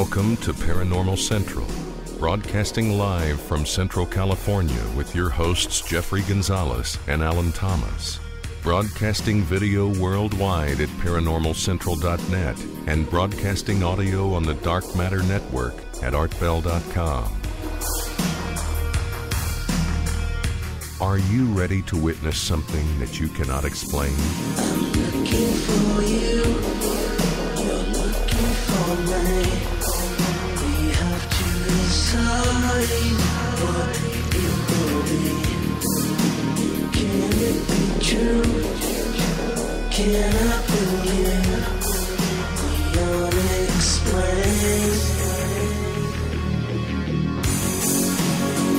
Welcome to Paranormal Central, broadcasting live from Central California with your hosts Jeffrey Gonzalez and Alan Thomas. Broadcasting video worldwide at paranormalcentral.net and broadcasting audio on the Dark Matter Network at artbell.com. Are you ready to witness something that you cannot explain? I'm looking for you, you're looking for me. We have to decide what it will be. Can it be true? Can I believe the unexplained?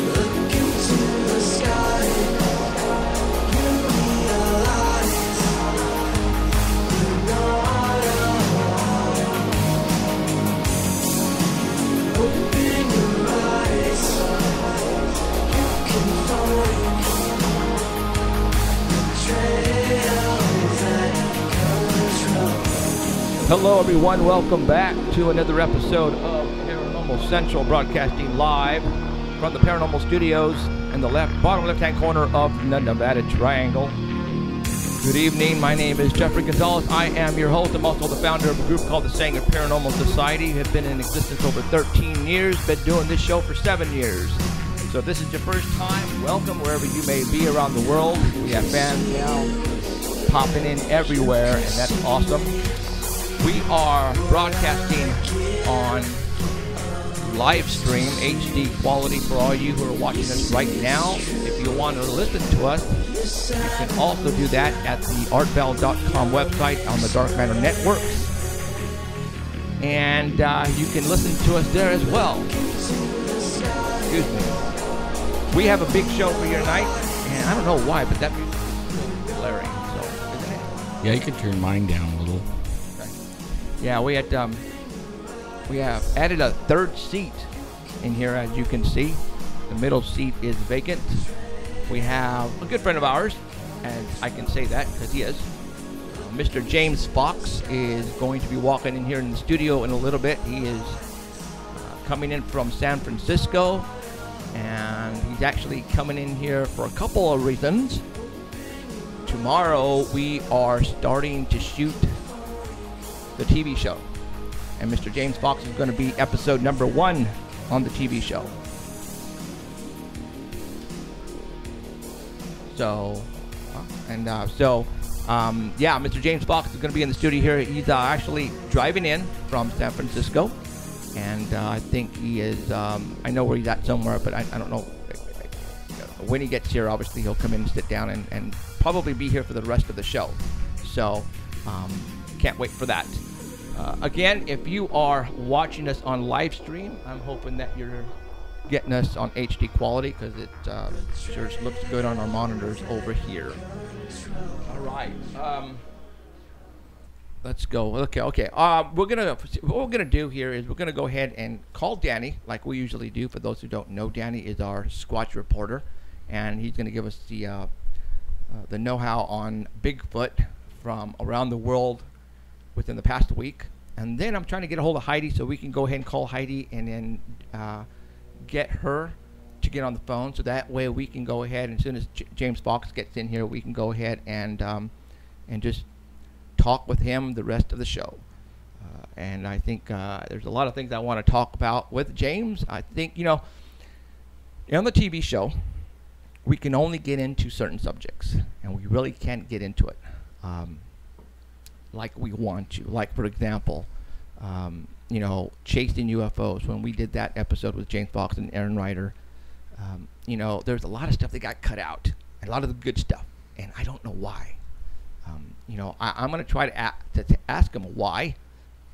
Look into the sky, you realize you're not alone. Open your eyes, you can find the trails that goes wrong. Hello everyone, welcome back to another episode of Paranormal Central, broadcasting live from the Paranormal Studios in the bottom left-hand corner of the Nevada Triangle. Good evening, my name is Jeffrey Gonzalez. I am your host. I'm also the founder of a group called the Sanger Paranormal Society. We have been in existence over 13 years, been doing this show for 7 years. So if this is your first time, welcome wherever you may be around the world. We have fans now popping in everywhere, and that's awesome. We are broadcasting on live stream, HD quality for all you who are watching us right now. If you want to listen to us, you can also do that at the artbell.com website on the Dark Matter Network. And you can listen to us there as well. Excuse me. We have a big show for you tonight, and I don't know why, but that music is blaring, so isn't it? Yeah, you could turn mine down a little. Yeah, we have added a third seat in here, as you can see. The middle seat is vacant. We have a good friend of ours, and I can say that because he is. Mr. James Fox is going to be walking in here in the studio in a little bit. He is coming in from San Francisco, and he's actually coming in here for a couple of reasons. Tomorrow we are starting to shoot the TV show, and Mr. James Fox is going to be episode number 1 on the TV show. So, yeah, Mr. James Fox is going to be in the studio here. He's actually driving in from San Francisco, and I think he is, I know where he's at somewhere, but I don't know. When he gets here, obviously he'll come in and sit down and probably be here for the rest of the show. So, can't wait for that. Again, if you are watching us on live stream, I'm hoping that you're getting us on HD quality, because it sure looks good on our monitors over here. All right, let's go. Okay. What we're gonna do here is we're gonna go ahead and call Danny, like we usually do. For those who don't know, Danny is our Squatch reporter, and he's gonna give us the know-how on Bigfoot from around the world within the past week. And then I'm trying to get a hold of Heidi so we can go ahead and call Heidi and then get her to get on the phone, so that way we can go ahead, and as soon as James Fox gets in here, we can go ahead and just talk with him the rest of the show. And I think there's a lot of things I want to talk about with James. I think, on the TV show, we can only get into certain subjects, and we really can't get into it like we want to. Like, for example, chasing UFOs. When we did that episode with James Fox and Aaron Ryder, there's a lot of stuff that got cut out, and a lot of the good stuff, and I don't know why. I'm going to try to ask them why,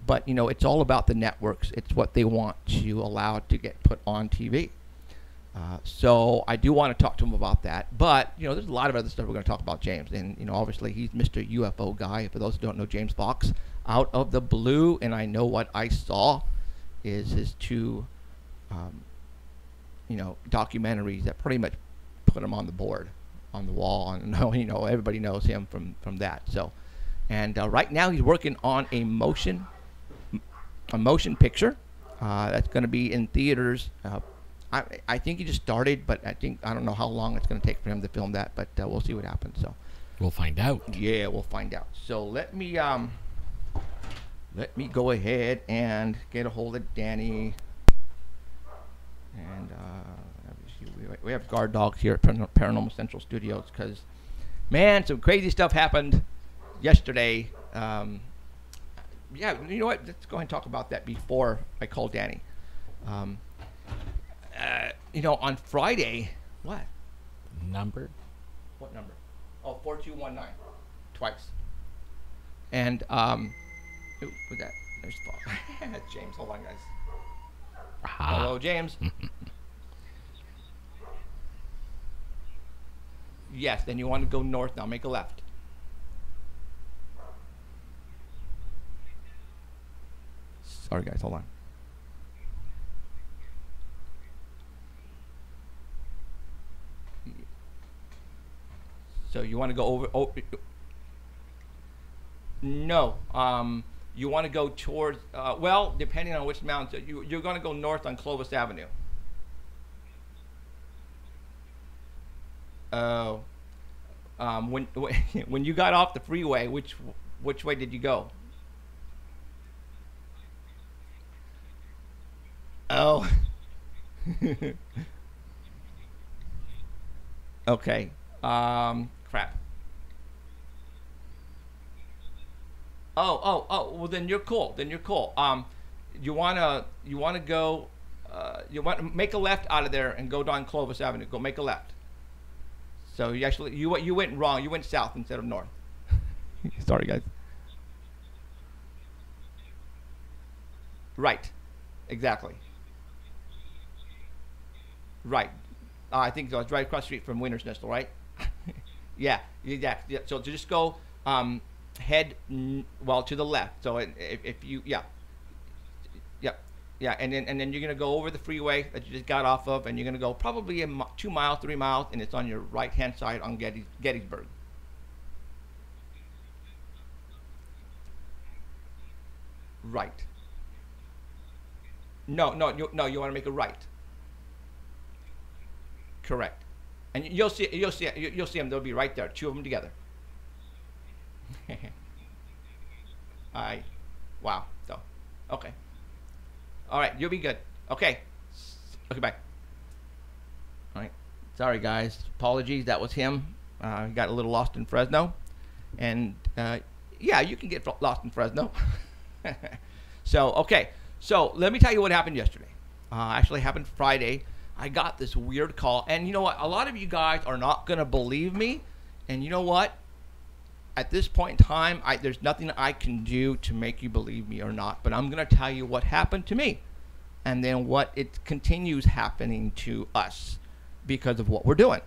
but it's all about the networks. It's what they want to allow to get put on TV. So I do want to talk to him about that. But, there's a lot of other stuff we're going to talk about James. And, obviously he's Mr. UFO guy. For those who don't know James Fox, out of the blue, and I know what I saw, is his 2, documentaries that pretty much put him on the board, on the wall. And, everybody knows him from that. So, and right now he's working on a motion picture. That's going to be in theaters. I think he just started, but I don't know how long it's going to take for him to film that, but we'll see what happens. So We'll find out. yeah, we'll find out. So let me go ahead and get a hold of Danny. And we have guard dogs here at Paranormal Central Studios because, man, some crazy stuff happened yesterday. Yeah, you know what? Let's go ahead and talk about that before I call Danny. On Friday, what? Number? What number? Oh, 4219. Twice. And, who was that? There's James. Hold on, guys. Aha. Hello, James. Yes, then you want to go north now. Make a left. Sorry, guys. Hold on. So you want to go over... No. You want to go towards... well, depending on which mountain. You're going to go north on Clovis Avenue. Oh. When you got off the freeway, which way did you go? Oh. Okay. Crap. Oh. Well, then you're cool. You wanna go. You want to make a left out of there and go down Clovis Avenue. Go make a left. So you went wrong. You went south instead of north. Sorry, guys. Right. Exactly. Right. I think so. It's right across the street from Winter's Nest, right? Yeah. So just go head to the left. So if you and then you're gonna go over the freeway that you just got off of, and you're gonna go probably 2 miles, 3 miles, and it's on your right hand side on Gettysburg. Right. No. You want to make a right. Correct. And you'll see them. They'll be right there. 2 of them together. Wow. So, okay. All right. You'll be good. Okay. Okay. Bye. All right. Sorry, guys. Apologies. That was him. Got a little lost in Fresno, and yeah, you can get lost in Fresno. So okay. So let me tell you what happened yesterday. Actually happened Friday. I got this weird call, and you know what? A lot of you guys are not gonna believe me, and you know what? At this point in time, there's nothing I can do to make you believe me or not, but I'm gonna tell you what happened to me, and then what it continues happening to us because of what we're doing.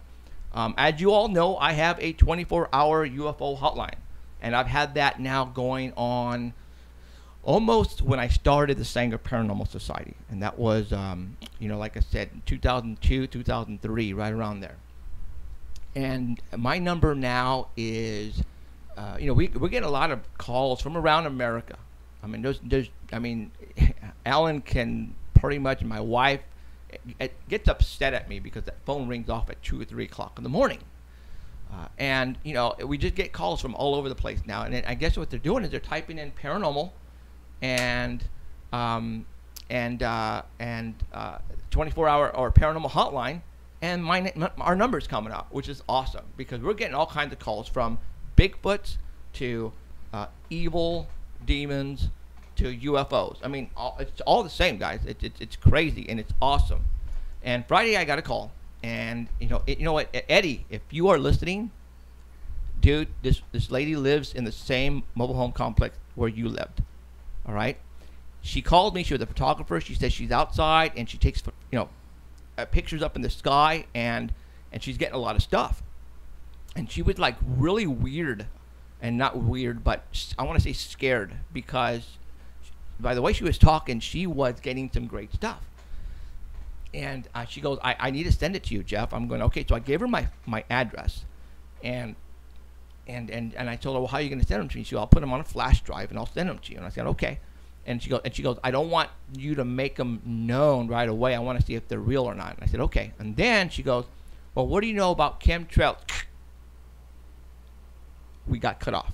As you all know, I have a 24-hour UFO hotline, and I've had that now going on almost when I started the Sanger Paranormal Society, and that was, like I said, 2002, 2003, right around there. And my number now is, we're getting a lot of calls from around America. I mean, Alan can pretty much, my wife it gets upset at me because that phone rings off at 2 or 3 o'clock in the morning. And we just get calls from all over the place now. And I guess what they're doing is they're typing in paranormal and 24-hour or paranormal hotline, and our number's coming up, which is awesome because we're getting all kinds of calls from Bigfoots to evil demons to UFOs. I mean, it's all the same, guys. It's crazy and it's awesome. And Friday I got a call, and you know what, Eddie, if you are listening, dude, this lady lives in the same mobile home complex where you lived. All right. She called me. She was a photographer. She says she's outside and she takes pictures up in the sky, and she's getting a lot of stuff. And she was like really weird, and not weird, but I want to say scared, because by the way she was talking, she was getting some great stuff. And she goes, I need to send it to you, Jeff. I'm going, okay. So I gave her my address, and I told her, well, how are you going to send them to me? She said, I'll put them on a flash drive and I'll send them to you. And I said, okay. And she goes, I don't want you to make them known right away. I want to see if they're real or not. And I said, okay. And then she goes, well, what do you know about chemtrails? We got cut off.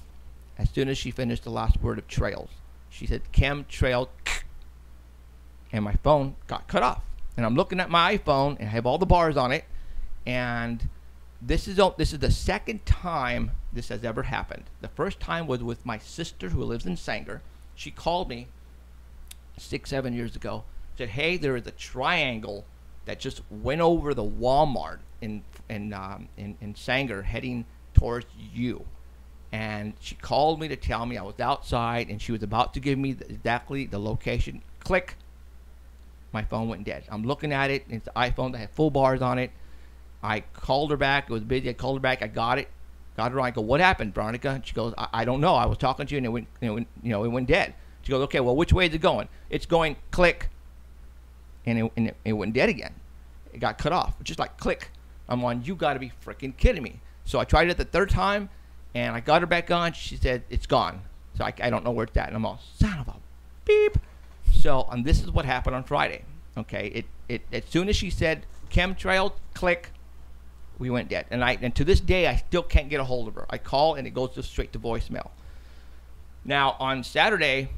As soon as she finished the last word of trails, she said, chemtrail, and my phone got cut off. And I'm looking at my iPhone, and I have all the bars on it, and this is the second time this has ever happened. The first time was with my sister who lives in Sanger. She called me 6-7 years ago, said, hey, there is a triangle that just went over the Walmart in Sanger heading towards you. And she called me to tell me I was outside, and she was about to give me exactly the location. Click. My phone went dead. I'm looking at it. It's the iPhone that had full bars on it. I called her back. It was busy. I called her back. I got it. Got her on. I go, what happened, Veronica? And she goes, I don't know. I was talking to you, and it went dead. She goes, okay, well, which way is it going? It's going click, and it went dead again. It got cut off. Just like click. I'm on, you got to be freaking kidding me. So I tried it the third time, and I got her back on. She said, it's gone. So I don't know where it's at. And I'm all, son of a beep. So, and this is what happened on Friday. Okay, it as soon as she said chemtrail, click, we went dead. And to this day, I still can't get a hold of her. I call, and it goes just straight to voicemail. Now, on Saturday,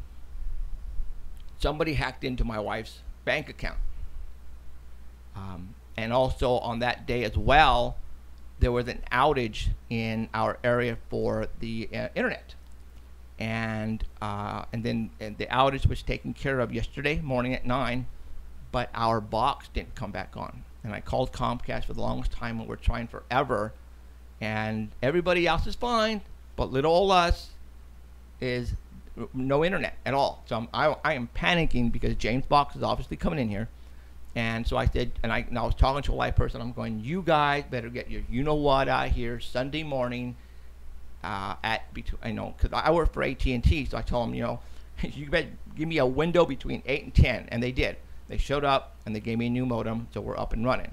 somebody hacked into my wife's bank account. And also on that day as well, there was an outage in our area for the internet. And then the outage was taken care of yesterday morning at 9, but our box didn't come back on. And I called Comcast for the longest time, and we're trying forever. And everybody else is fine, but little old us is no internet at all. So I am panicking because James' box is obviously coming in here. And so I said, and I was talking to a live person. I'm going, you guys better get your you-know-what out here Sunday morning because I work for AT&T. So I told them, you better give me a window between 8 and 10. And they did. They showed up, and they gave me a new modem, so we're up and running.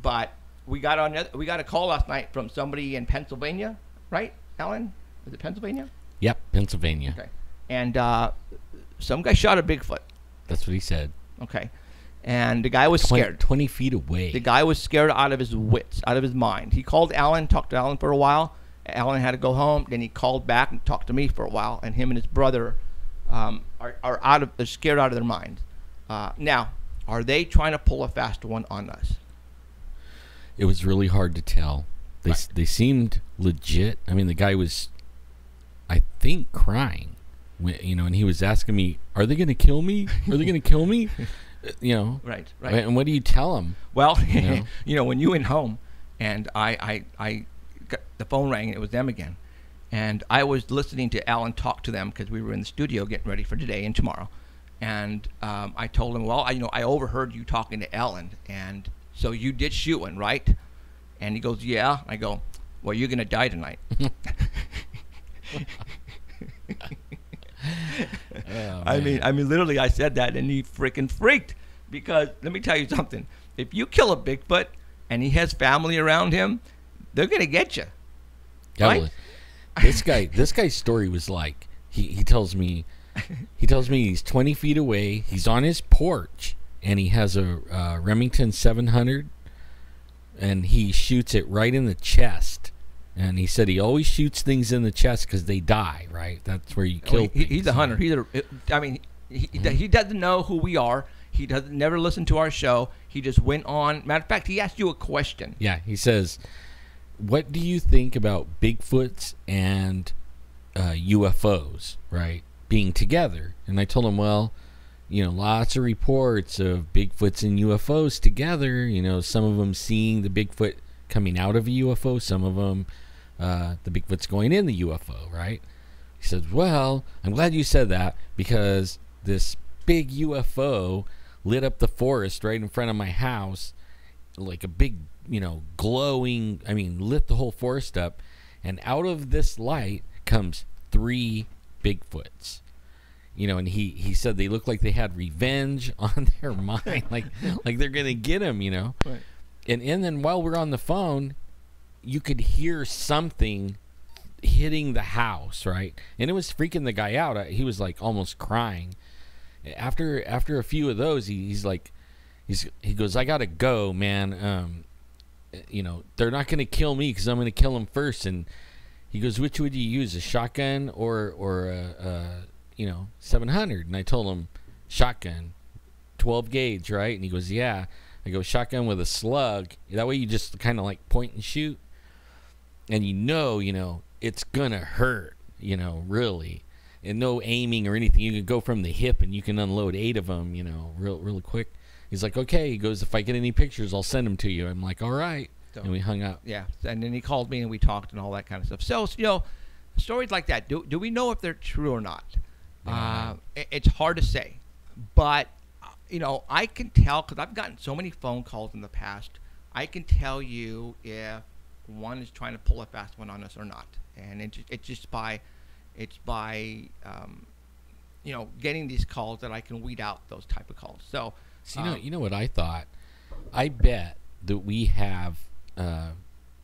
But we got a call last night from somebody in Pennsylvania, right, Alan? Is it Pennsylvania? Yep, Pennsylvania. Okay. And some guy shot a Bigfoot. That's what he said. Okay. And the guy was scared. 20 feet away. The guy was scared out of his wits, out of his mind. He called Alan, talked to Alan for a while. Alan had to go home. Then he called back and talked to me for a while. And him and his brother are scared out of their minds. Now, are they trying to pull a fast one on us? It was really hard to tell. They seemed legit. I mean, the guy was, I think, crying. And he was asking me, "Are they going to kill me? Are they going to kill me?" Right. And what do you tell him? Well, when you went home, and I got the phone rang, and it was them again, and I was listening to Alan talk to them because we were in the studio getting ready for today and tomorrow, and I told him, well, I overheard you talking to Ellen, and so you did shoot one, right? And he goes, yeah. I go, well, you're gonna die tonight. Oh, I mean, literally, I said that, and he freaking freaked because let me tell you something. If you kill a Bigfoot and he has family around him, they're gonna get you. Right? This guy's story was like he tells me he's 20 feet away. He's on his porch, and he has a Remington 700, and he shoots it right in the chest. And he said he always shoots things in the chest because they die, right? That's where you kill things. He's a hunter. He doesn't know who we are. He doesn't never listen to our show. He just went on. Matter of fact, he asked you a question. Yeah, he says, what do you think about Bigfoots and UFOs, right, being together? And I told him, well, lots of reports of Bigfoots and UFOs together. Some of them seeing the Bigfoot coming out of a UFO, some of them the Bigfoot's going in the UFO, right? He says, well, I'm glad you said that because this big UFO lit up the forest right in front of my house like a big, glowing, lit the whole forest up, and out of this light comes 3 Bigfoots. And he said they looked like they had revenge on their mind, like they're gonna get him, Right. And then while we're on the phone, you could hear something hitting the house, right? And it was freaking the guy out. He was like almost crying. after a few of those, he goes, I gotta go, man. They're not gonna kill me because I'm gonna kill them first. And he goes, which would you use, a shotgun or a 700? And I told him shotgun, 12 gauge, right? And he goes, yeah. I go, shotgun with a slug. That way you just kind of like point and shoot, and it's gonna hurt, really. And no aiming or anything. You can go from the hip and you can unload 8 of them, really quick. He's like, okay. He goes, if I get any pictures, I'll send them to you. I'm like, all right. So, and we hung up. Yeah. And then he called me and we talked and all that kind of stuff. So, stories like that, do we know if they're true or not? It's hard to say. But, I can tell, because I've gotten so many phone calls in the past, I can tell you if one is trying to pull a fast one on us or not. And it's just by getting these calls that I can weed out those type of calls. So, you know what I thought? I bet that we have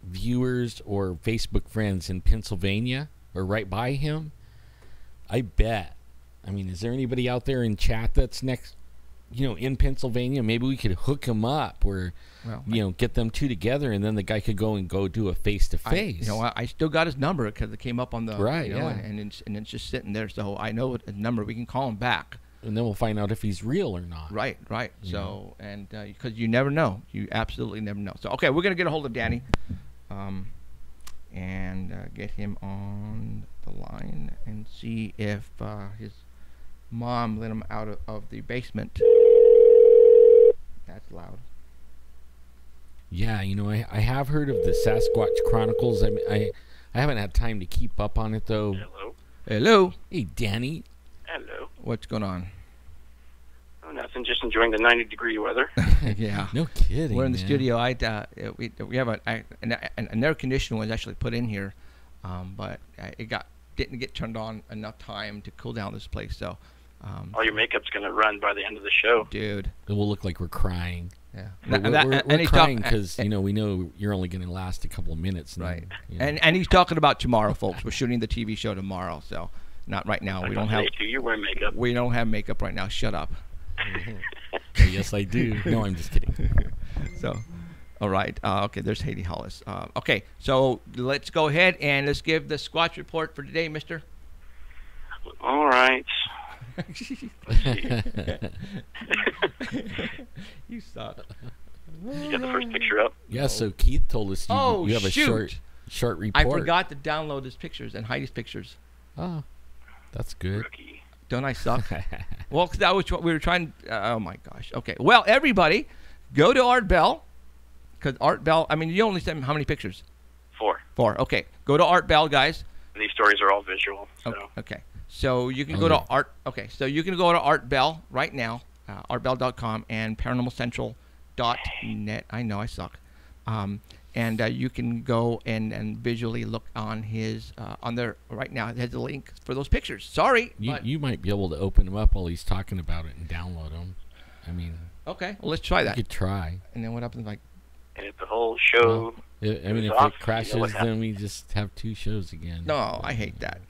viewers or Facebook friends in Pennsylvania or right by him. I bet. I mean, is there anybody out there in chat that's next, in Pennsylvania? Maybe we could hook him up or, get them two together, and then the guy could go do a face-to-face. I still got his number because it came up on the right, and it's just sitting there. So I know a number. We can call him back, and then we'll find out if he's real or not. Right. So and because you never know, you absolutely never know. So okay, we're gonna get a hold of Danny, and get him on the line and see if his mom let him out of the basement. That's loud. Yeah, I have heard of the Sasquatch Chronicles. I haven't had time to keep up on it, though. Hello. Hey, Danny. Hello. What's going on? Oh, nothing. Just enjoying the 90-degree weather. Yeah. No kidding. We're in the man. studio. We have an air conditioner was actually put in here, but it didn't get turned on enough time to cool down this place. So. All your makeup's going to run by the end of the show. Dude. It will look like we're crying. Yeah. We're crying because, we know you're only going to last a couple of minutes. Right. Then, And he's talking about tomorrow, folks. We're shooting the TV show tomorrow, so not right now. We don't have. You wear makeup. We don't have makeup right now. Shut up. Yes, I do. No, I'm just kidding. So, all right. Okay, there's Haiti Hollis. Okay, so let's go ahead and let's give the Squatch report for today, mister. All right. You suck. You got the first picture up? Yeah, so Keith told us you have a short report. I forgot to download his pictures and Heidi's pictures. Oh, that's good. Rookie. Don't I suck? Well, that was what we were trying. Oh my gosh. Okay. Well, everybody, go to Art Bell, because Art Bell. I mean, you only sent how many pictures? 4. 4. Okay. Go to Art Bell, guys. These stories are all visual. So. Okay. So you can go to Art. Okay. So you can go to Art Bell right now, artbell.com and paranormalcentral.net. I know I suck. And you can go and visually look on his on there right now. It has a link for those pictures. Sorry, you might be able to open them up while he's talking about it and download them. I mean, okay, well let's try that. You could try. And then what happens? Like, and if the whole show, I mean, if off, it crashes, then we just have 2 shows again. No, I hate that.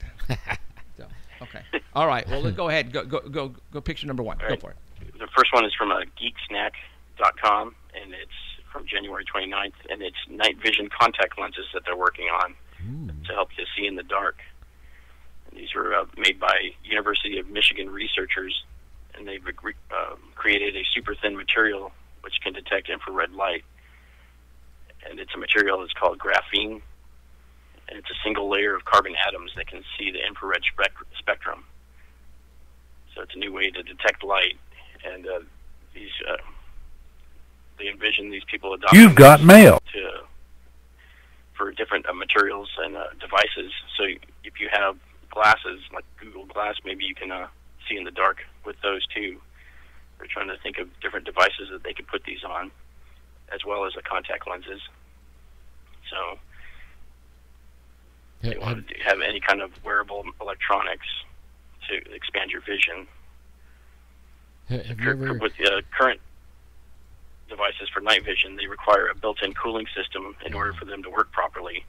So, okay, all right. Well, let's go ahead. Go. Picture number 1. Right. Go for it. The first one is from geeksnack.com, and it's from January 29th, and it's night vision contact lenses that they're working on to help you see in the dark. And these were made by University of Michigan researchers, and they've created a super thin material which can detect infrared light. And it's a material that's called graphene, and it's a single layer of carbon atoms that can see the infrared spectrum. So it's a new way to detect light, and these they envision these people adopting. You've got mail. For different materials and devices. So if you have glasses like Google Glass, maybe you can see in the dark with those too. They're trying to think of different devices that they could put these on, as well as the contact lenses. So they want to have any kind of wearable electronics to expand your vision. Have you ever... With the current devices for night vision, they require a built-in cooling system in order for them to work properly.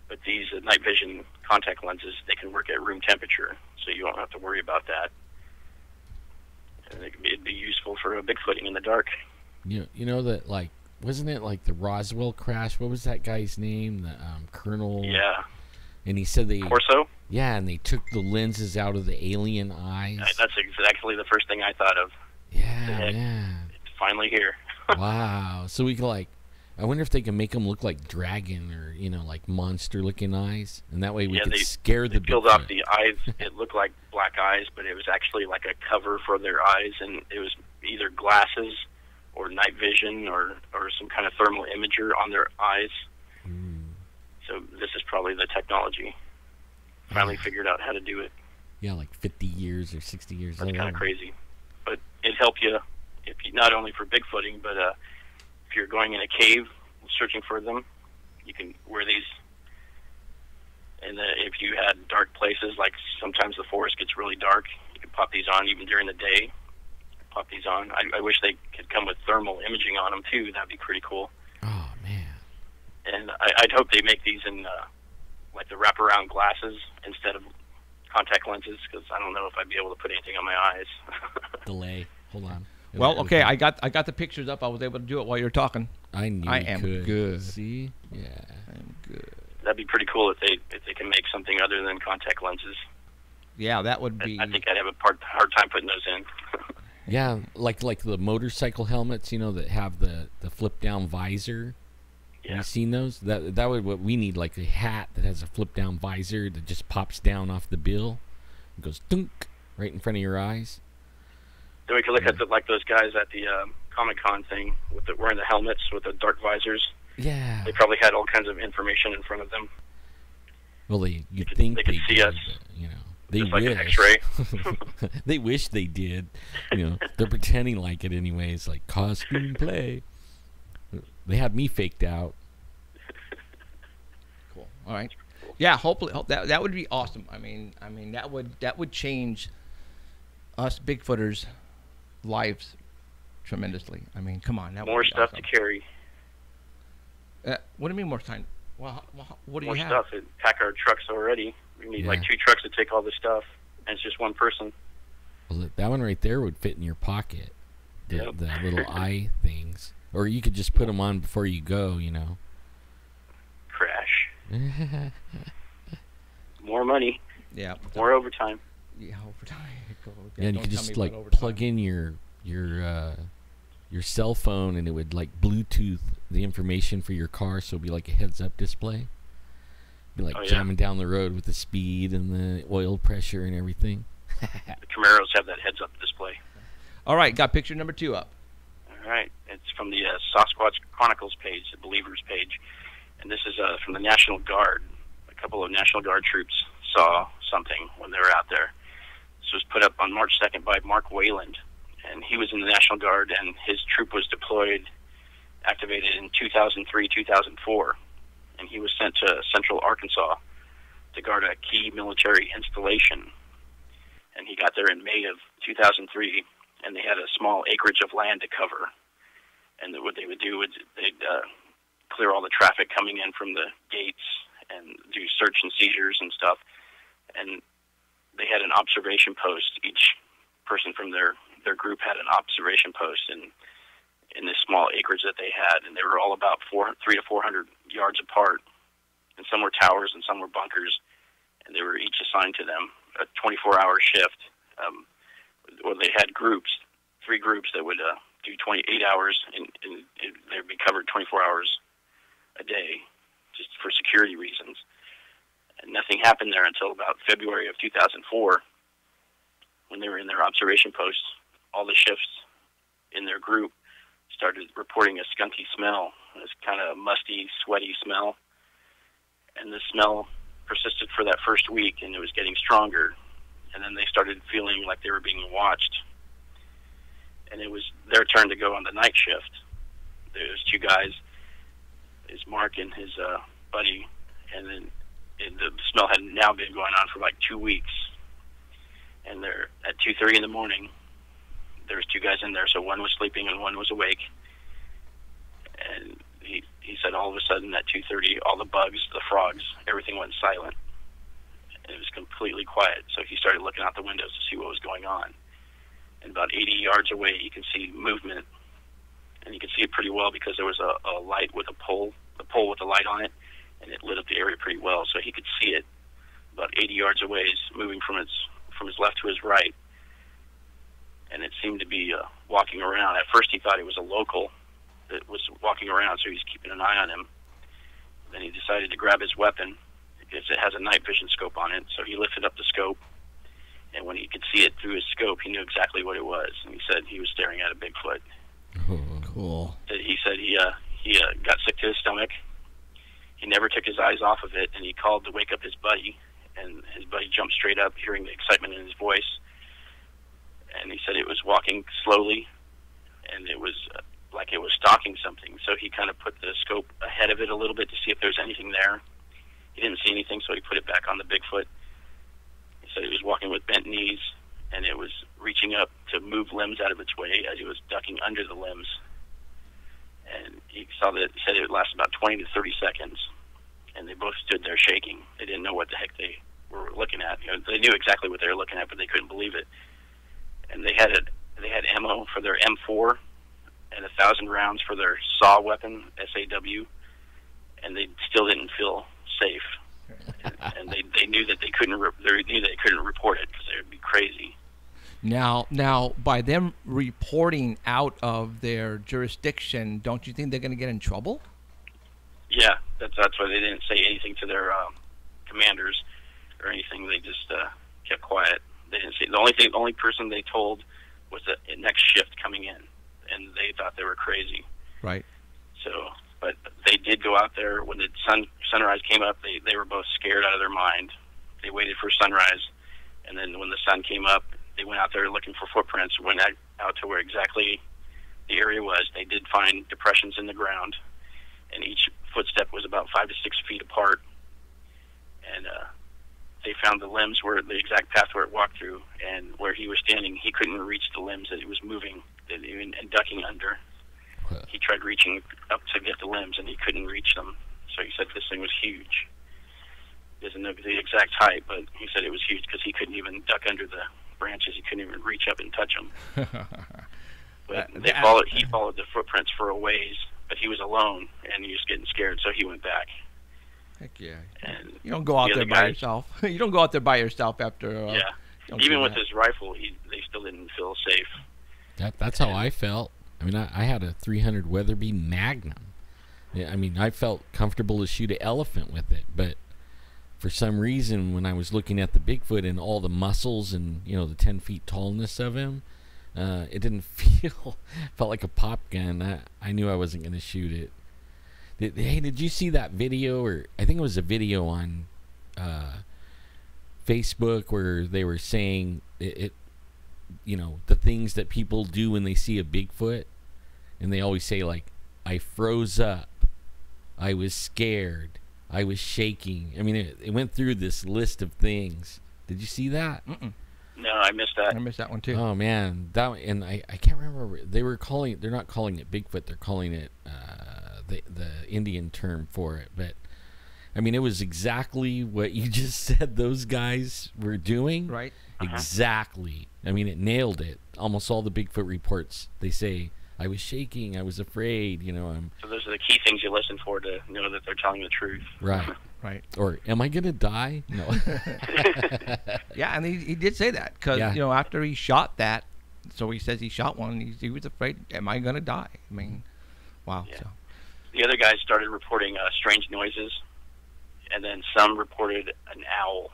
But these night vision contact lenses, they can work at room temperature, so you don't have to worry about that. And it'd be useful for Bigfooting in the dark. You know that, like, wasn't it like the Roswell crash? What was that guy's name? The Colonel. Yeah. And he said Corso? Yeah, and they took the lenses out of the alien eyes. That's exactly the first thing I thought of. Yeah, yeah. It's finally here. Wow. So we can, like, I wonder if they can make them look like dragon or, like monster-looking eyes. And that way we could scare the They peeled off the eyes. It looked like black eyes, but it was actually like a cover for their eyes, and it was either glasses or night vision or some kind of thermal imager on their eyes. So this is probably the technology. Finally figured out how to do it. Yeah, like 50 years or 60 years later. That's kind of crazy. But it'd help you, not only for Bigfooting, but if you're going in a cave searching for them, you can wear these. And if you had dark places, like sometimes the forest gets really dark, you can pop these on even during the day. Pop these on. I wish they could come with thermal imaging on them too. That'd be pretty cool. Oh man! And I'd hope they make these in like the wraparound glasses instead of contact lenses, because I don't know if I'd be able to put anything on my eyes. Delay. Hold on. Well, okay, I got the pictures up. I was able to do it while you were talking. I knew I you am could. good. See? Yeah. I am good. That'd be pretty cool if they can make something other than contact lenses. Yeah, that would be. I think I'd have a hard time putting those in. Yeah, like the motorcycle helmets, that have the flip down visor. Yeah. Have you seen those? That would what we need, like a hat that has a flip down visor that just pops down off the bill. It goes dunk right in front of your eyes. Then we could look at like those guys at the Comic-Con thing with wearing the helmets with the dark visors. Yeah. They probably had all kinds of information in front of them. Well, you'd think they could see did, us. But, they just wish. like an X-ray. They wish they did. They're pretending like it anyways, like costume play. They had me faked out. Cool. All right. Yeah, hopefully that would be awesome. I mean that would change us Bigfooters' lives tremendously. I mean, come on, that More would be stuff awesome. to carry. What do you mean more time? Well, what do More you have? stuff. Pack our trucks already. We need like 2 trucks to take all this stuff, and it's just one person. Well, that one right there would fit in your pocket. The little eye things, or you could just put them on before you go. Crash. More money. Yeah. More overtime. Yeah, overtime. Yeah, and you could just like plug in your cell phone, and it would like Bluetooth the information for your car, so it'd be like a heads-up display. Be like jamming down the road with the speed and the oil pressure and everything. The Camaros have that heads-up display. All right, got picture number 2 up. All right, it's from the Sasquatch Chronicles page, the Believers page, and this is from the National Guard. A couple of National Guard troops saw something when they were out there. This was put up on March 2nd by Mark Wayland, and he was in the National Guard, and his troop was activated in 2003, 2004, and he was sent to Central Arkansas to guard a key military installation. And he got there in May of 2003, and they had a small acreage of land to cover. And what they would do is they'd clear all the traffic coming in from the gates and do search and seizures and stuff. And they had an observation post. Each person from their group had an observation post in this small acreage that they had, and they were all about 300 to 400 yards apart. And some were towers and some were bunkers, and they were each assigned to them a 24-hour shift. Or they had groups, 3 groups that would do 28 hours, and they'd be covered 24 hours a day, just for security reasons. And nothing happened there until about February of 2004, when they were in their observation posts. All the shifts in their group started reporting a skunky smell, this kind of musty, sweaty smell. And the smell persisted for that first week, and it was getting stronger. And then they started feeling like they were being watched. And it was their turn to go on the night shift. There was 2 guys, it's Mark and his buddy, and then the smell had now been going on for like 2 weeks. And they're at 2:30 in the morning. There was 2 guys in there, so one was sleeping and one was awake. And he said all of a sudden at 2:30, all the bugs, the frogs, everything went silent. And it was completely quiet. So he started looking out the windows to see what was going on. and about 80 yards away you can see movement, and you can see it pretty well because there was a light with a pole with a light on it, and it lit up the area pretty well, so he could see it about 80 yards away, moving from his left to his right, and it seemed to be walking around. At first he thought it was a local that was walking around, so he was keeping an eye on him. Then he decided to grab his weapon because it has a night vision scope on it, so he lifted up the scope, and when he could see it through his scope, he knew exactly what it was, and he said he was staring at a Bigfoot. Oh. Cool. He said he got sick to his stomach. He never took his eyes off of it, and he called to wake up his buddy, and his buddy jumped straight up, hearing the excitement in his voice, and he said it was walking slowly, and it was like it was stalking something, so he kind of put the scope ahead of it a little bit to see if there's anything there. He didn't see anything, so he put it back on the Bigfoot. He said it was walking with bent knees, and it was reaching up to move limbs out of its way as he was ducking under the limbs. And he said it would last about 20 to 30 seconds, and they both stood there shaking. They didn't know what the heck they were looking at. They knew exactly what they were looking at, but they couldn't believe it. And they had ammo for their M4 and 1,000 rounds for their SAW weapon, SAW, and they still didn't feel safe. And they knew that they couldn't report it because they would be crazy. Now, by them reporting out of their jurisdiction, don't you think they're going to get in trouble? Yeah, that's why they didn't say anything to their commanders or anything. They just kept quiet. They didn't say. The only person they told was the next shift coming in, and they thought they were crazy. Right. So, but they did go out there when the sunrise came up. They were both scared out of their mind. They waited for sunrise, and then when the sun came up, they went out there looking for footprints. Went out to where exactly the area was. They did find depressions in the ground, and each footstep was about 5 to 6 feet apart. And they found the limbs where the exact path where it walked through, and where he was standing, he couldn't reach the limbs that it was moving and ducking under. He tried reaching up to get the limbs, and he couldn't reach them. So he said this thing was huge. He doesn't know the exact height, but he said it was huge because he couldn't even duck under the branches. He couldn't even reach up and touch them. But he followed the footprints for a ways, but he was alone, and he was getting scared, so he went back. Heck yeah. And you don't go out there by yourself. You don't go out there by yourself after... Even with his rifle, they still didn't feel safe. That's how I felt. I mean, I had a 300 Weatherby Magnum. Yeah, I mean, I felt comfortable to shoot an elephant with it, but for some reason, when I was looking at the Bigfoot and all the muscles and, the 10 feet tallness of him, it didn't felt like a pop gun. I knew I wasn't going to shoot it. Did you see that video? Or I think it was a video on Facebook where they were saying the things that people do when they see a Bigfoot, and they always say, like, I froze up, I was scared, I was shaking. I mean, it went through this list of things. Did you see that? Mm-mm. No, I missed that. I missed that one too. Oh man, and I can't remember. They're not calling it Bigfoot. They're calling it the Indian term for it. But I mean, it was exactly what you just said those guys were doing. Right. Exactly. I mean, it nailed it. Almost all the Bigfoot reports, they say, I was shaking, I was afraid, So those are the key things you listen for to know that they're telling the truth. Right. Right. Or, am I going to die? No. Yeah, and he did say that because, after he shot that, so he says he shot one, he was afraid, am I going to die? I mean, wow. Yeah. So. The other guys started reporting strange noises, and then some reported an owl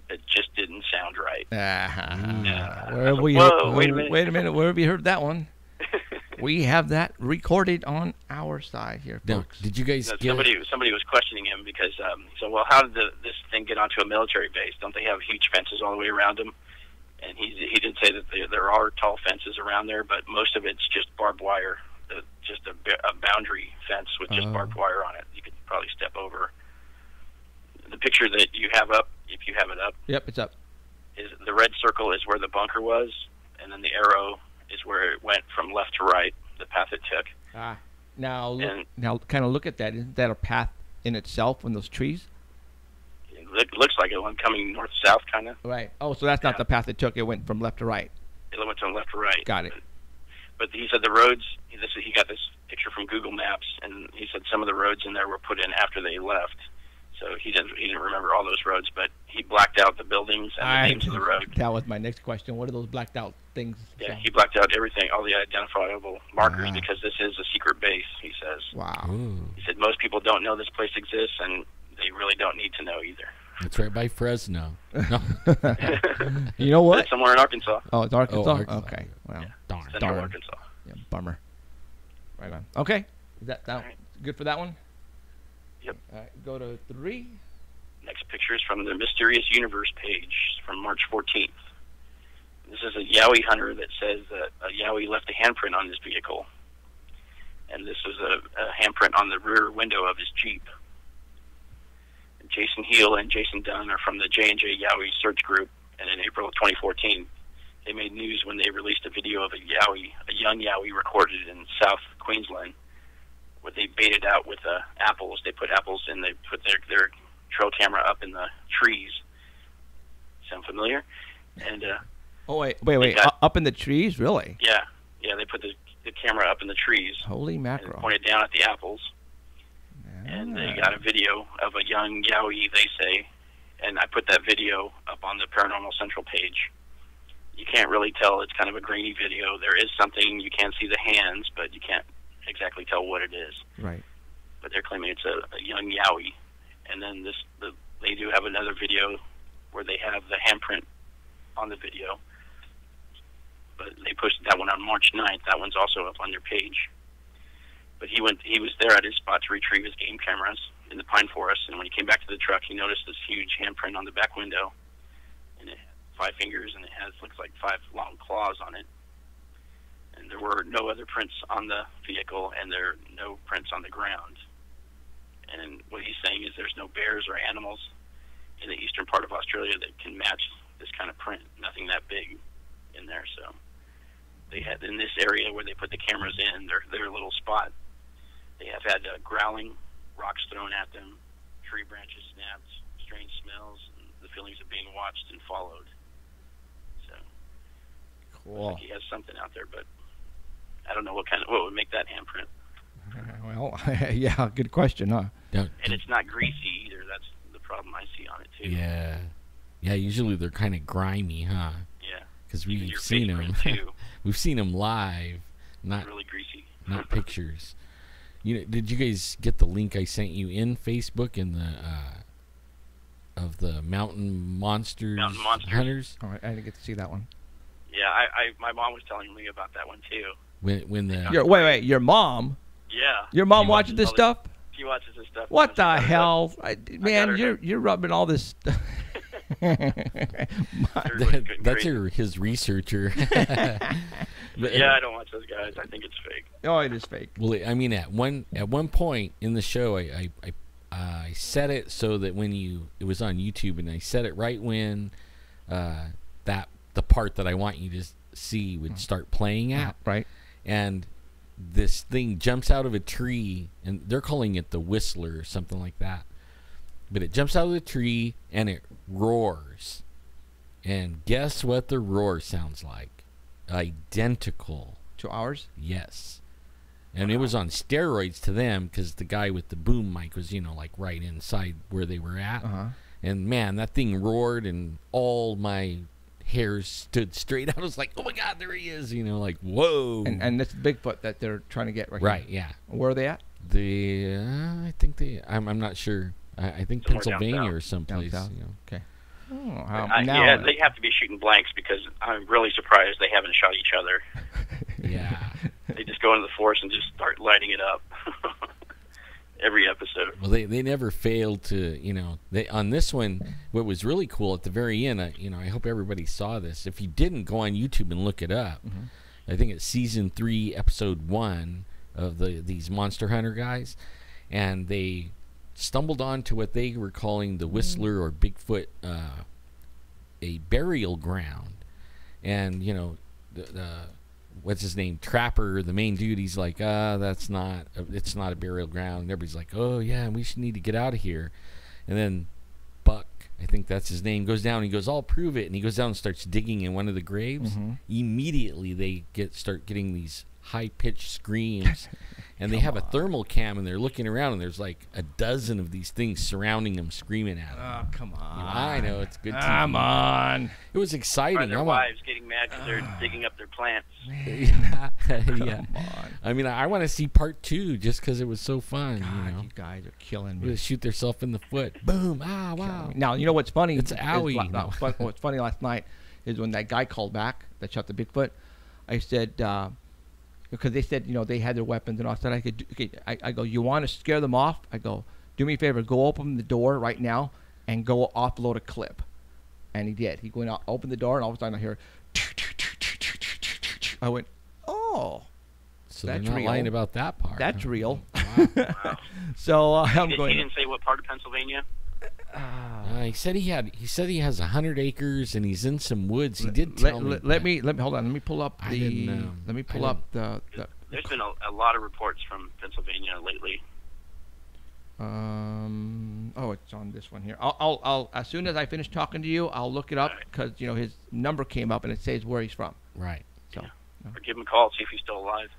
that just didn't sound right. Wait a minute. Where have you heard that one? We have that recorded on our side here, folks. Now, did you guys somebody was questioning him because he said, well, how did this thing get onto a military base? Don't they have huge fences all the way around them? And he did say that there are tall fences around there, but most of it's just barbed wire, just a boundary fence with just barbed wire on it. You could probably step over. The picture that you have up, if you have it up. Yep, it's up. Is the red circle is where the bunker was, and then the arrow is where it went from left to right, the path it took. Now kind of look at that. Isn't that a path in itself in those trees? It looks like it went coming north-south, kind of. Right. Oh, so that's not the path it took. It went from left to right. It because I went to him left or right. Got it. But he said the roads. He got this picture from Google Maps, and he said some of the roads in there were put in after they left. So he didn't remember all those roads, but he blacked out the buildings and the names of the road. That was my next question. What are those blacked out things? Yeah, he blacked out everything, all the identifiable markers, because this is a secret base, he says. Wow. Ooh. He said most people don't know this place exists, and they really don't need to know either. It's right by Fresno. No. You know what? It's somewhere in Arkansas. Oh, it's Arkansas? Oh, Arkansas. Okay. Well, Darn. Central darn. Arkansas. Yeah, bummer. Right on. Okay. Is that All right. good for that one? Yep. All right, go to 3. Next picture is from the Mysterious Universe page from March 14th. This is a Yowie hunter that says that a Yowie left a handprint on his vehicle. And this was a handprint on the rear window of his Jeep. And Jason Heel and Jason Dunn are from the J&J Yowie search group. And in April of 2014, they made news when they released a video of a young Yowie recorded in South Queensland, where they baited out with apples. They put apples in, they put their trail camera up in the trees. Sound familiar? And Oh, wait. Up in the trees? Really? yeah, they put the camera up in the trees Holy and mackerel. pointed down at the apples. And they got a video of a young Yowie, they say, and I put that video up on the Paranormal Central page. You can't really tell. It's kind of a grainy video. There is something. You can see the hands, but you can't exactly tell what it is. Right. But they're claiming it's a young Yowie. And then they do have another video where they have the handprint on the video. But they posted that one on March 9th. That one's also up on their page. But he was there at his spot to retrieve his game cameras in the pine forest. And when he came back to the truck, he noticed this huge handprint on the back window. And it had 5 fingers, and it looks like 5 long claws on it. And there were no other prints on the vehicle, and there are no prints on the ground. And what he's saying is there's no bears or animals in the eastern part of Australia that can match this kind of print. Nothing that big in there. So they had, in this area where they put the cameras in, their little spot, they have had growling, rocks thrown at them, tree branches snapped, strange smells, and the feelings of being watched and followed. So Cool. looks like he has something out there, but I don't know what would make that handprint. Well, yeah, good question, huh? And it's not greasy either. That's the problem I see on it too. Yeah. Yeah, usually they're kind of grimy, huh? Yeah. Because Even we've your seen face them. print, too. We've seen them live, not Really greasy. not pictures. Did you guys get the link I sent you in Facebook in the of the mountain monsters hunters? All right, I didn't get to see that one. Yeah, my mom was telling me about that one too. When the Wait, your mom? Yeah. Your mom She watches this all stuff? She watches this stuff. What the She hell? Man, her you're rubbing all this stuff. Everybody's getting that's crazy. his researcher. But, Yeah, I don't watch those guys. I think it's fake. Oh, it is fake. Well, I mean, at one point in the show, I set it so that when it was on YouTube, and I set it right when the part that I want you to see would start playing at, Right. and this thing jumps out of a tree, and they're calling it the Whistler or something like that. But it jumps out of the tree and it roars. And guess what the roar sounds like? Identical. To ours? Yes. And it was on steroids to them because the guy with the boom mic was, like right inside where they were at. Uh-huh. And man, that thing roared and all my hairs stood straight. I was like, oh my God, there he is. Like, whoa. And this Bigfoot that they're trying to get right Right, here. yeah. Where are they at? I think I'm not sure. I think Somewhere down Pennsylvania south. or someplace. Down south. Okay. Oh, Yeah, they have to be shooting blanks because I'm really surprised they haven't shot each other. Yeah. They just go into the forest and just start lighting it up. Every episode. Well, they never failed to, on this one, what was really cool at the very end, I hope everybody saw this. If you didn't, go on YouTube and look it up. Mm-hmm. I think it's season 3, episode 1 of these Monster Hunter guys, and they stumbled onto what they were calling the Whistler or Bigfoot, a burial ground, and the what's his name, Trapper, the main dude, he's like, it's not a burial ground, and everybody's like, oh yeah, we should need to get out of here. And then Buck I think that's his name, goes down. He goes, I'll prove it. And he goes down and starts digging in one of the graves. Immediately, they start getting these high-pitched screams. And they have a thermal cam, and they're looking around, and there's like a dozen of these things surrounding them, screaming at them. Oh, come on. I know, it's good TV. Come on. It was exciting. Or their wives getting mad because they're digging up their plants. Yeah. Come on. I mean, I want to see part 2 just because it was so fun. God, you know, you guys are killing me. they shoot themselves in the foot. Boom! Ah! Wow! Now, you know what's funny? It's owie. What's funny last night is when that guy called back that shot the Bigfoot. I said, because they said, they had their weapons and all. I said, I go, you want to scare them off? I go, do me a favor, go open the door right now and go offload a clip. And he did. He went out, opened the door, and all of a sudden I hear, I went, oh. So That's they're not real. lying about that part. That's real. Wow. So I'm He going. didn't say what part of Pennsylvania. He said he has 100 acres and he's in some woods. He did tell me. Let me hold on. Let me pull up I the. didn't, Let me pull up the. There's been a lot of reports from Pennsylvania lately. Oh, it's on this one here. I'll as soon as I finish talking to you, I'll look it up because his number came up and it says where he's from. Right. So. Or give him a call, see if he's still alive.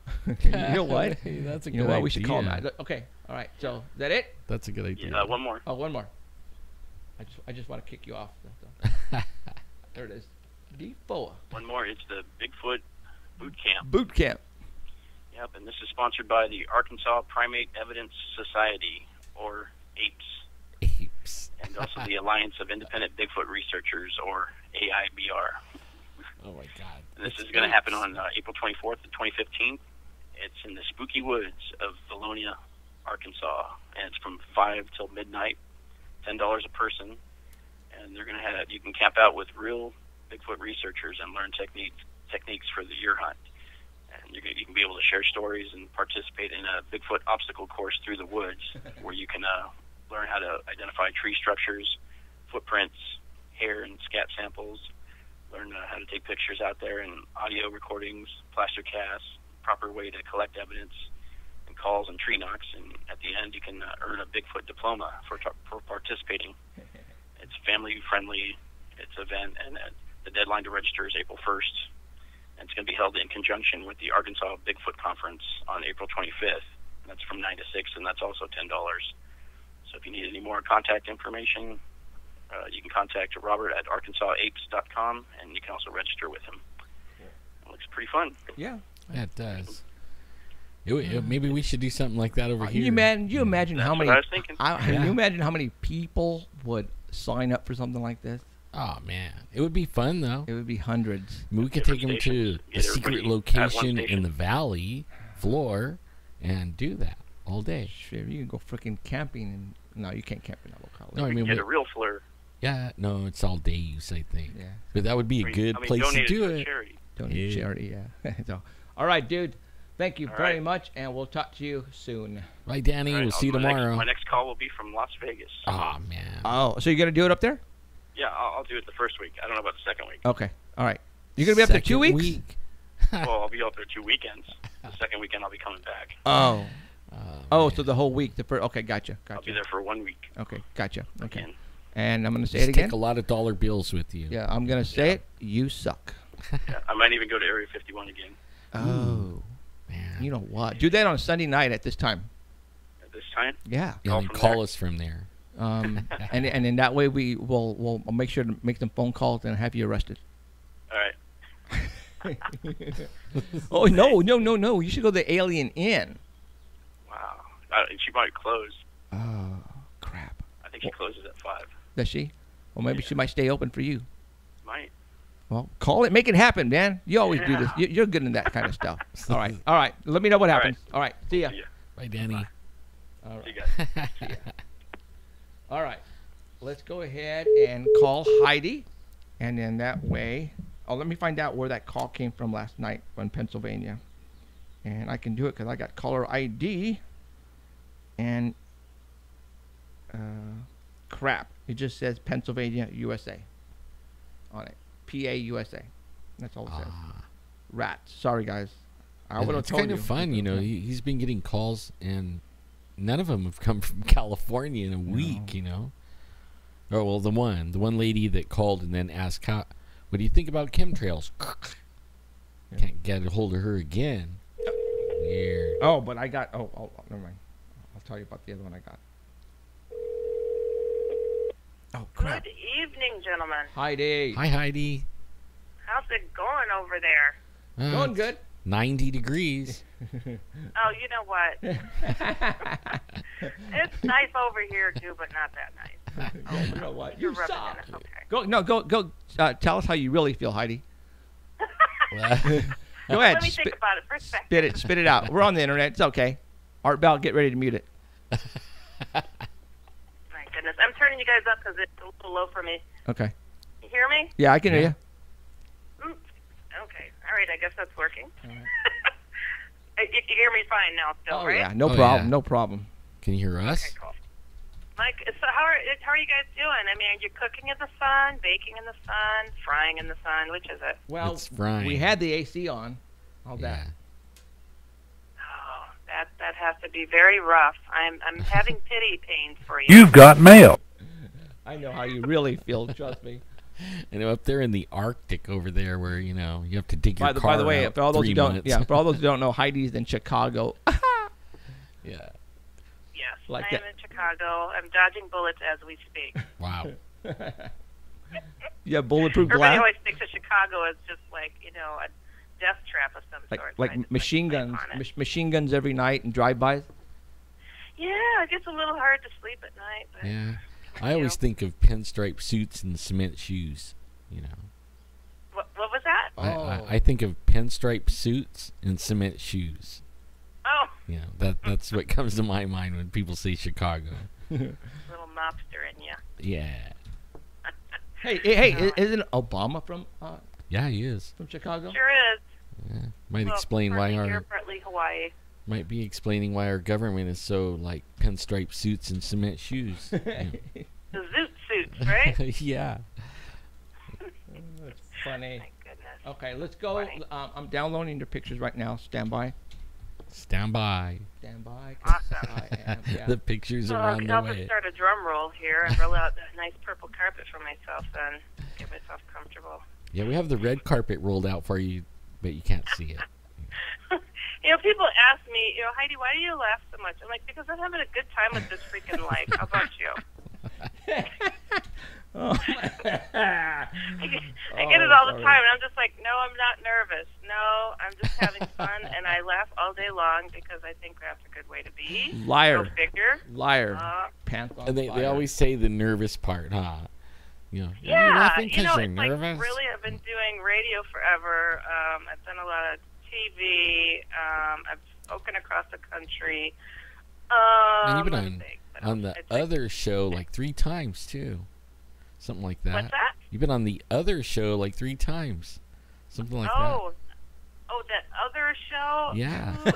You know what? Hey, that's a You good know what? idea. We should call him that. Okay. All right. So is that it? That's a good idea. Yeah, one more. Oh, one more. I just want to kick you off. There it is. D4 One more. It's the Bigfoot Boot Camp. Boot Camp. Yep, and this is sponsored by the Arkansas Primate Evidence Society, or APES, Apes. and also the Alliance of Independent Bigfoot Researchers, or AIBR. Oh my God. And this is going to happen on April 24th and 2015. It's in the spooky woods of Valonia, Arkansas, and it's from 5 till midnight, $10 a person, and they're going to have, you can camp out with real Bigfoot researchers and learn techniques for the year hunt. And you can be able to share stories and participate in a Bigfoot obstacle course through the woods, where you can learn how to identify tree structures, footprints, hair and scat samples, learn how to take pictures out there, and audio recordings, plaster casts, proper way to collect evidence, and calls and tree knocks. And at the end, you can earn a Bigfoot diploma for participating. It's family-friendly. It's an event, and the deadline to register is April 1st. And it's going to be held in conjunction with the Arkansas Bigfoot Conference on April 25th. And that's from 9 to 6, and that's also $10. So if you need any more contact information, you can contact Robert at arkansasapes.com, and you can also register with him. It looks pretty fun. Yeah. Yeah, it does. Maybe we should do something like that over here. You imagine That's how many? what I was thinking. Can you imagine how many people would sign up for something like this? Oh man, it would be fun though. It would be hundreds. I mean, we could take them to Different a stations. secret Everybody at one location in station. the valley floor and do that all day. Sure, you can go freaking camping, and no, you can't camp in that locality. No, I mean, Get a real flare. yeah, no, it's all day use, I think. Yeah. But that would be a good place to donate do to it. charity. Donate Yeah. charity, yeah. So, all right, dude. Thank you All very right. much, and we'll talk to you soon. Right, Danny? All right, We'll see you my tomorrow. my next call will be from Las Vegas. Oh man. Oh, so you're gonna do it up there? Yeah, I'll do it the first week. I don't know about the second week. Okay. All right. You're gonna be up there 2 Second weeks? week. Well, I'll be up there 2 weekends. The second weekend, I'll be coming back. Oh. Oh, man. so the whole week. The first. Okay, gotcha. I'll be Gotcha. there for 1 week. Okay, gotcha. Okay. Again. And I'm gonna say Just it again. take a lot of dollar bills with you. Yeah, I'm gonna say it. You suck. Yeah, I might even go to Area 51 again Oh. Man. You know what? Do that on Sunday night at this time. at this time. Yeah. Yeah, Call and from call there. us from there. And in that way we'll make sure to make some phone calls and have you arrested. All right. Oh no! You should go to the Alien Inn. Wow. She might close. Oh crap! I think she closes at 5. Does she? Well, maybe she might stay open for you. Might. Well, call it, make it happen, man. You always do this. Yeah. You're good in that kind of stuff. All right. Let me know what All right. happens. All right, see ya. See ya. Bye, Danny. All See right. you guys. All right. Let's go ahead and call Heidi, and then that way, let me find out where that call came from last night from Pennsylvania, and I can do it because I got caller ID. And crap, it just says Pennsylvania, USA, on it. PA USA. That's all it says. Rats. Sorry, guys. I would have It's told kind you. of fun, you know. He's been getting calls, and none of them have come from California in a week, you know. Oh, well, the one lady that called and then asked, what do you think about chemtrails? Can't get a hold of her again. Weird. Oh, but I got. Oh, never mind. I'll tell you about the other one I got. Oh, crap. Good evening, gentlemen. Heidi. Hi, Heidi. How's it going over there? Going good. 90 degrees. Oh, you know what? It's nice over here, too, but not that nice. You know what? You're You rubbing suck. it. Okay. Go. Tell us how you really feel, Heidi. Go ahead. Let me think about it for a second. Spit it out. We're on the internet. It's okay. Art Bell, get ready to mute it. My goodness. I'm turning you guys up because it's a little low for me. Okay. You hear me? Yeah, I can hear you. Okay. All right. I guess that's working. You hear me fine now still, Oh right? yeah, no Oh, problem. yeah. No problem. Can you hear us? Okay, cool. Mike, so how are you guys doing? I mean, are you cooking in the sun, baking in the sun, frying in the sun? Which is it? Well, It's frying. we had the AC on. All that. Oh, that has to be very rough. I'm having pity pains for you. You've got mail. I know how you really feel. Trust me. And up there in the Arctic over there where, you have to dig your car By the way, out for all those who 3 don't, months. for all those who don't know, Heidi's in Chicago. Yeah. Yes, Like I am that. in Chicago. I'm dodging bullets as we speak. Wow. You have bulletproof Everybody glass, always thinks of Chicago as just like, a death trap of some sort. So I like just machine sleep guns, on it. machine guns every night and drive-bys. Yeah, it gets a little hard to sleep at night. But, Yeah. I always think of pinstripe suits and cement shoes, What was that? I think of pinstripe suits and cement shoes. Oh, That's what comes to my mind when people say Chicago. little mobster in you. Yeah. Hey, isn't Obama from Yeah, he is. Chicago? Sure is. Yeah. Might Well, explain why partly here, our partly Hawaii. might be explaining why our government is so like pinstripe suits and cement shoes. The zoot suits, right? Yeah. That's funny. My goodness. Okay, let's go. Funny. I'm downloading your pictures right now. Stand by. Stand by. Stand by. Awesome. I am, yeah. The pictures So are on the I'll way. just start a drum roll here and roll out a nice purple carpet for myself and get myself comfortable. Yeah, we have the red carpet rolled out for you, but you can't see it. People ask me, Heidi, why do you laugh so much? I'm like, because I'm having a good time with this freaking life. How about you? Oh. I get it all the time, and I'm just like, no, I'm not nervous. No, I'm just having fun, and I laugh all day long because I think that's a good way to be. Liar. Go figure. Liar. Uh, Pants on And they fire. always say the nervous part, huh? You're Yeah, laughing 'cause you're it's like nervous. really, I've been doing radio forever. I've done a lot of TV. I've spoken across the country. And you've been let me on think. What on else? the It's like- other show like 3 times too, something like that. What's that? You've been on the other show like 3 times, something like Oh, that other show? Yeah. Ooh,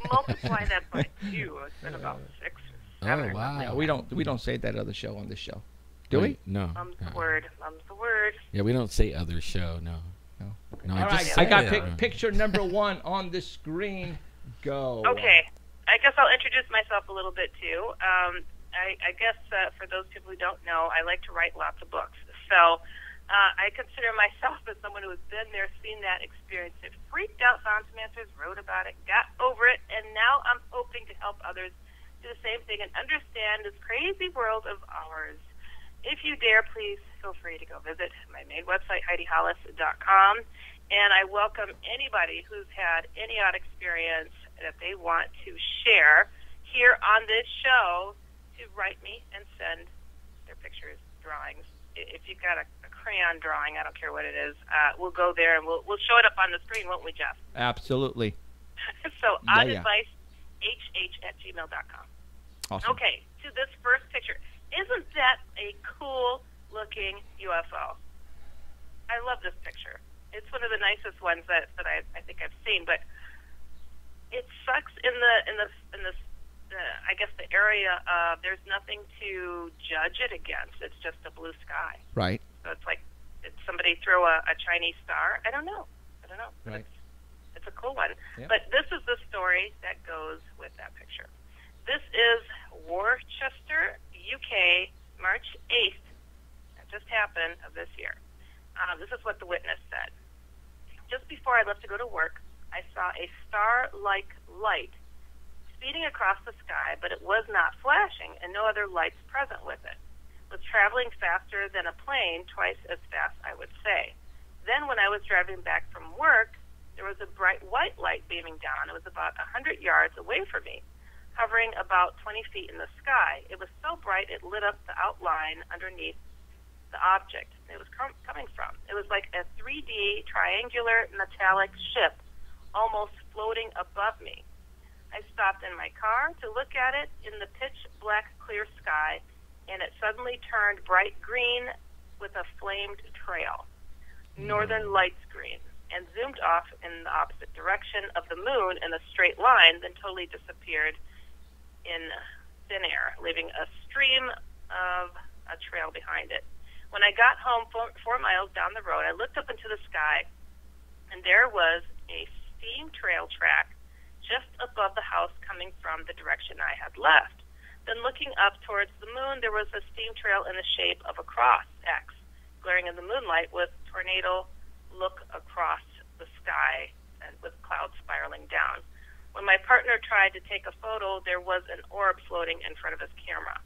multiply that by 2. It's been about 6 or that. 7 Oh or wow. Yeah, we don't say that other show on this show. Do Wait, we? No. Mum's Uh-uh. the word. Mum's the word. Yeah, we don't say other show. No. No. No, All right, just I said got it. picture number 1 on the screen. Go. Okay. I guess I'll introduce myself a little bit, too. I guess for those people who don't know, I like to write lots of books. So I consider myself as someone who has been there, seen that, experienced it, freaked out, found some answers, wrote about it, got over it, and now I'm hoping to help others do the same thing and understand this crazy world of ours. If you dare, please feel free to go visit my main website, HeidiHollis.com, and I welcome anybody who's had any odd experience that they want to share here on this show to write me and send their pictures, drawings. If you've got a crayon drawing, I don't care what it is, we'll go there and we'll show it up on the screen, won't we, Jeff? Absolutely. So, Yeah. oddadvicehh@gmail.com. Awesome. Okay, to this first picture. Isn't that a cool-looking UFO? I love this picture. It's one of the nicest ones that I think I've seen, but it sucks in this I guess the area of there's nothing to judge it against. It's just a blue sky. Right. So it's like, did somebody throw a Chinese star? I don't know. But Right. it's a cool one. Yeah. But this is the story that goes with that picture. This is Worcester, UK, March 8th, just happened of this year. This is what the witness said. Just before I left to go to work, I saw a star-like light speeding across the sky, but it was not flashing and no other lights present with it. It was traveling faster than a plane, twice as fast, I would say. Then when I was driving back from work, there was a bright white light beaming down. It was about 100 yards away from me, hovering about 20 feet in the sky. It was so bright it lit up the outline underneath the object it was coming from. It was like a 3D triangular metallic ship almost floating above me. I stopped in my car to look at it in the pitch black clear sky, and it suddenly turned bright green with a flamed trail, northern lights green, and zoomed off in the opposite direction of the moon in a straight line, then totally disappeared in thin air, leaving a stream of a trail behind it. When I got home 4 miles down the road, I looked up into the sky, and there was a steam trail track just above the house coming from the direction I had left. Then looking up towards the moon, there was a steam trail in the shape of a cross X, glaring in the moonlight with tornado look across the sky and with clouds spiraling down. When my partner tried to take a photo, there was an orb floating in front of his camera.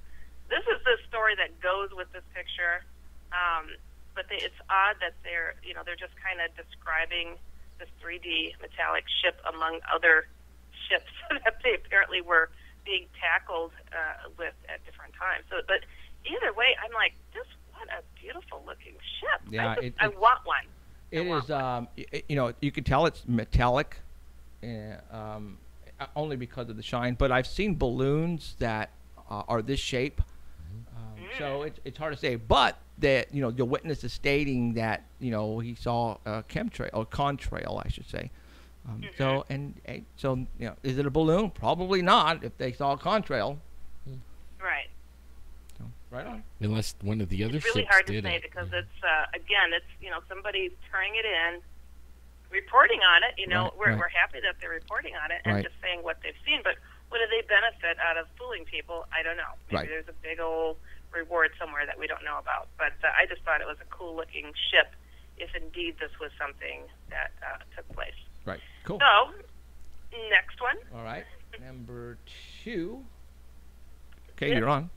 This is the story that goes with this picture, but it's odd that they're just kind of describing this 3D metallic ship among other ships that they apparently were being tackled with at different times. So, but either way, I'm like, what a beautiful looking ship. Yeah, I want one. It is, you can tell it's metallic, only because of the shine. But I've seen balloons that are this shape, so it's hard to say. But that the witness is stating that he saw a chemtrail or contrail, I should say. So is it a balloon? Probably not. If they saw a contrail, right. So, right on. Unless one of the other it's really ships hard to did say it. because it's somebody turning it in, reporting on it. We're happy that they're reporting on it and just saying what they've seen. But what do they benefit out of fooling people? I don't know. Maybe there's a big old reward somewhere that we don't know about. But I just thought it was a cool looking ship, if indeed this was something that took place. Right. Cool. So, next one. All right. Number 2. Okay, you're on.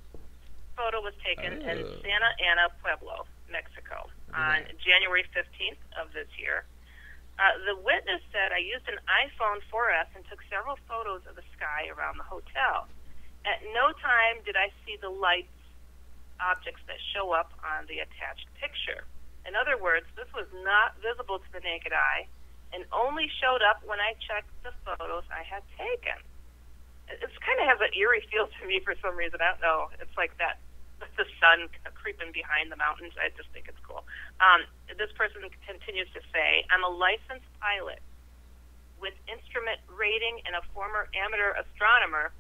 Photo was taken in Santa Ana, Pueblo, Mexico, on January 15th of this year. The witness said, I used an iPhone 4S and took several photos of the sky around the hotel. At no time did I see the lights, objects that show up on the attached picture. In other words, this was not visible to the naked eye and only showed up when I checked the photos I had taken. It kind of has an eerie feel to me for some reason. I don't know. It's like that, the sun creeping behind the mountains. I just think it's cool. This person continues to say, I'm a licensed pilot with instrument rating and a former amateur astronomer,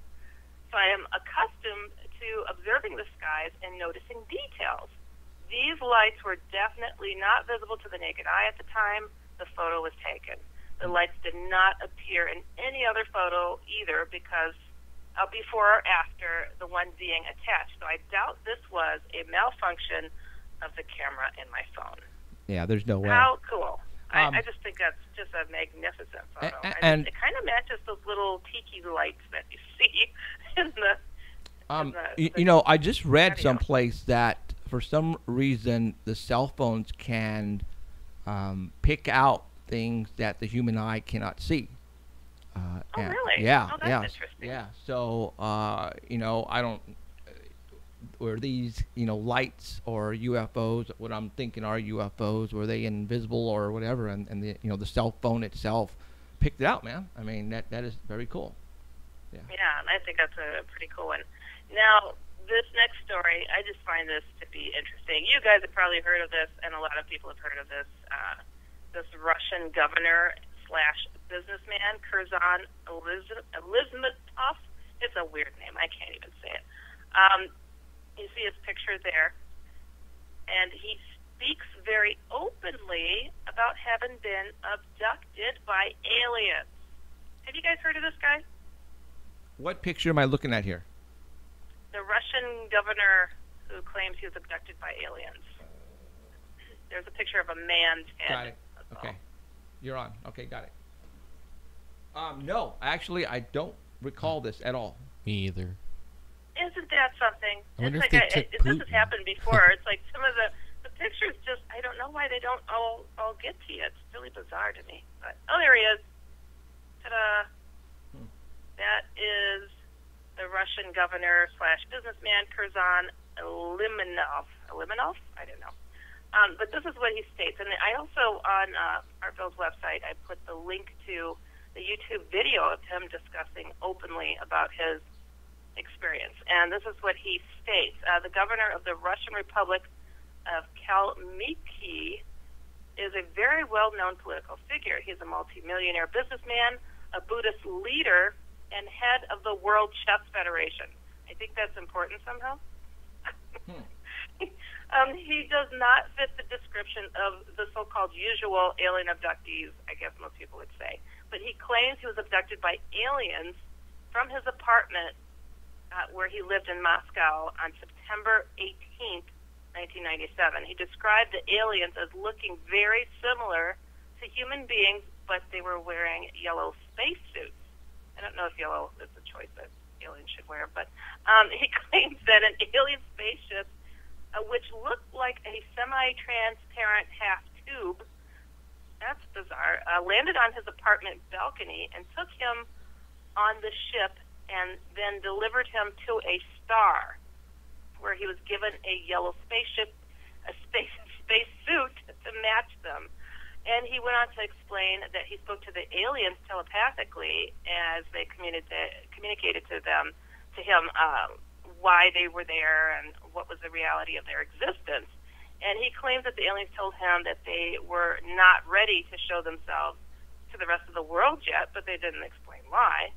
so I am accustomed to observing the skies and noticing details. These lights were definitely not visible to the naked eye at the time the photo was taken. The lights did not appear in any other photo either because before or after the one being attached. So I doubt this was a malfunction of the camera in my phone. Yeah, there's no way. How cool. I just think that's just a magnificent photo. And it kind of matches those little tiki lights that you see in the... I just read someplace that for some reason the cell phones can pick out things that the human eye cannot see. Really? Yeah. Oh, that's interesting. Yeah. So, I don't. Were these, lights or UFOs? What I'm thinking are UFOs. Were they invisible or whatever? And the the cell phone itself picked it out, man. I mean that is very cool. Yeah. Yeah, I think that's a pretty cool one. Now, this next story, I just find this to be interesting. You guys have probably heard of this, and a lot of people have heard of this. This Russian governor / businessman, Kurzan Elizmatov. It's a weird name. I can't even say it. You see his picture there, and he speaks very openly about having been abducted by aliens. Have you guys heard of this guy? What picture am I looking at here? The Russian governor who claims he was abducted by aliens. there's a picture of a man's head. Got it. Okay. You're on. Okay, got it. No, actually, I don't recall this at all. Me either. Isn't that something? I wonder it's if like they took this has Putin. happened before. It's like some of the pictures just, I don't know why they don't all get to you. It's really bizarre to me. But, oh, there he is. Ta-da. That is the Russian governor / businessman Kurzan Limonov. Limonov? I don't know. But this is what he states. And I also, on our Bill's website, I put the link to the YouTube video of him discussing openly about his experience. And this is what he states. The governor of the Russian Republic of Kalmyki is a very well-known political figure. He's a multimillionaire businessman, a Buddhist leader, and head of the World Chess Federation. I think that's important somehow. He does not fit the description of the so-called usual alien abductees, I guess most people would say. But he claims he was abducted by aliens from his apartment where he lived in Moscow on September 18th, 1997. He described the aliens as looking very similar to human beings, but they were wearing yellow spacesuits. I don't know if yellow is the choice that aliens should wear, but he claims that an alien spaceship, which looked like a semi-transparent half tube, that's bizarre, landed on his apartment balcony and took him on the ship and then delivered him to a star where he was given a yellow spaceship, a space suit to match them. And he went on to explain that he spoke to the aliens telepathically as they communicated to him why they were there and what was the reality of their existence. And he claims that the aliens told him that they were not ready to show themselves to the rest of the world yet, but they didn't explain why.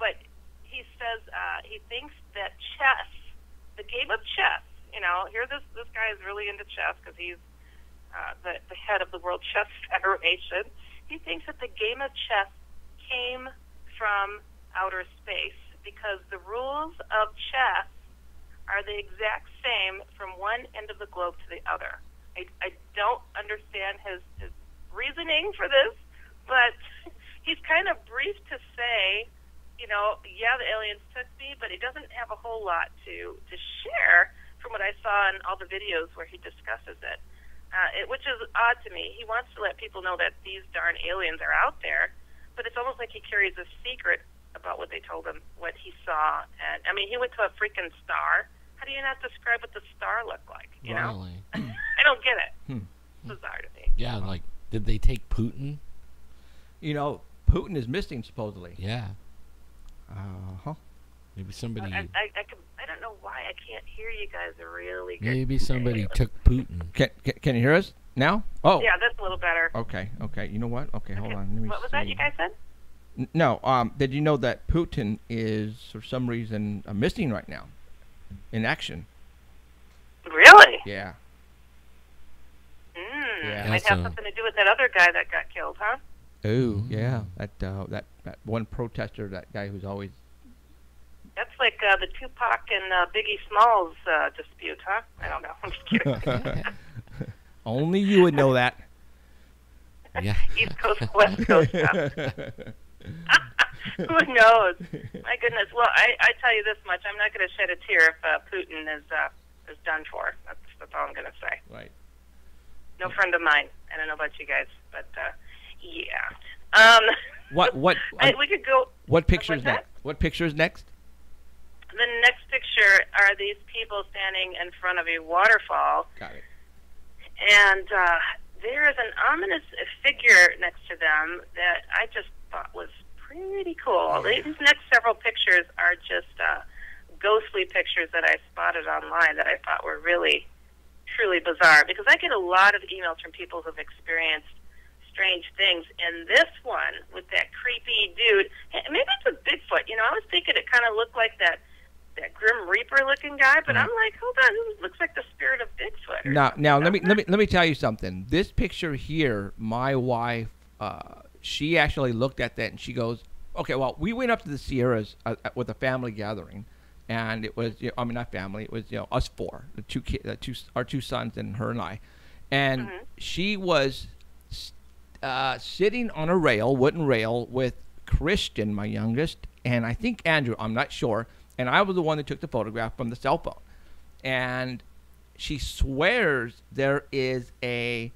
But he says he thinks that chess, the game of chess, here this guy is really into chess because he's the head of the World Chess Federation. He thinks that the game of chess came from outer space because the rules of chess are the exact same from one end of the globe to the other. I don't understand his reasoning for this, but he's kind of brief to say, yeah, the aliens took me, but he doesn't have a whole lot to share from what I saw in all the videos where he discusses it. Which is odd to me. He wants to let people know that these darn aliens are out there, but it's almost like he carries a secret about what they told him, what he saw. And I mean, he went to a freaking star. How do you not describe what the star looked like? You know? I don't get it. It's bizarre to me. Yeah, like, did they take Putin? Putin is missing supposedly. Yeah. Uh-huh. Maybe somebody. I don't know why I can't hear you guys really good. Maybe somebody took Putin. Can you hear us now? Oh. Yeah, that's a little better. Okay. You know what? Okay, hold on. Let me What was that you guys said? No. Did you know that Putin is, for some reason, missing right now in action? Really? Yeah. Yeah. Might have something to do with that other guy that got killed, huh? Oh, yeah. That one protester, that guy who's always... That's like the Tupac and Biggie Smalls dispute, huh? I don't know. I'm just kidding. Only you would know that. Yeah. East Coast, West Coast stuff. Who knows? My goodness. Well, I tell you this much: I'm not going to shed a tear if Putin is done for. That's all I'm going to say. Right. No friend of mine. I don't know about you guys, but yeah. What? We could go. What picture is next? What picture is next? The next picture are these people standing in front of a waterfall. Got it. And there is an ominous figure next to them that I just thought was pretty cool. These next several pictures are just ghostly pictures that I spotted online that I thought were really, truly bizarre. Because I get a lot of emails from people who've experienced strange things. And this one, with that creepy dude, maybe it's a Bigfoot. I was thinking it kind of looked like that Grim Reaper looking guy, but I'm like, hold on, this looks like the spirit of Bigfoot. Now let me tell you something. This picture here, my wife, she actually looked at that and she goes, okay, well, we went up to the Sierras with a family gathering, and it was, not family, it was us four, our two sons and her and I, and she was sitting on a rail, wooden rail, with Christian, my youngest, and I think Andrew, I'm not sure, and I was the one that took the photograph from the cell phone. And she swears there is a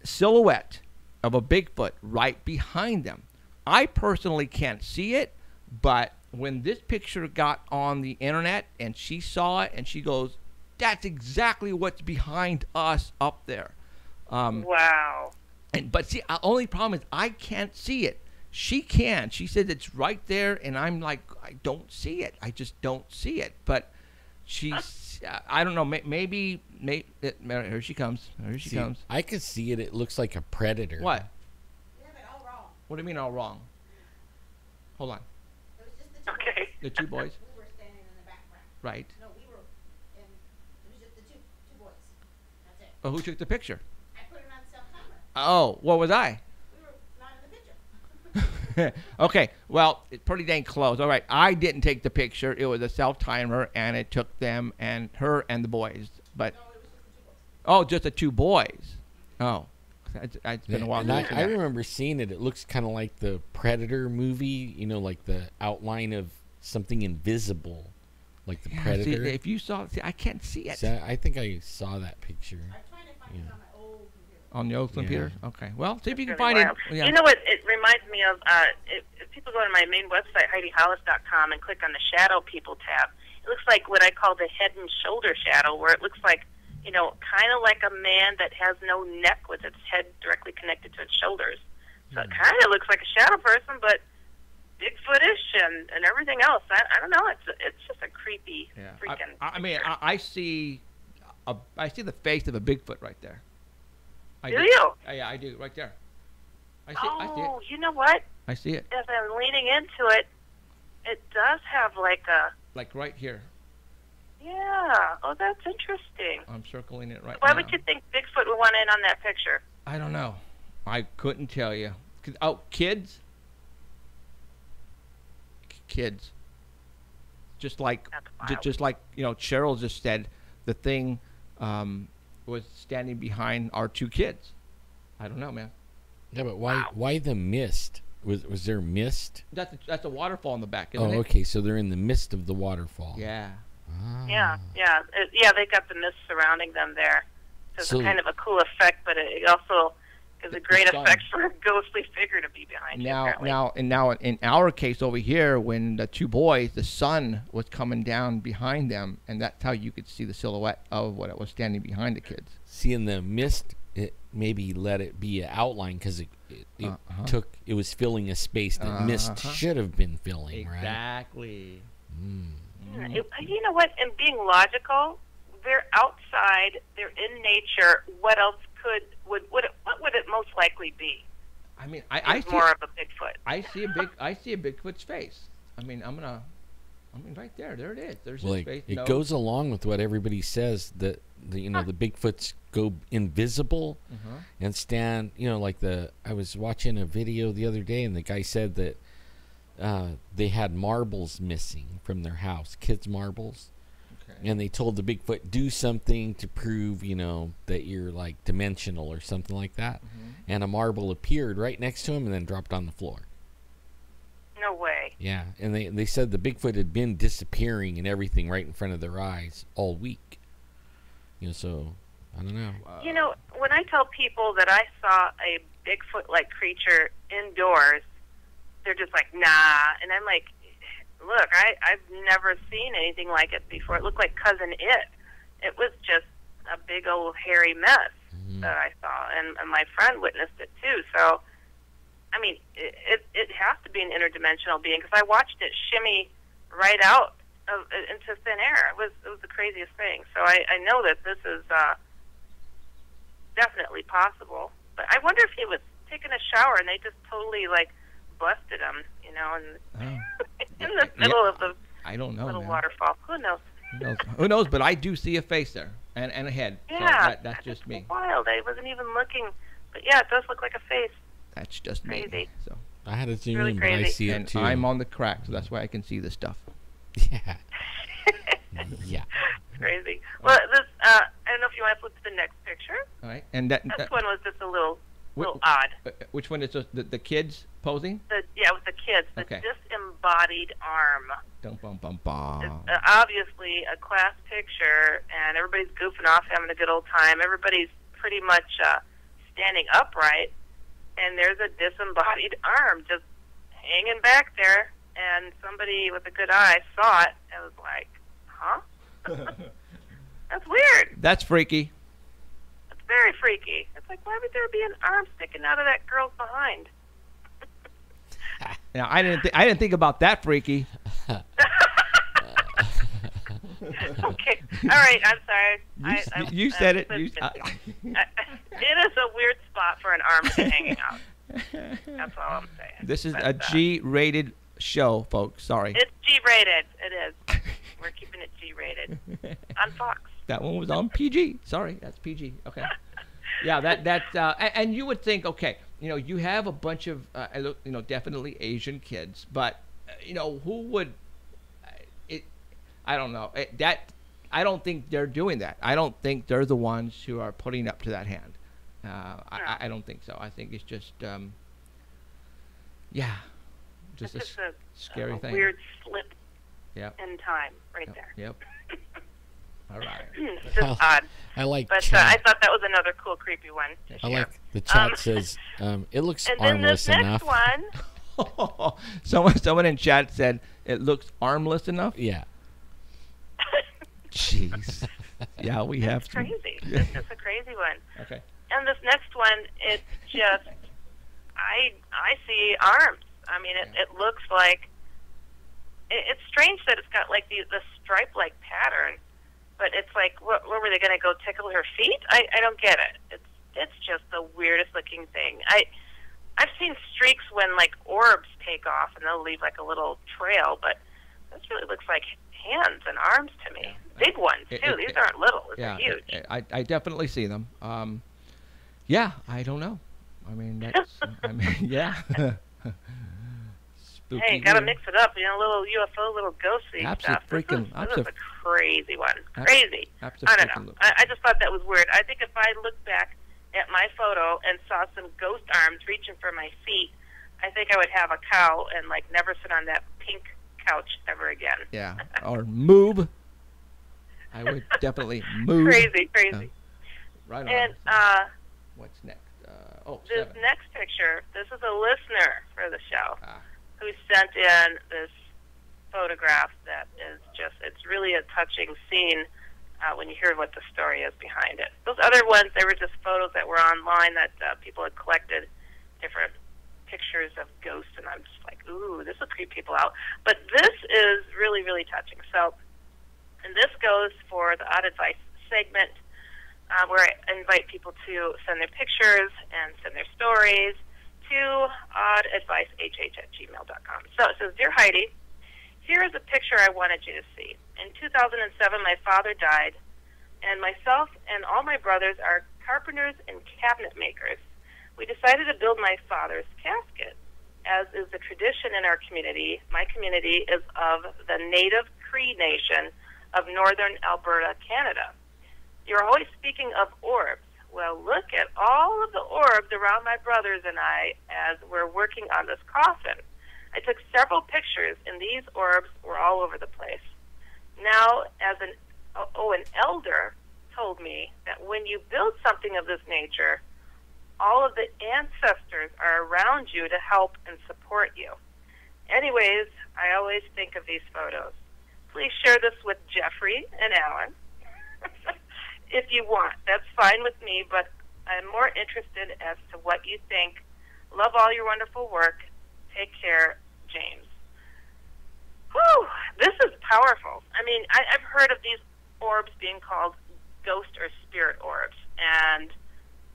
silhouette of a Bigfoot right behind them. I personally can't see it, but when this picture got on the internet and she saw it and she goes, that's exactly what's behind us up there. Wow. But see, the only problem is I can't see it. She can. She said it's right there, and I'm like, I don't see it. I just don't see it. But she's, I don't know, maybe here she comes. Here she comes. I could see it. It looks like a predator. What? You have it all wrong. What do you mean all wrong? Hold on. It was just the two Okay. boys. The two boys? We were standing in the background. Right. No, we were in, it was just the two boys. That's it. Oh, who took the picture? I put it on self-timer. Oh, what was I? We were not in the picture. Okay, well, it's pretty dang close. All right, I didn't take the picture. It was a self-timer, and it took them and her and the boys. But No, it was just the two boys. oh, just the two boys. Oh, it's been a while. And since I remember seeing it. It looks kind of like the Predator movie, you know, like the outline of something invisible, like the Predator. See, if you saw, I can't see it. So I think I saw that picture. I'm trying to find it on my old computer. On the old Yeah. computer? Okay. Well, see if you can Really find wild. it. Yeah. You know what it reminds me of? If people go to my main website, HeidiHollis.com, and click on the Shadow People tab, it looks like what I call the head and shoulder shadow, where it looks like, you know, kind of like a man that has no neck with its head directly connected to its shoulders. So it kind of looks like a shadow person, but Bigfootish and everything else. I don't know. It's just a creepy Yeah. freaking. I mean, I see the face of a Bigfoot right there. I Do you? Yeah, I do. Right there. I see Oh, it. you know what? I see it. As I'm leaning into it, it does have like a. Like right here. Yeah. Oh, that's interesting. I'm circling it right Why now. would you think Bigfoot would want in on that picture? I don't know. I couldn't tell you. Oh, kids. Kids. Just like, That's wild. just like Cheryl just said, the thing was standing behind our two kids. I don't know, man. Yeah, but why the mist? Was there mist? That's a waterfall in the back, isn't Oh, it? okay. So they're in the midst of the waterfall. Yeah. Ah. Yeah. They got the mist surrounding them there. So it's So- kind of a cool effect, but it also is a great sun. effect for a ghostly figure to be behind you. Apparently. Now, in our case over here, when the two boys, the sun was coming down behind them, and that's how you could see the silhouette of what was standing behind the kids. See, in the mist, it maybe let it be an outline because it was filling a space that mist should have been filling, right? Exactly. You know what? And being logical, they're outside, they're in nature. What else what would it most likely be? I mean, I It's see more of a Bigfoot. I see a Bigfoot's face. I mean, right there. There it is. There's Well, his face. it goes along with what everybody says that the Bigfoots go invisible and stand. Like I was watching a video the other day, and the guy said that they had marbles missing from their house, kids' marbles. Okay. And they told the Bigfoot, do something to prove, that you're like dimensional or something like that. And a marble appeared right next to him and then dropped on the floor. No way. Yeah, and they said the Bigfoot had been disappearing and everything right in front of their eyes all week. So I don't know. When I tell people that I saw a Bigfoot-like creature indoors, they're just like, nah. And I'm like, look, I've never seen anything like it before. It looked like Cousin It. It was just a big old hairy mess that I saw, and my friend witnessed it too. So, I mean, it has to be an interdimensional being because I watched it shimmy right out into thin air. It was the craziest thing. So I know that this is definitely possible. But I wonder if he was taking a shower and they just totally busted him, and in the middle of the I don't know, little man. waterfall. Who knows? Who knows? But I do see a face there and a head. Yeah, So that's just me. Wild. I wasn't even looking, but yeah, it does look like a face. That's just me. Crazy. So I had to zoom Really in, but I crazy. see it and too. I'm on the crack, so that's why I can see this stuff. Yeah. Yeah. Crazy. Well, this I don't know if you want to flip to the next picture. All right. And that This one was just a little Wh- odd. which one is the kids posing? Yeah, with the kids. The Okay. disembodied arm. Dum bum bum bum. It's obviously a class picture, and everybody's goofing off, having a good old time. Everybody's pretty much standing upright, and there's a disembodied arm just hanging back there, and somebody with a good eye saw it and was like, huh? That's weird. That's freaky. It's very freaky. It's like, why would there be an arm sticking out of that girl's behind? Now I didn't think about that freaky. Okay. All right. I'm sorry. You said it. It is a weird spot for an arm to be hanging out. That's all I'm saying. This is But, a G-rated show, folks. Sorry. It's G-rated. It is. We're keeping it G-rated on Fox. That one was on PG. Sorry, that's PG. Okay. Yeah, and you would think, okay, you have a bunch of, definitely Asian kids, but, who would, I don't know. I don't think they're doing that. I don't think they're the ones who are putting up to that hand. I don't think so. I think it's just, just It's a scary a thing. weird slip Yep. in time right there. Yep. All right. It's just odd. I like But chat. I thought that was another cool, creepy one to I share. like the chat says it looks And then this armless next enough. one, Someone in chat said it looks armless enough. Yeah. Jeez. Yeah, we have it's some- crazy. It's just a crazy one. Okay. And this next one, it's just, I see arms. I mean, it looks like, it's strange that it's got like the stripe-like pattern, but it's like, what were they going to go tickle her feet? I don't get it. It's just the weirdest looking thing. I've seen streaks when like orbs take off and they'll leave like a little trail, but this really looks like hands and arms to me. Big ones too. These aren't little. They're huge. I definitely see them. Yeah, I don't know. I mean, that's. Yeah. Spooky. Hey, gotta weird. mix it up. A little UFO, little ghosty stuff. This is a crazy one. Crazy. I don't know. I just thought that was weird. I think if I looked back at my photo and saw some ghost arms reaching for my feet, I think I would have a cow and like never sit on that pink couch ever again. Yeah, or move. I would definitely move. Crazy. Right on. And what's next? this 7. next picture, this is a listener for the show Ah. who sent in this photograph that is just, it's really a touching scene when you hear what the story is behind it. Those other ones, they were just photos that were online that people had collected, different pictures of ghosts, and I'm just like, ooh, this will creep people out. But this is really, really touching. So, and this goes for the Odd Advice segment, where I invite people to send their pictures and send their stories to oddadvicehh@gmail.com. So it says, Dear Heidi, here is a picture I wanted you to see. In 2007, my father died, and myself and all my brothers are carpenters and cabinet makers. We decided to build my father's casket. As is the tradition in our community, my community is of the Native Cree Nation of northern Alberta, Canada. You're always speaking of orbs. Well, look at all of the orbs around my brothers and I as we're working on this coffin. I took several pictures, and these orbs were all over the place. Now, as an elder told me that when you build something of this nature, all of the ancestors are around you to help and support you. Anyways, I always think of these photos. Please share this with Jeffrey and Alan. If you want, that's fine with me, but I'm more interested as to what you think. Love all your wonderful work. Take care, James. Whew, this is powerful. I mean, I've heard of these orbs being called ghost or spirit orbs, and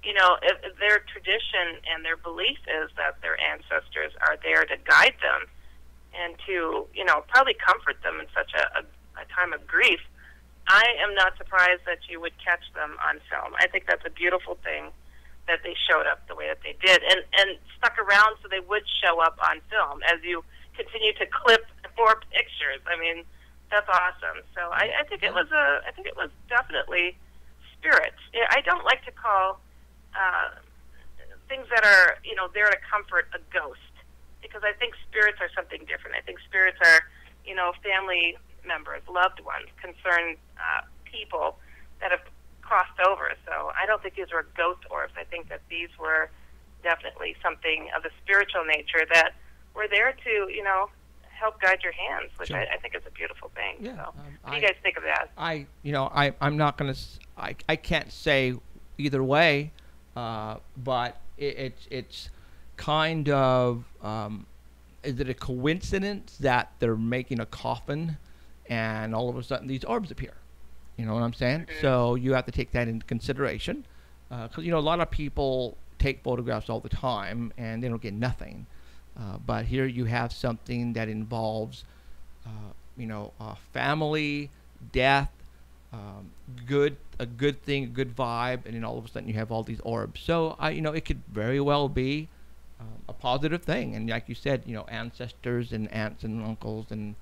you know, if their tradition and their belief is that their ancestors are there to guide them and to, you know, probably comfort them in such a time of grief, I am not surprised that you would catch them on film. I think that's a beautiful thing that they showed up the way that they did and stuck around so they would show up on film as you continue to clip more pictures. I mean, that's awesome. So I think it was definitely spirits. I don't like to call things that are, there to comfort a ghost, because I think spirits are something different. I think spirits are, family members, loved ones, concerned people that have crossed over. So I don't think these were ghost orbs. I think that these were definitely something of a spiritual nature that were there to, help guide your hands, which Sure. I think is a beautiful thing. Yeah, So what do you guys think of that? I'm not gonna. I can't say either way, but it's kind of. Is it a coincidence that they're making a coffin, and all of a sudden these orbs appear? You know what I'm saying? Mm-hmm. So you have to take that into consideration, because a lot of people take photographs all the time and they don't get nothing. But here you have something that involves, family, death, a good thing, a good vibe, and then all of a sudden you have all these orbs. So it could very well be a positive thing. And like you said, ancestors and aunts and uncles and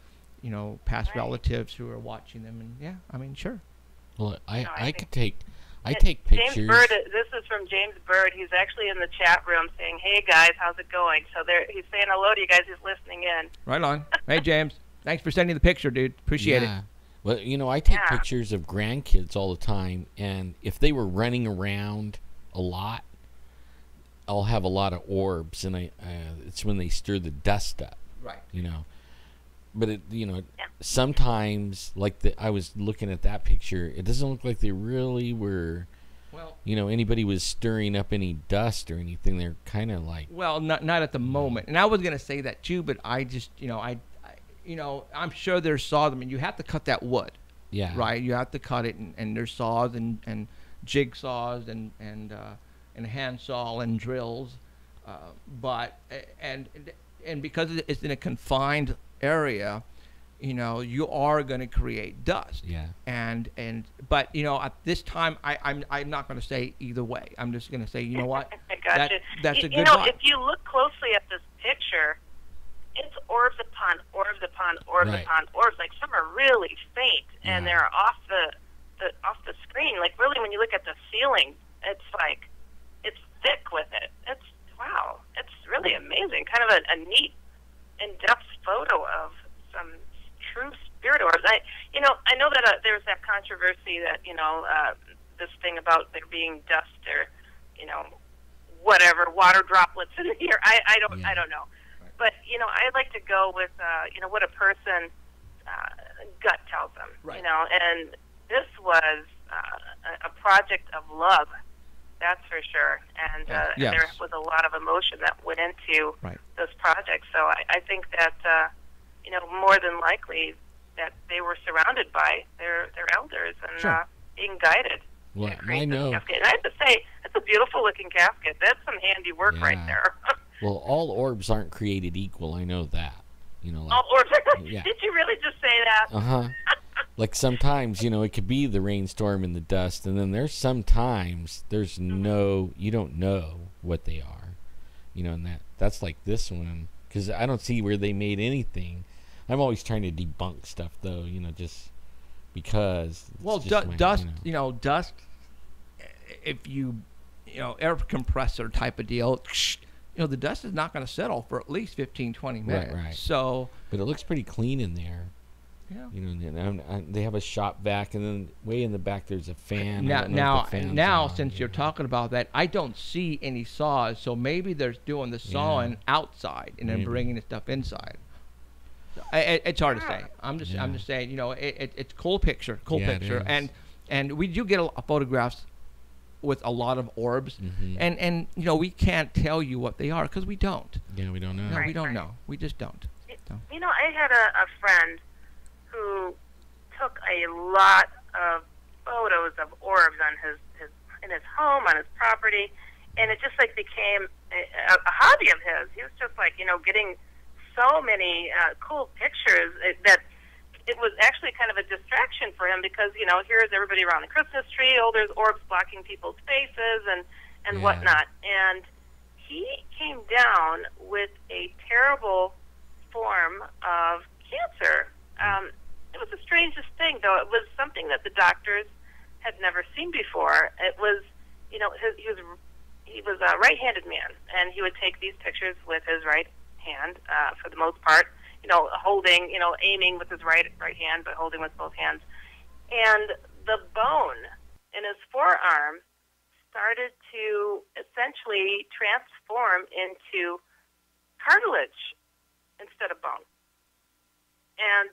past Right. relatives who are watching them. And yeah, I mean, sure. Well, I I think- could take. I take pictures. James Bird, this is from James Bird. He's actually in the chat room saying, "Hey guys, how's it going?" So he's saying hello to you guys. He's listening in. Right on. Hey, James. Thanks for sending the picture, dude. Appreciate it. Yeah. Well, I take Yeah. pictures of grandkids all the time, and if they were running around a lot, I'll have a lot of orbs, and it's when they stir the dust up, Right. But sometimes, I was looking at that picture, it doesn't look like they really were, Well, anybody was stirring up any dust or anything. They're kind of like, Well, not at the moment. And I was gonna say that too, but I just, I'm sure there's saws. I mean, you have to cut that wood, yeah, right? You have to cut it, and there's saws and jigsaws and hand saw and drills, but because it's in a confined area, you are going to create dust. yeah. But at this time, I'm not going to say either way. I'm just going to say, you know what? I got you. That's a You good know, vibe. if you look closely at this picture, it's orbs upon orbs upon orbs Right. upon orbs. Like some are really faint and Yeah. they're off the screen. Like really, when you look at the ceiling, it's like it's thick with it. It's wow. It's really amazing. Kind of a neat, in-depth photo of some true spirit orbs. I know that there's that controversy that this thing about there being dust or whatever water droplets in the air. I don't know, but I like to go with what a person gut tells them. Right. And this was a project of love. That's for sure, and Yes. there was a lot of emotion that went into Right. those projects. So I think that more than likely that they were surrounded by their elders and Sure. being guided. Well, to create I this know. casket. And I have to say, it's a beautiful looking casket. That's some handy work right Yeah. there. Well, all orbs aren't created equal. I know that. Yeah. Did you really just say that? Like sometimes, it could be the rainstorm and the dust, and then there's sometimes you don't know what they are, and that's like this one, because I don't see where they made anything. I'm always trying to debunk stuff though, just because. It's Well, just my- dust, dust. If you, air compressor type of deal, the dust is not going to settle for at least 15, 20 minutes. Right. So, But it looks pretty clean in there. yeah. And they have a shop vac, and then way in the back there's a fan. I don't know Now, if the fan's now, on. since you're talking about that, I don't see any saws. So maybe they're doing the sawing outside and then Maybe. bringing the stuff inside. It's hard to say. I'm just saying. It's cool picture, Yeah, it picture, is. and we do get photographs with a lot of orbs, Mhm. and we can't tell you what they are because we don't. Yeah, we don't know. No, we Right, don't right. know. We just don't. So. I had a friend who took a lot of photos of orbs on in his home, on his property, and it just like became a hobby of his. He was just like getting so many cool pictures that it was actually kind of a distraction for him because here's everybody around the Christmas tree. Oh, there's orbs blocking people's faces and Yeah. whatnot. And he came down with a terrible form of cancer. It was the strangest thing, though. It was something that the doctors had never seen before. It was, he was a right-handed man, and he would take these pictures with his right hand for the most part, holding, aiming with his right hand, but holding with both hands. And the bone in his forearm started to essentially transform into cartilage instead of bone. And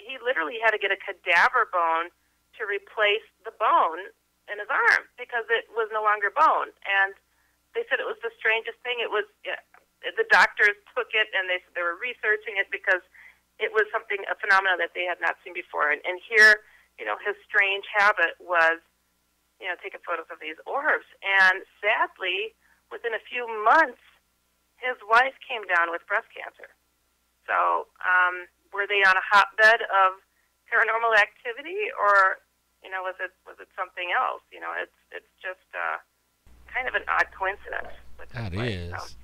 he literally had to get a cadaver bone to replace the bone in his arm because it was no longer bone. And they said it was the strangest thing. It was the doctors took it and they were researching it because it was a phenomenon that they had not seen before. And here, his strange habit was, taking photos of these orbs. And sadly, within a few months, his wife came down with breast cancer. So, were they on a hotbed of paranormal activity, or was it something else? It's just kind of an odd coincidence. That is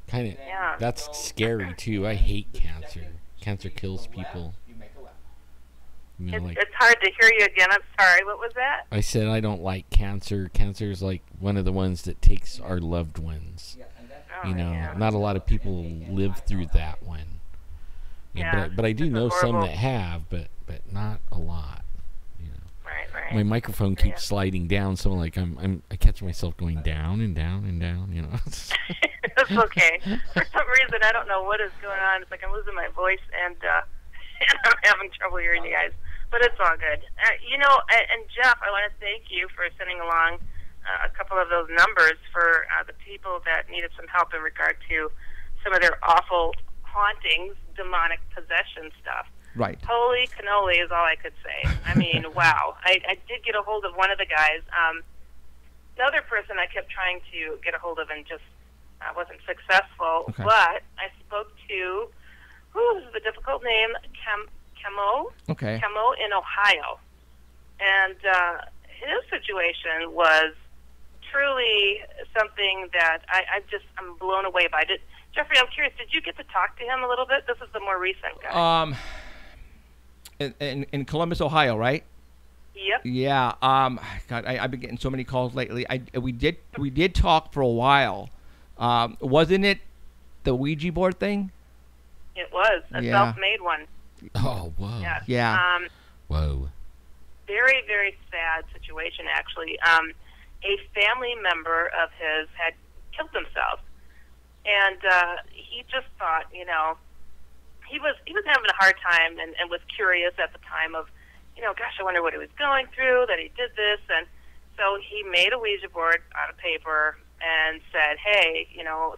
kind of that's scary too. I hate cancer. Cancer kills people. It's hard to hear you again. I'm sorry. What was that? I said I don't like cancer. Cancer is like one of the ones that takes our loved ones. Not a lot of people live through that one. But I do know some that have, but not a lot. Right. My microphone keeps sliding down, so like I catch myself going down and down and down. It's okay. For some reason, I don't know what is going on. It's like I'm losing my voice, and I'm having trouble hearing you guys. But it's all good. And Jeff, I want to thank you for sending along a couple of those numbers for the people that needed some help in regard to some of their awful hauntings, demonic possession stuff. Right. Holy cannoli is all I could say. I mean, wow. I did get a hold of one of the guys. The other person I kept trying to get a hold of and just wasn't successful. Okay. But I spoke to, this is a difficult name, Chemo. Okay. Chemo in Ohio. And his situation was truly something that I'm blown away by. Jeffrey, I'm curious, did you get to talk to him a little bit? This is the more recent guy. In Columbus, Ohio, right? Yep. Yeah. God, I've been getting so many calls lately. We did talk for a while. Wasn't it the Ouija board thing? It was a self-made one. Oh, whoa. Yes. Yeah. Whoa. Very, very sad situation, actually. A family member of his had killed himself. And he just thought, he was having a hard time and was curious at the time of, gosh, I wonder what he was going through, that he did this. And so he made a Ouija board out of paper and said, hey,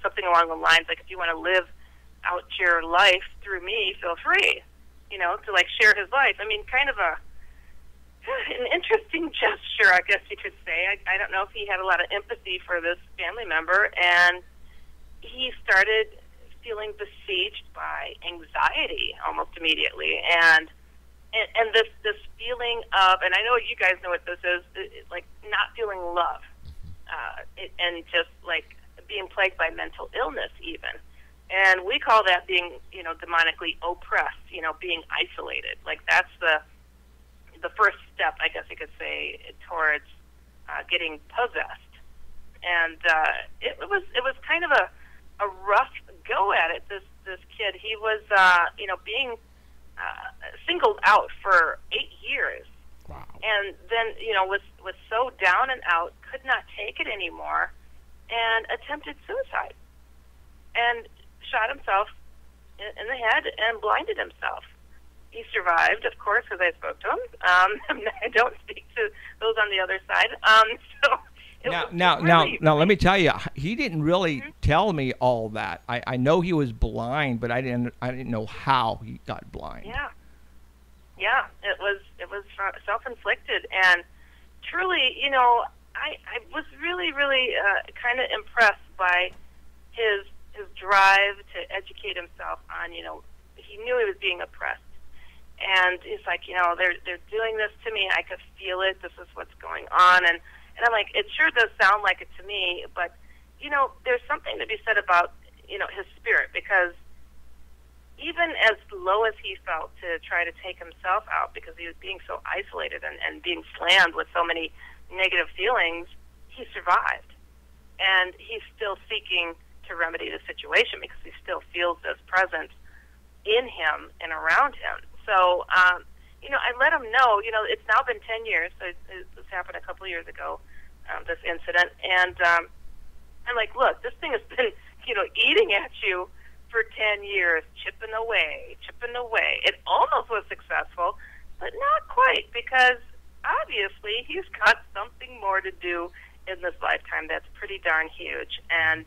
something along the lines like, if you want to live out your life through me, feel free, to like share his life. I mean, kind of an interesting gesture, I guess you could say. I don't know if he had a lot of empathy for this family member, and he started feeling besieged by anxiety almost immediately, and this feeling of, and I know you guys know what this is, like not feeling love, and just like being plagued by mental illness even. And we call that being, demonically oppressed, being isolated. Like that's the first step, I guess you could say, towards getting possessed. And it was kind of a rough go at it. This kid, he was being singled out for 8 years. Wow. And then was so down and out, could not take it anymore, and attempted suicide, and shot himself in the head and blinded himself. He survived, of course, because I spoke to him. I don't speak to those on the other side. Now, let me tell you, he didn't really tell me all that. I know he was blind, but I didn't know how he got blind. Yeah, it was self-inflicted, and truly, I was really, really kind of impressed by his drive to educate himself on, he knew he was being oppressed. And he's like, they're doing this to me. I could feel it. This is what's going on. And I'm like, it sure does sound like it to me. But, there's something to be said about, his spirit. Because, even as low as he felt to try to take himself out because he was being so isolated and being slammed with so many negative feelings, he survived. And he's still seeking to remedy the situation because he still feels this presence in him and around him. So, I let him know, it's now been 10 years. So this happened a couple of years ago, this incident. And I'm like, look, this thing has been, eating at you for 10 years, chipping away. It almost was successful, but not quite, because obviously he's got something more to do in this lifetime that's pretty darn huge. And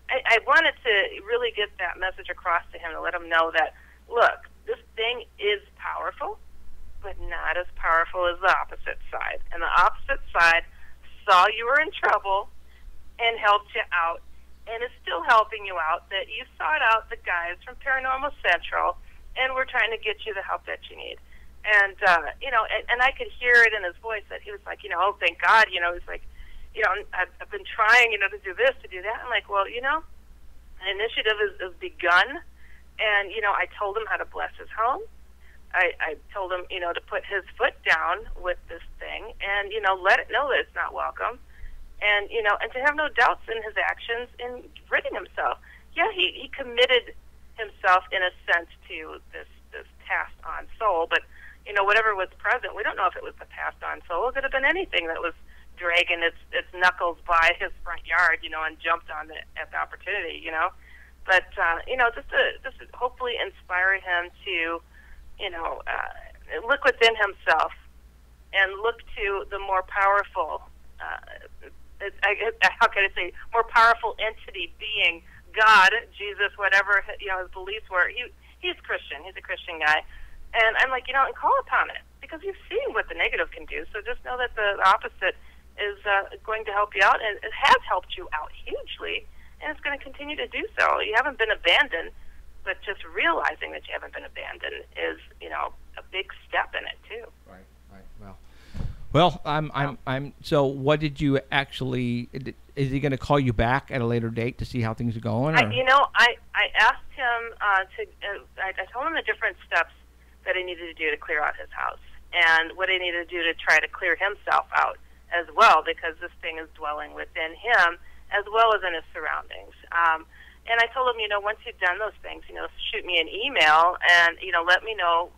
I wanted to really get that message across to him, to let him know that, look, this thing is powerful, but not as powerful as the opposite side. And the opposite side saw you were in trouble and helped you out, and is still helping you out, that you sought out the guys from Paranormal Central, and we're trying to get you the help that you need. And, and I could hear it in his voice that he was like, oh, thank God, he's like, I've been trying, to do this, to do that. I'm like, well, an initiative is begun, and, I told him how to bless his home. I told him, to put his foot down with this thing and, let it know that it's not welcome. And, and to have no doubts in his actions in ridding himself. Yeah, he committed himself in a sense to this passed on soul, but, whatever was present, we don't know if it was the passed on soul. It could have been anything that was dragging its knuckles by his front yard, and jumped on it at the opportunity, But, just to hopefully inspire him to, look within himself and look to the more powerful, how can I say, more powerful entity, being God, Jesus, whatever, his beliefs were. He's Christian. He's a Christian guy. And I'm like, and call upon it, because you've seen what the negative can do. So just know that the opposite is going to help you out, and it has helped you out hugely, and it's going to continue to do so. You haven't been abandoned, but just realizing that you haven't been abandoned is, a big step in it too. Right. Well, I'm. So, what did you actually? Is he going to call you back at a later date to see how things are going? Or? I asked him I told him the different steps that he needed to do to clear out his house, and what he needed to do to try to clear himself out as well, because this thing is dwelling within him as well as in his surroundings. And I told him, once you've done those things, shoot me an email and, let me know,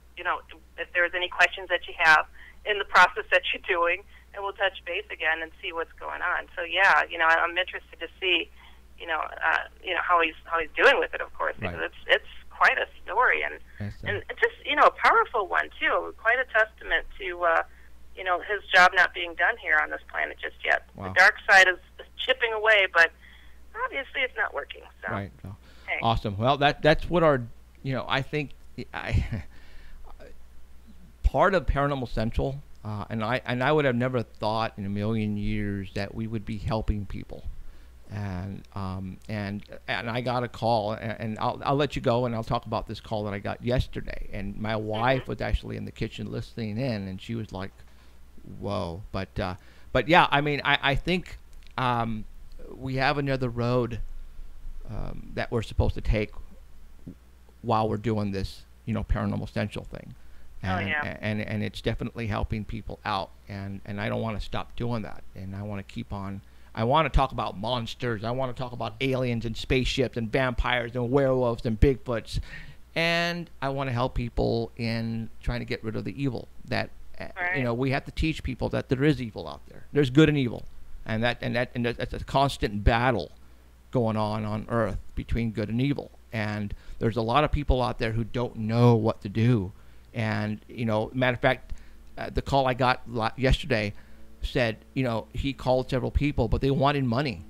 if there's any questions that you have in the process that you're doing, and we'll touch base again and see what's going on. So yeah, I'm interested to see, how he's doing with it, of course, because it's quite a story, and it's just, a powerful one too. Quite a testament to, his job not being done here on this planet just yet. Wow. The dark side is chipping away, but obviously it's not working. So. Right. Hey. Awesome. Well, that's what our, I think, part of Paranormal Central, and I would have never thought in a million years that we would be helping people, and I got a call, and I'll let you go, and I'll talk about this call that I got yesterday, and my wife was actually in the kitchen listening in, and she was like, whoa, but yeah, I think we have another road that we're supposed to take while we're doing this, Paranormal Central thing. And, and it's definitely helping people out, and I don't want to stop doing that, and I want to keep on. I want to talk about monsters. I want to talk about aliens and spaceships and vampires and werewolves and Bigfoots, and I want to help people in trying to get rid of the evil. That we have to teach people that there is evil out there. There's good and evil, and that's a constant battle going on Earth between good and evil. And there's a lot of people out there who don't know what to do. And, matter of fact, the call I got yesterday said, he called several people, but they wanted money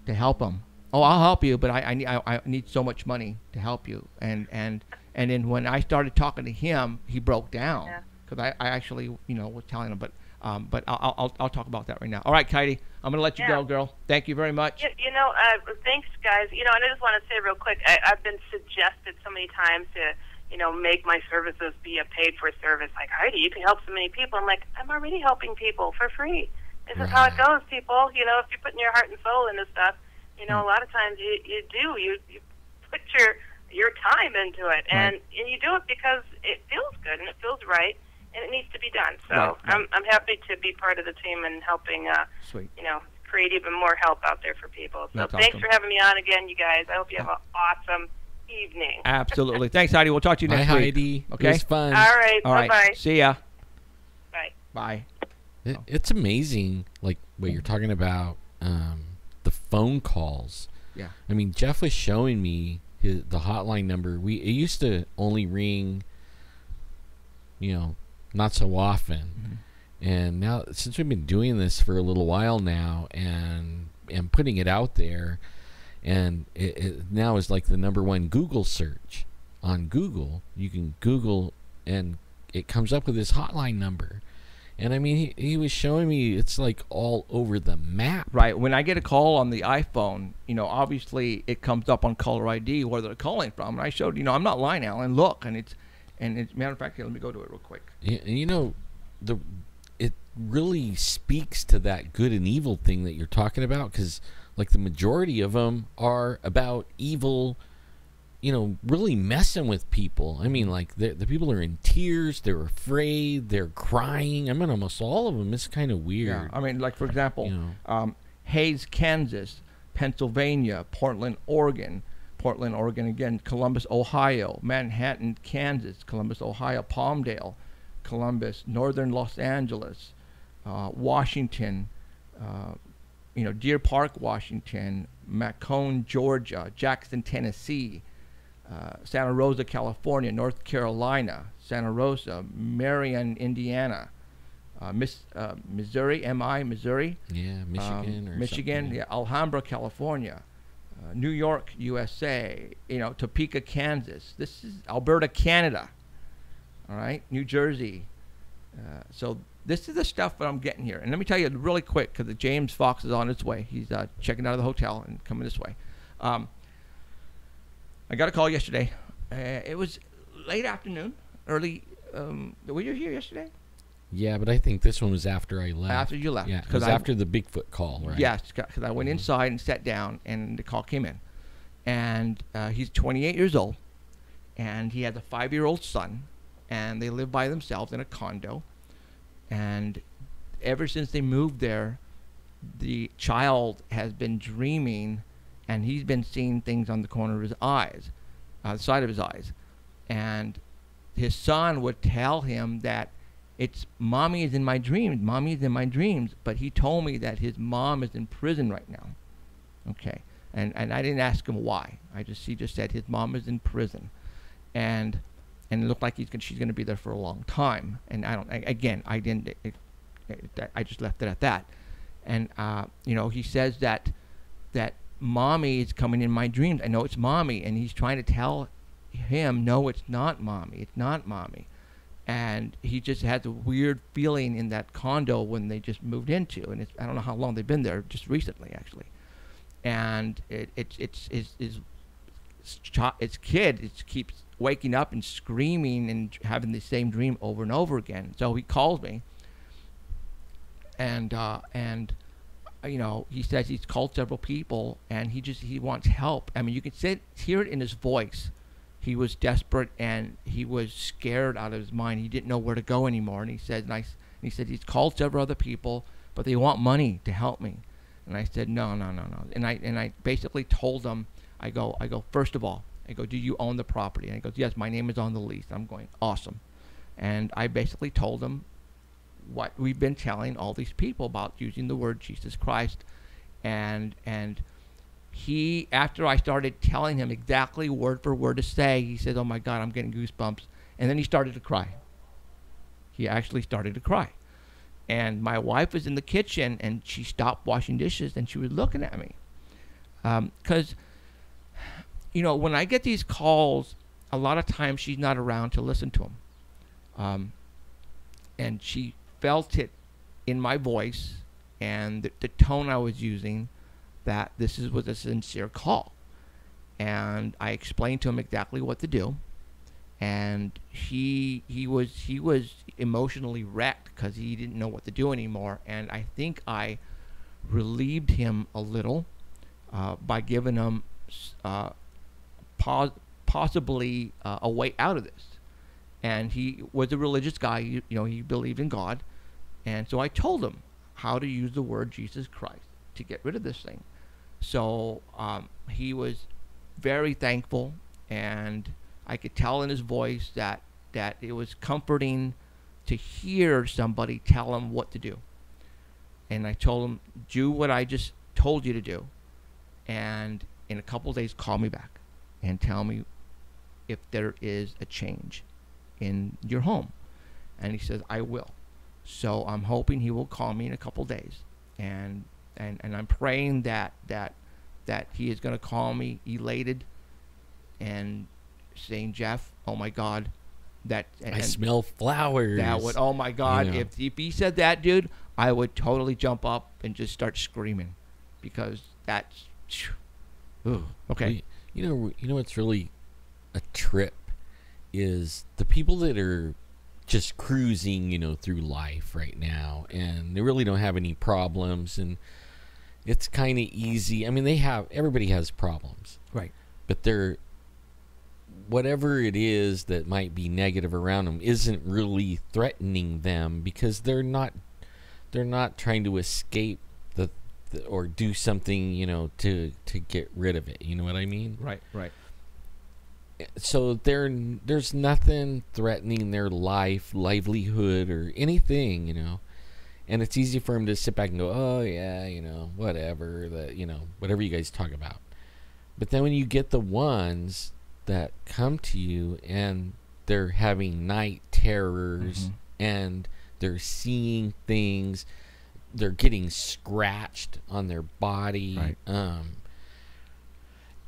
to help him. Oh, I'll help you, but I need so much money to help you. And then when I started talking to him, he broke down, because I actually, was telling him, but I'll talk about that right now. All right, Katie, I'm going to let you go, girl. Thank you very much. Thanks, guys. And I just want to say real quick, I've been suggested so many times to, make my services be a paid-for service. Like, Heidi, you can help so many people. I'm like, I'm already helping people for free. This is how it goes, people. If you're putting your heart and soul into stuff, a lot of times you put your your time into it, and you do it because it feels good and it feels right, and it needs to be done. So I'm happy to be part of the team and helping, Sweet. create even more help out there for people. So That's thanks awesome. for having me on again, you guys. I hope you have an awesome evening. Absolutely. Thanks, Heidi. We'll talk to you Bye, next week. Heidi. Okay? It was fun. All right. All right. Bye-bye. See ya. Bye. Bye. It's amazing, like what you're talking about, the phone calls. Yeah. I mean, Jeff was showing me the hotline number. It used to only ring, not so often. And now, since we've been doing this for a little while now and putting it out there, and it now is like the #1 Google search on Google. You can Google and it comes up with this hotline number. And I mean, he was showing me it's like all over the map. Right. When I get a call on the iPhone, obviously it comes up on caller ID where they're calling from. And I showed, I'm not lying, Alan. Look, and it's matter of fact, here, let me go to it real quick. It really speaks to that good and evil thing that you're talking about, because like the majority of them are about evil, really messing with people. I mean, like the people are in tears, they're afraid, they're crying. I mean, almost all of them. It's kind of weird. Yeah. I mean, like for example, Hayes, Kansas, Pennsylvania, Portland, Oregon again, Columbus, Ohio, Manhattan, Kansas, Columbus, Ohio, Palmdale, Columbus, Northern Los Angeles, Washington, Deer Park, Washington, Macomb, Georgia, Jackson, Tennessee, Santa Rosa, California, North Carolina, Santa Rosa, Marion, Indiana, Missouri, Missouri. Yeah, Michigan Michigan, yeah, Alhambra, California, New York, USA, Topeka, Kansas. This is Alberta, Canada. All right, New Jersey. So this is the stuff that I'm getting here. And let me tell you really quick, because James Fox is on his way. He's checking out of the hotel and coming this way. I got a call yesterday. It was late afternoon, early. Were you here yesterday? Yeah, but I think this one was after I left. After you left. Yeah, it was after the Bigfoot call, right? Yes, because I went inside and sat down, and the call came in. And he's 28 years old, and he has a 5-year-old son, and they live by themselves in a condo. And ever since they moved there, the child has been dreaming, and he's been seeing things on the corner of his eyes, the side of his eyes. And his son would tell him that it's mommy is in my dreams, mommy is in my dreams. But he told me that his mom is in prison right now. Okay. And I didn't ask him why. He just said his mom is in prison. And it looked like she's going to be there for a long time. And I just left it at that. And, he says that mommy is coming in my dreams. I know it's mommy. And he's trying to tell him, no, it's not mommy. It's not mommy. And he just has a weird feeling in that condo when they just moved into. And I don't know how long they've been there, just recently, actually. And his kid keeps waking up and screaming and having the same dream over and over again. So he calls me, and he says he's called several people, and he wants help. I mean, you can hear it in his voice. He was desperate, and he was scared out of his mind. He didn't know where to go anymore. And he said he's called several other people, but they want money to help me. And I said, no. And I basically told him, I go, first of all, do you own the property? And he goes, yes, my name is on the lease. I'm going, awesome. And I basically told him what we've been telling all these people about using the word Jesus Christ. And he, after I started telling him exactly word for word to say, he said, oh my God, I'm getting goosebumps. And then he started to cry. He actually started to cry. And my wife was in the kitchen, and she stopped washing dishes, and she was looking at me. Because, when I get these calls, a lot of times she's not around to listen to them. And she felt it in my voice and the tone I was using that this was a sincere call. And I explained to him exactly what to do. And he was emotionally wrecked because he didn't know what to do anymore. And I think I relieved him a little by giving him possibly a way out of this. And he was a religious guy. He believed in God. And so I told him how to use the word Jesus Christ to get rid of this thing. So he was very thankful, and I could tell in his voice that it was comforting to hear somebody tell him what to do. And I told him, do what I just told you to do, and in a couple of days call me back and tell me if there is a change in your home. And he says, I will. So I'm hoping he will call me in a couple of days, and I'm praying that he is going to call me elated and saying, Jeff, oh my God, I smell flowers. That would, oh my God, if he said that, dude, I would totally jump up and just start screaming, because that's, okay. You know what's really a trip is the people that are just cruising, through life right now, and they really don't have any problems, and it's kind of easy. I mean, everybody has problems, right? But whatever it is that might be negative around them isn't really threatening them, because they're not trying to escape or do something, to get rid of it. You know what I mean? Right. So there's nothing threatening their livelihood, or anything, and it's easy for them to sit back and go, oh yeah, whatever, whatever you guys talk about. But then when you get the ones that come to you and they're having night terrors, and they're seeing things, they're getting scratched on their body, right.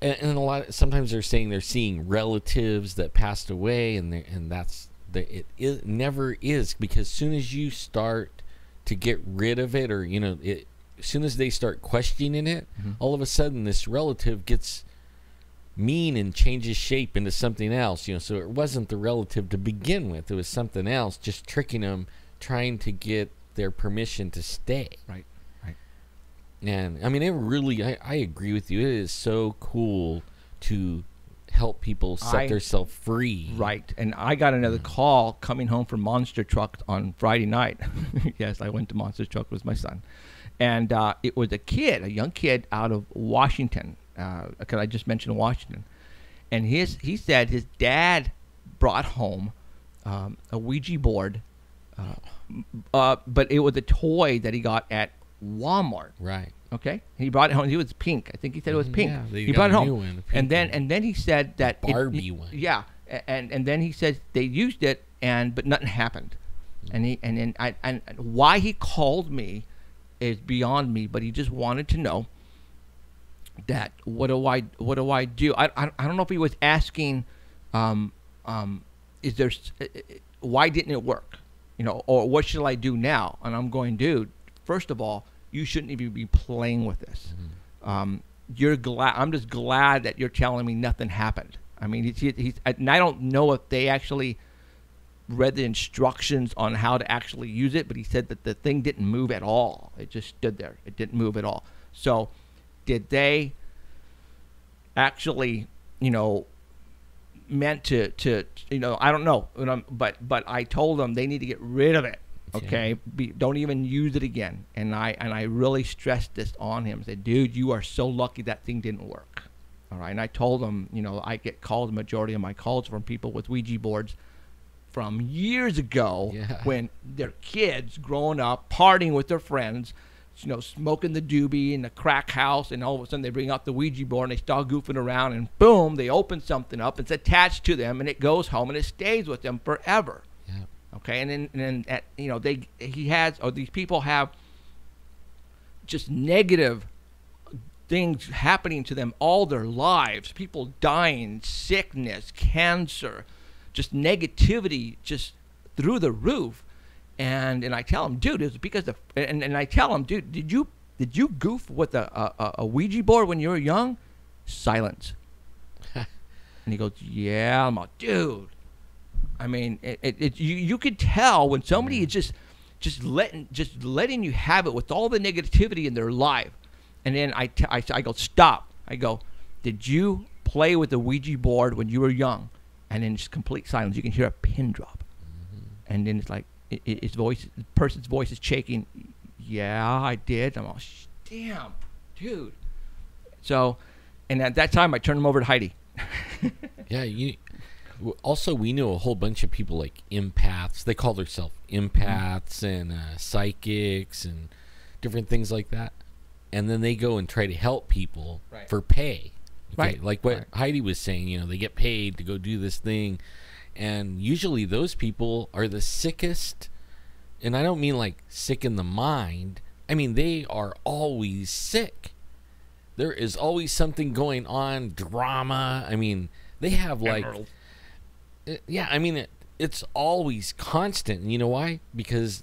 And sometimes they're saying they're seeing relatives that passed away, and it never is, because as soon as you start to get rid of it, or as soon as they start questioning it, all of a sudden this relative gets mean and changes shape into something else. So it wasn't the relative to begin with; it was something else, just tricking them, trying to get their permission to stay. Right. And I mean, it really, I agree with you. It is so cool to help people set themselves free. Right. And I got another call coming home from Monster Truck on Friday night. Yes, I went to Monster Truck with my son. And it was a young kid out of Washington, because I just mentioned Washington. And he said his dad brought home a Ouija board, but it was a toy that he got at Walmart. Right. Okay. He brought it home. It was pink. I think he said it was pink. Yeah, he brought it home. One, and then he said that Barbie one. Yeah. And then he said they used it, but nothing happened. And why he called me is beyond me, but he just wanted to know that what do I do? I don't know if he was asking is there why didn't it work? Or what should I do now? And I'm going, dude, first of all, you shouldn't even be playing with this. You're glad. I'm just glad that you're telling me nothing happened. I mean, he's and I don't know if they actually read the instructions on how to actually use it, but he said that the thing didn't move at all. It just stood there. It didn't move at all. So, did they actually, meant to I don't know. But I told them they need to get rid of it. Okay, don't even use it again. And I really stressed this on him. I said, dude, you are so lucky that thing didn't work. All right, and I told him, I get calls, the majority of my calls from people with Ouija boards from years ago, when they're kids growing up, partying with their friends, smoking the doobie in the crack house, and all of a sudden they bring out the Ouija board and they start goofing around, and boom, they open something up. It's attached to them, and it goes home and it stays with them forever. Okay, and then these people have just negative things happening to them all their lives. People dying, sickness, cancer, just negativity, just through the roof. And I tell him, dude, it's because and I tell him, dude, did you goof with a Ouija board when you were young? Silence. And he goes, yeah. I'm like, dude. I mean, you could tell when somebody is just letting you have it with all the negativity in their life. And then I go, stop. I go, did you play with the Ouija board when you were young, and then just complete silence. You can hear a pin drop, and then it's like its voice, the person's voice is shaking. Yeah, I did. I'm all, damn, dude. So, and at that time, I turned him over to Heidi. Yeah, also, we know a whole bunch of people like empaths. They call themselves empaths and psychics and different things like that. And then they go and try to help people for pay. Okay? Right. Like what Heidi was saying, you know, they get paid to go do this thing. And usually those people are the sickest. And I don't mean like sick in the mind. I mean, they are always sick. There is always something going on, drama. I mean, they have like... Yeah, I mean, it's always constant. And you know why? Because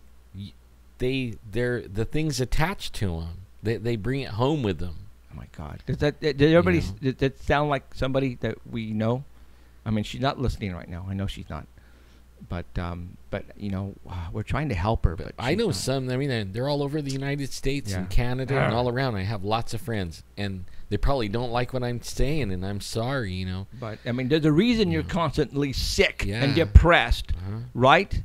they're the things attached to them. They bring it home with them. Oh my God! Does everybody? Does that sound like somebody that we know? I mean, she's not listening right now. I know she's not. But you know, we're trying to help her. But I know not. some. I mean, they're all over the United States and Canada and all around. I have lots of friends, and they probably don't like what I'm saying, and I'm sorry, you know. But I mean, there's a reason you're constantly sick and depressed, right?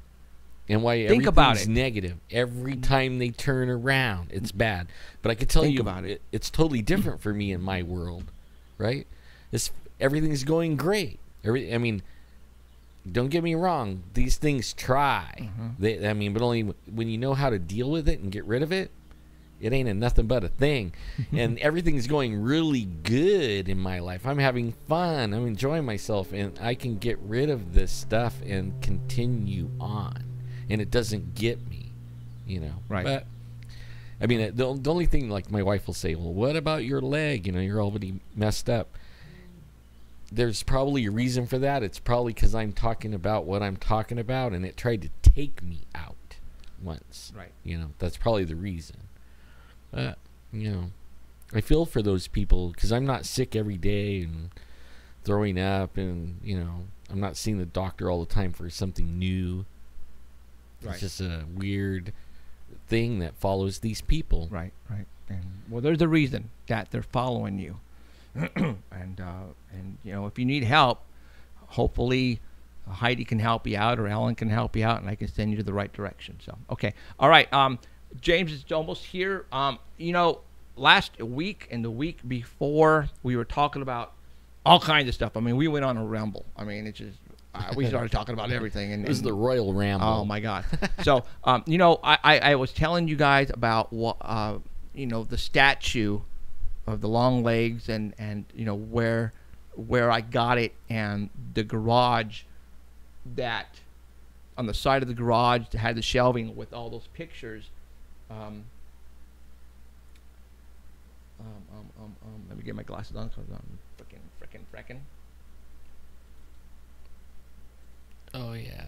And why think about it. Negative every time they turn around, it's bad. But I can tell you about it. It's totally different for me in my world, right? Everything's going great. I mean, don't get me wrong. These things try. But only when you know how to deal with it and get rid of it, it ain't nothing but a thing. And everything's going really good in my life. I'm having fun. I'm enjoying myself, and I can get rid of this stuff and continue on. And it doesn't get me, you know. Right. But I mean, the only thing, like, my wife will say, well, what about your leg? You know, you're already messed up. There's probably a reason for that. It's probably because I'm talking about what I'm talking about, and it tried to take me out once. Right. You know, that's probably the reason. But, you know, I feel for those people because I'm not sick every day and throwing up, and, you know, I'm not seeing the doctor all the time for something new. It's just a weird thing that follows these people. Right. And well, there's a reason that they're following you. and you know, if you need help, hopefully Heidi can help you out, or Alan can help you out, and I can send you to the right direction. So, okay. All right. James is almost here. You know, last week and the week before, we were talking about all kinds of stuff. I mean, we went on a ramble. I mean, it's just... we started talking about everything. And, it was the Royal Ramble. Oh, my God. So, you know, I was telling you guys about, you know, the statue of the long legs and you know, where I got it, and the garage that, on the side of the garage, that had the shelving with all those pictures. Let me get my glasses on because I'm frickin'. Oh, yeah.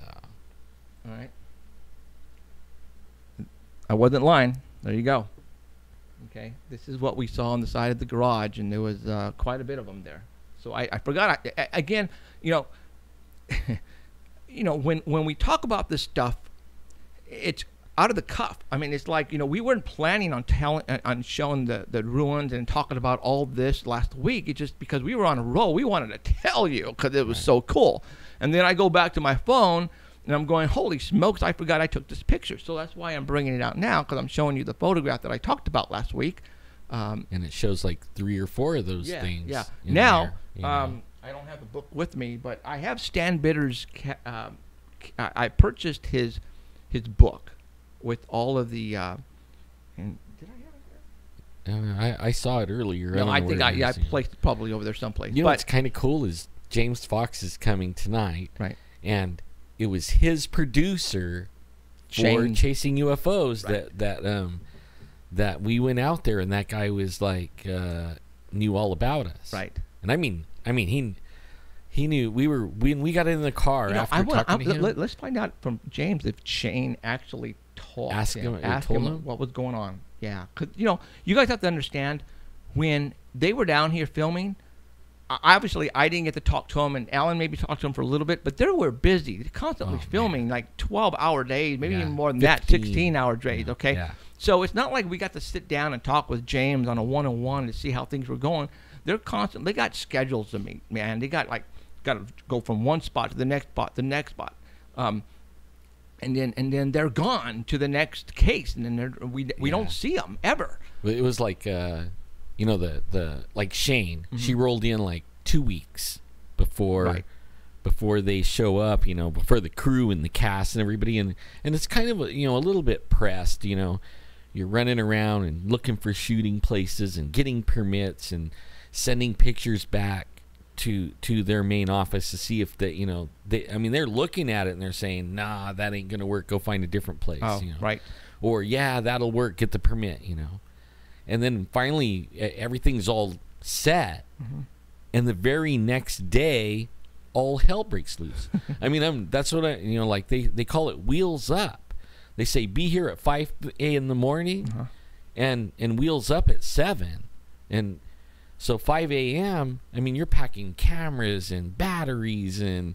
All right. I wasn't lying. There you go. Okay. This is what we saw on the side of the garage, and there was quite a bit of them there. So I forgot. Again, you know, you know, when we talk about this stuff, it's out of the cuff. I mean, it's like, you know, we weren't planning on showing the ruins and talking about all this last week. It's just because we were on a roll. We wanted to tell you because it was so cool. And then I go back to my phone, and I'm going, holy smokes, I forgot I took this picture. So that's why I'm bringing it out now, because I'm showing you the photograph that I talked about last week. And it shows like 3 or 4 of those things. Yeah. Now, I don't have the book with me, but I have Stan Bitter's. I purchased his book with all of the. And did I have it there? I saw it earlier. No, I think I placed it probably over there someplace. You know what's kind of cool is James Fox is coming tonight. Right. And it was his producer for Chasing UFOs that we went out there, and that guy was like knew all about us. Right. And I mean he knew when we got in the car after talking to him. Let's find out from James if Shane actually ask him what was going on. Yeah, because you know, you guys have to understand, when they were down here filming, obviously I didn't get to talk to him, and Alan maybe talked to him for a little bit, but they were busy. They're constantly filming, like 12-hour days, maybe even more than 15. That, 16-hour days, okay? Yeah. So it's not like we got to sit down and talk with James on a one-on-one to see how things were going. they're constant. They got schedules to meet, man. They got to go from one spot to the next spot, and then they're gone to the next case, and then we don't see them ever. It was like the like Shane. She rolled in like 2 weeks before they show up, before the crew and the cast and everybody, and it's kind of a little bit pressed. You're running around and looking for shooting places and getting permits and sending pictures back to their main office to see if they're looking at it and they're saying, nah, that ain't gonna work, go find a different place. Right. Or yeah, that'll work, get the permit. And then finally everything's all set, and the very next day all hell breaks loose. That's what like they call it wheels up. They say be here at 5 a.m. in the morning, and wheels up at 7. And so 5 a.m., you're packing cameras and batteries and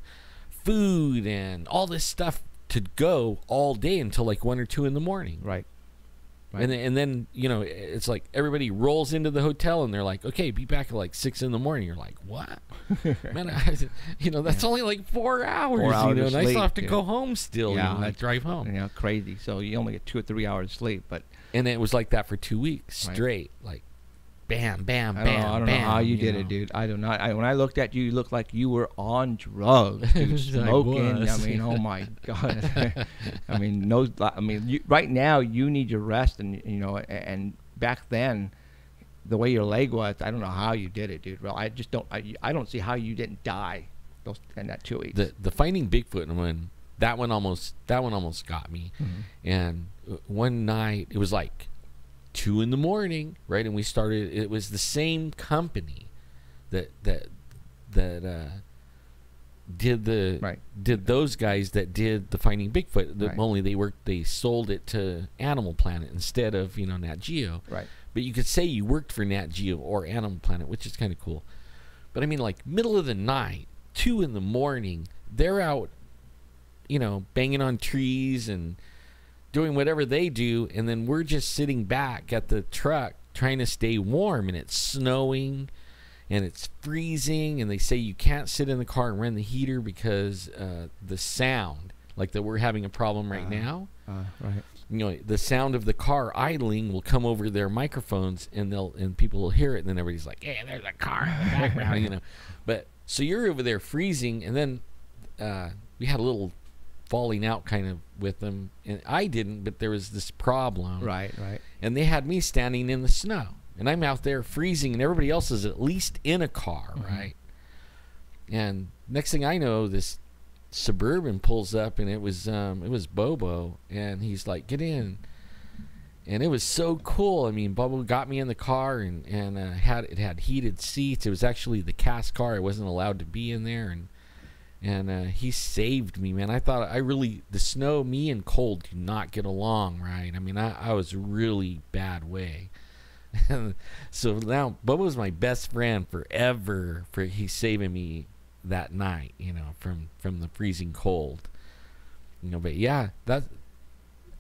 food and all this stuff to go all day until like 1 or 2 in the morning. Right. And then it's like everybody rolls into the hotel and they're like, okay, be back at like 6 in the morning. You're like, what? Man, that's only like 4 hours. 4 hours and I still have to sleep, go home still. Drive home. Crazy. So you only get 2 or 3 hours sleep, and it was like that for 2 weeks straight, like bam, bam, bam. I don't know how you did it, dude. I do not. When I looked at you, you looked like you were on drugs, dude, smoking. Oh my god. Right now you need your rest, and back then, the way your leg was, I don't know how you did it, dude. Well, I just don't. I don't see how you didn't die in that 2 weeks. The Finding Bigfoot one, that one almost got me. And one night it was like 2 in the morning, right? And we started. It was the same company that did those guys that did the Finding Bigfoot. Only they sold it to Animal Planet instead of Nat Geo. Right. But you could say you worked for Nat Geo or Animal Planet, which is kind of cool. But like middle of the night, 2 in the morning, they're out, banging on trees and doing whatever they do, and then we're just sitting back at the truck trying to stay warm, and it's snowing and it's freezing, and they say you can't sit in the car and run the heater because the sound, like that we're having a problem right now. Right. The sound of the car idling will come over their microphones, and people will hear it, and then everybody's like, "Hey, there's a car in the background," But so you're over there freezing, and then we had a little falling out kind of with them, and I didn't, but there was this problem. Right. And they had me standing in the snow, and I'm out there freezing, and everybody else is at least in a car, right? And next thing I know, this Suburban pulls up, and it was Bobo, and he's like, "Get in." And it was so cool. Bobo got me in the car, and it had heated seats. It was actually the cast car. I wasn't allowed to be in there, and he saved me, man. I thought the snow, me and cold do not get along, right? I was really bad way. So now Bobo's my best friend forever. He's saving me that night, from the freezing cold. But yeah,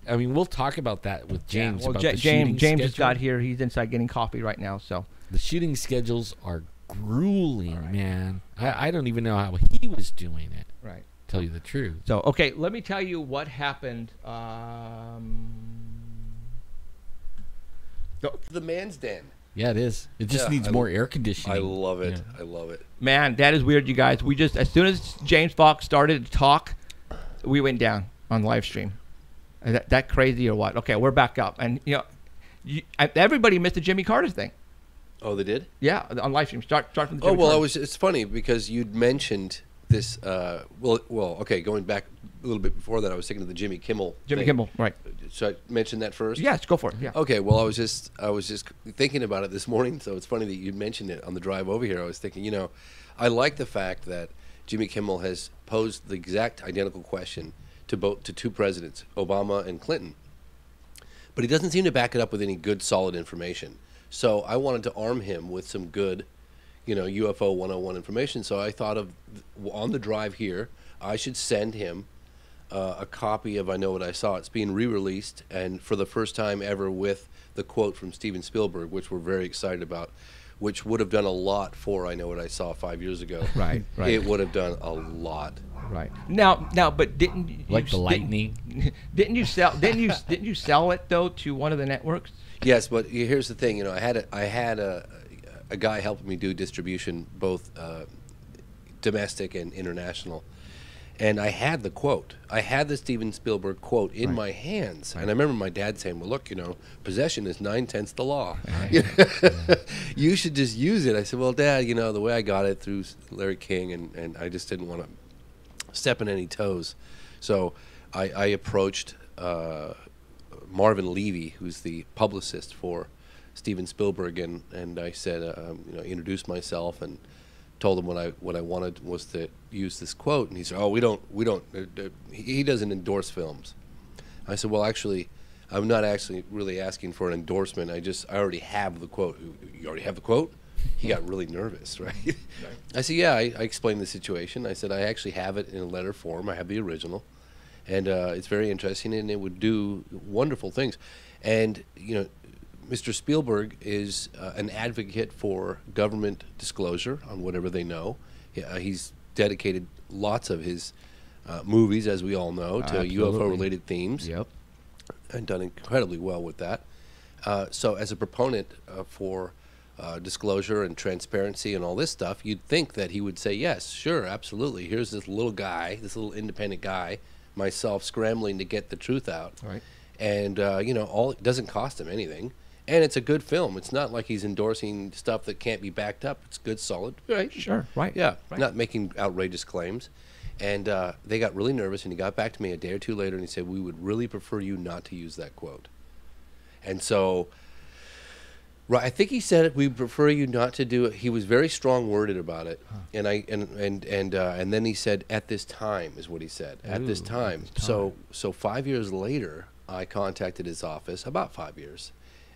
we'll talk about that with James. Well, about the James schedule. just got here. He's inside getting coffee right now. So the shooting schedules are grueling, man. I don't even know how he was doing it. Right. Tell you the truth. So okay, let me tell you what happened. The man's den. Yeah, it is. It just needs more air conditioning. I love it. Yeah. I love it. Man, that is weird, you guys. We just, as soon as James Fox started to talk, we went down on live stream. Is that crazy or what? Okay, we're back up, and everybody missed the Jimmy Carter thing. Oh, they did? Yeah, on live stream. Start from the Jimmy Carter. It's funny because you'd mentioned this. Okay, going back a little bit before that, I was thinking of the Jimmy Kimmel. Jimmy Kimmel, right? So I mentioned that first. Yes, go for it. Yeah. Okay. Well, I was just thinking about it this morning, so it's funny that you mentioned it on the drive over here. I was thinking, I like the fact that Jimmy Kimmel has posed the exact identical question to two presidents, Obama and Clinton, but he doesn't seem to back it up with any good, solid information. So I wanted to arm him with some good, UFO 101 information. So I thought of, on the drive here, I should send him a copy of I Know What I Saw. It's being re-released, and for the first time ever with the quote from Steven Spielberg, which we're very excited about. which would have done a lot for I Know What I Saw 5 years ago. Right, right. It would have done a lot. Right. Now, but didn't you Like the lightning. Didn't you sell it though to one of the networks? Yes, but here's the thing. You know, I had a guy helping me do distribution, both domestic and international, and I had the quote. I had the Steven Spielberg quote in my hands, and I remember my dad saying, "Well, look, you know, possession is 9/10 the law. You should just use it." I said, "Well, Dad, you know, the way I got it through Larry King, and I just didn't want to step on any toes, so I approached." Marvin Levy, who's the publicist for Steven Spielberg, and I said, you know, introduced myself and told him what I wanted was to use this quote, and he said, "Oh, we don't." He doesn't endorse films. I said, "Well, actually, I'm not actually really asking for an endorsement. I already have the quote." "You already have the quote?" He got really nervous, right? I said, "Yeah." I explained the situation. I said, "I actually have it in a letter form. I have the original. And it's very interesting, and it would do wonderful things." And, you know, Mr. Spielberg is an advocate for government disclosure on whatever they know. He's dedicated lots of his movies, as we all know, to UFO-related themes. Yep. And done incredibly well with that. So as a proponent for disclosure and transparency and all this stuff, you'd think that he would say, yes, sure, absolutely. Here's this little guy, this little independent guy, myself scrambling to get the truth out, Right. and you know, it doesn't cost him anything, and it's a good film. It's not like he's endorsing stuff that can't be backed up. It's good, solid, right? Sure. Right. Yeah, Right. not making outrageous claims. And they got really nervous, and he got back to me a day or two later, and he said, "We would really prefer you not to use that quote." And so, right, I think he said, "We prefer you not to do it." He was very strong-worded about it, and then he said, "At this time," is what he said. At this time. So 5 years later, I contacted his office, about 5 years,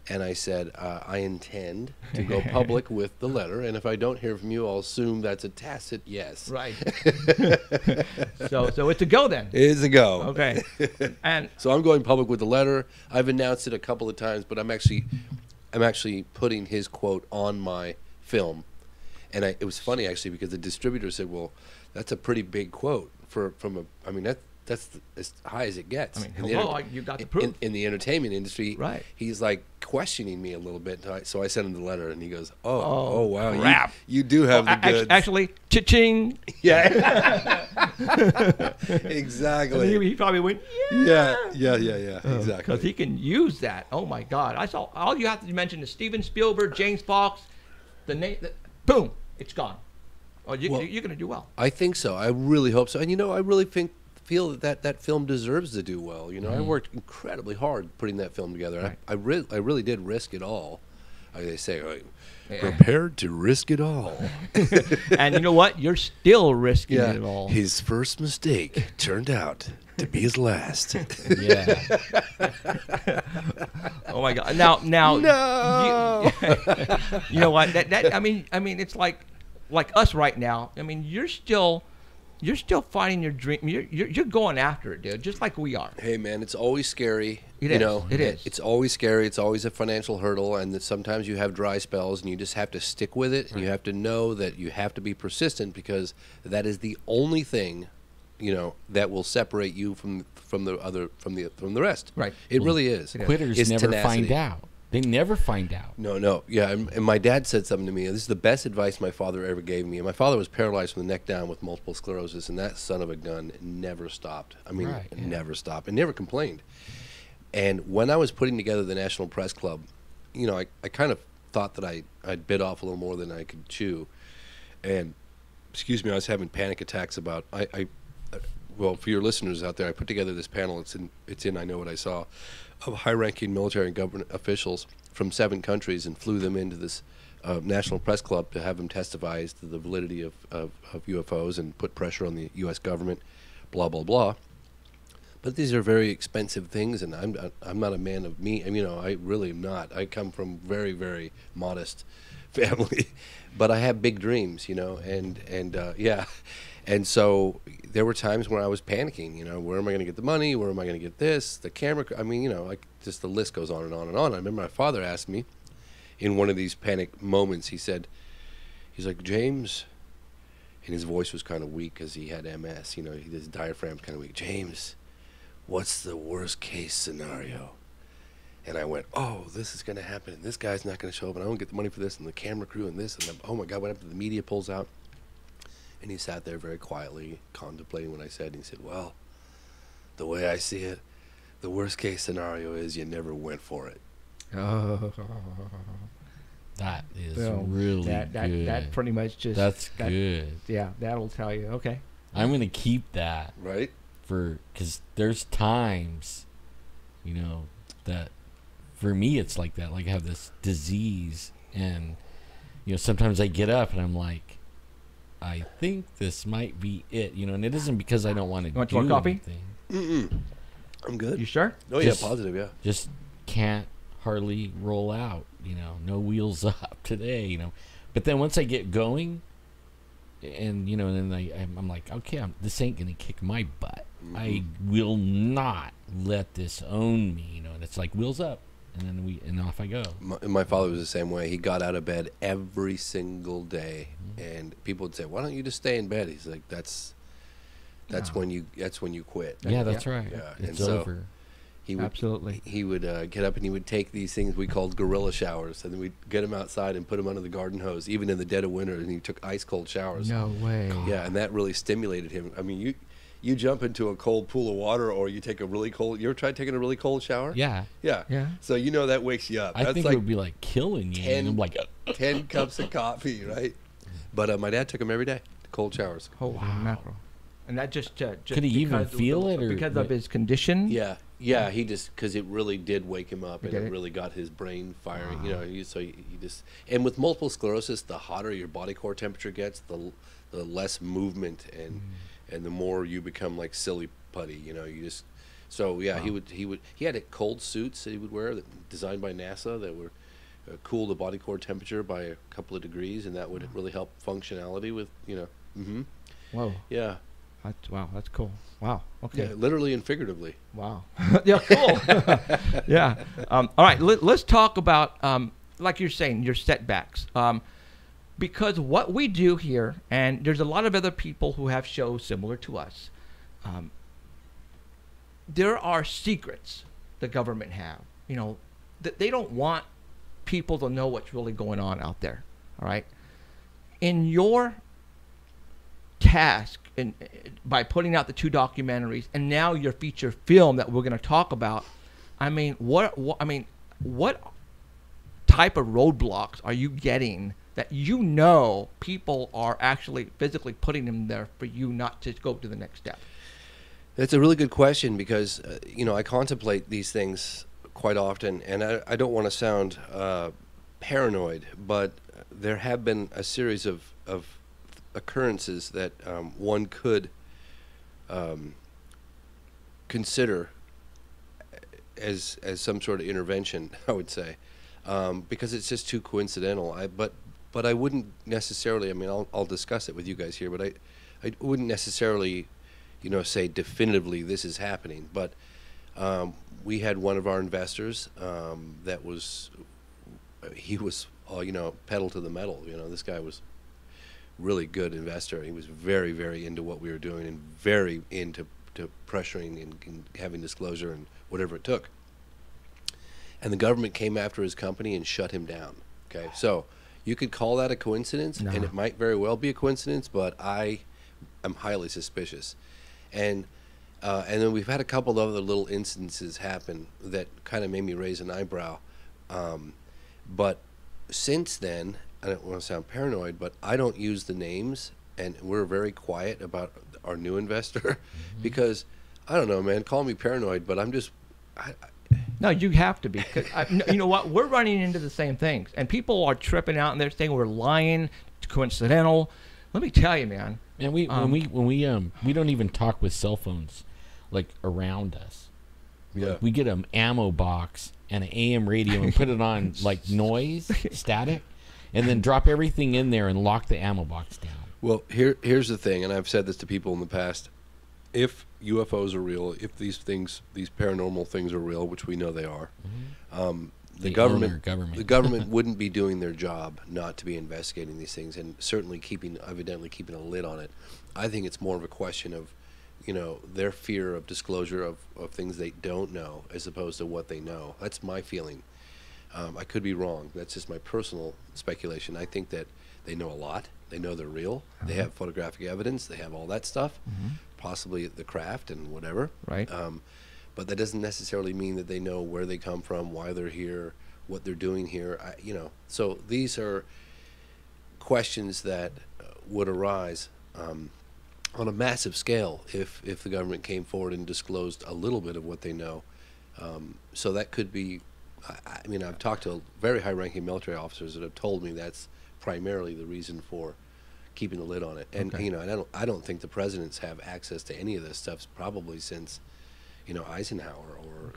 and I said, "I intend to go public with the letter, and if I don't hear from you, I'll assume that's a tacit yes." Right. So it's a go then. It's a go. Okay. And So I'm going public with the letter. I've announced it a couple of times, but I'm actually putting his quote on my film. And it was funny, actually, because the distributor said, "Well, that's a pretty big quote that's as high as it gets." I mean, In the hello, you got the proof. in the entertainment industry. Right. He's like questioning me a little bit. So I sent him the letter, and he goes, "Oh, wow, crap. you do have the goods." Actually, cha-ching. Yeah. And Exactly. he probably went, Yeah. Exactly. because he can use that. Oh my God! I saw all you have to mention is Steven Spielberg, James Fox, the name. Boom, it's gone. Oh, you're going to do well. I think so. I really hope so. And you know, I really feel that film deserves to do well. You know, I worked incredibly hard putting that film together. Right. I really did risk it all. Like they say, prepared to risk it all. And you know what? You're still risking it all. His first mistake turned out to be his last. Yeah. Oh my God! Now, No. you know what? I mean, it's like us right now. I mean, you're still fighting your dream. You're going after it, dude. Just like we are. Hey, man, it's always scary. It you is. know, It is. It's always scary. It's always a financial hurdle, and that sometimes you have dry spells, and you just have to stick with it. And you have to know that you have to be persistent, because that is the only thing, you know, that will separate you from the rest. Right. It really is. Quitters It's never tenacity. find out. They never find out. No. Yeah, and my dad said something to me. This is the best advice my father ever gave me. And my father was paralyzed from the neck down with multiple sclerosis, and that son of a gun never stopped. I mean, Right, yeah. never stopped, and never complained. And when I was putting together the National Press Club, you know, I kind of thought that I'd bit off a little more than I could chew. And, excuse me, I was having panic attacks about, well, for your listeners out there, I put together this panel. It's in I Know What I Saw, of high-ranking military and government officials from 7 countries, and flew them into this National Press Club to have them testify as to the validity of UFOs and put pressure on the U.S. government, blah, blah, blah. But these are very expensive things, and I'm not a man of me. I mean, you know, I really am not. I come from very, very modest family, but I have big dreams, you know, and yeah. And so there were times where I was panicking, you know, where am I going to get the money? Where am I going to get this? The camera? I mean, you know, like, just the list goes on and on and on. I remember my father asked me in one of these panic moments, he's like, James, and his voice was kind of weak because he had MS. His diaphragm's kind of weak. James, what's the worst case scenario? And I went, oh, this is going to happen. And this guy's not going to show up, and I don't get the money for this, and the camera crew, and this, and then, oh my God, what happened? The media pulls out. And he sat there very quietly, contemplating what I said, and he said, well, the way I see it, the worst case scenario is you never went for it. Oh. That is Well, really that good. pretty much just. That's that- good. Yeah, that'll tell you. Okay. I'm going to keep that Right? because there's times, that for me it's like that. Like I have this disease, and sometimes I get up and I'm like, I think this might be it. And it isn't because I don't want to Want do more coffee? anything. I'm good. You sure? Oh, yeah, Just- positive, yeah. Just can't hardly roll out. No wheels up today. But then once I get going, and and then I'm like, okay, this ain't gonna kick my butt. I will not let this own me. And it's like wheels up, and then off I go. My father was the same way. He got out of bed every single day, and people would say, "Why don't you just stay in bed?" He's like, "That's when you quit." Yeah, that's right. Yeah, and It's so- over. He would, Absolutely. He would get up and he would take these things we called gorilla showers, and then we'd get him outside and put him under the garden hose, even in the dead of winter, and he took ice cold showers. No way. Yeah, and that really stimulated him. I mean, you jump into a cold pool of water, or you take a really cold. You ever tried taking a really cold shower? Yeah. Yeah. Yeah. So that wakes you up. I That's think like it would be like killing you. 10 and I'm like, 10 cups of coffee, right? But my dad took them every day, cold showers. Holy mackerel. And that just Could he even because of feel the- it, or because what? of his condition? Yeah, he just, because it really did wake him up, and Get it it? really got his brain firing. He just, and with multiple sclerosis, the hotter your body core temperature gets, the less movement, and the more you become like silly putty. You just, so yeah, he had cold suits that he would wear, designed by NASA, that were cool the body core temperature by a couple of degrees, and that would really help functionality with Whoa. yeah. Wow, that's cool. Wow. Okay. Yeah, literally and figuratively. Wow. Yeah, cool. Yeah. All right, let's talk about, like you're saying, your setbacks. Because what we do here, and there's a lot of other people who have shows similar to us, there are secrets the government have. That they don't want people to know what's really going on out there. All right. In your task, by putting out the 2 documentaries and now your feature film that we're going to talk about, what type of roadblocks are you getting that people are actually physically putting them there for you not to go to the next step? That's a really good question, because I contemplate these things quite often, and I don't want to sound paranoid, but there have been a series of occurrences that one could consider as some sort of intervention, I would say, because it's just too coincidental. But I wouldn't necessarily. I'll discuss it with you guys here, but I wouldn't necessarily, say definitively this is happening. But we had one of our investors that was, he was, pedal to the metal. This guy was really good investor. He was very, very into what we were doing, and very into pressuring and having disclosure and whatever it took. And the government came after his company and shut him down. Okay, so you could call that a coincidence, and it might very well be a coincidence, but I am highly suspicious. And then we've had a couple of other little instances happen that kind of made me raise an eyebrow. But since then, I don't want to sound paranoid, but I don't use the names, and we're very quiet about our new investor because, I don't know, man, call me paranoid, but I'm just... No, you have to be. 'Cause you know what? We're running into the same things, and people are tripping out and they're saying we're lying. It's coincidental. Let me tell you, man. And we don't even talk with cell phones like around us. Yeah. We get an ammo box and an AM radio and put it on like noise, static, and then drop everything in there and lock the ammo box down. Well, here's the thing, and I've said this to people in the past. If UFOs are real, if these paranormal things are real, which we know they are, the government. government wouldn't be doing their job not to be investigating these things, and certainly evidently keeping a lid on it. I think it's more of a question of, their fear of disclosure of things they don't know as opposed to what they know. That's my feeling. I could be wrong. That's just my personal speculation. I think that they know a lot. They know they're real. They have photographic evidence. They have all that stuff, possibly the craft and whatever. Right. But that doesn't necessarily mean that they know where they come from, why they're here, what they're doing here. So these are questions that would arise on a massive scale if the government came forward and disclosed a little bit of what they know. So that could be. I've talked to very high-ranking military officers that have told me that's primarily the reason for keeping the lid on it. And I don't think the presidents have access to any of this stuff probably since Eisenhower or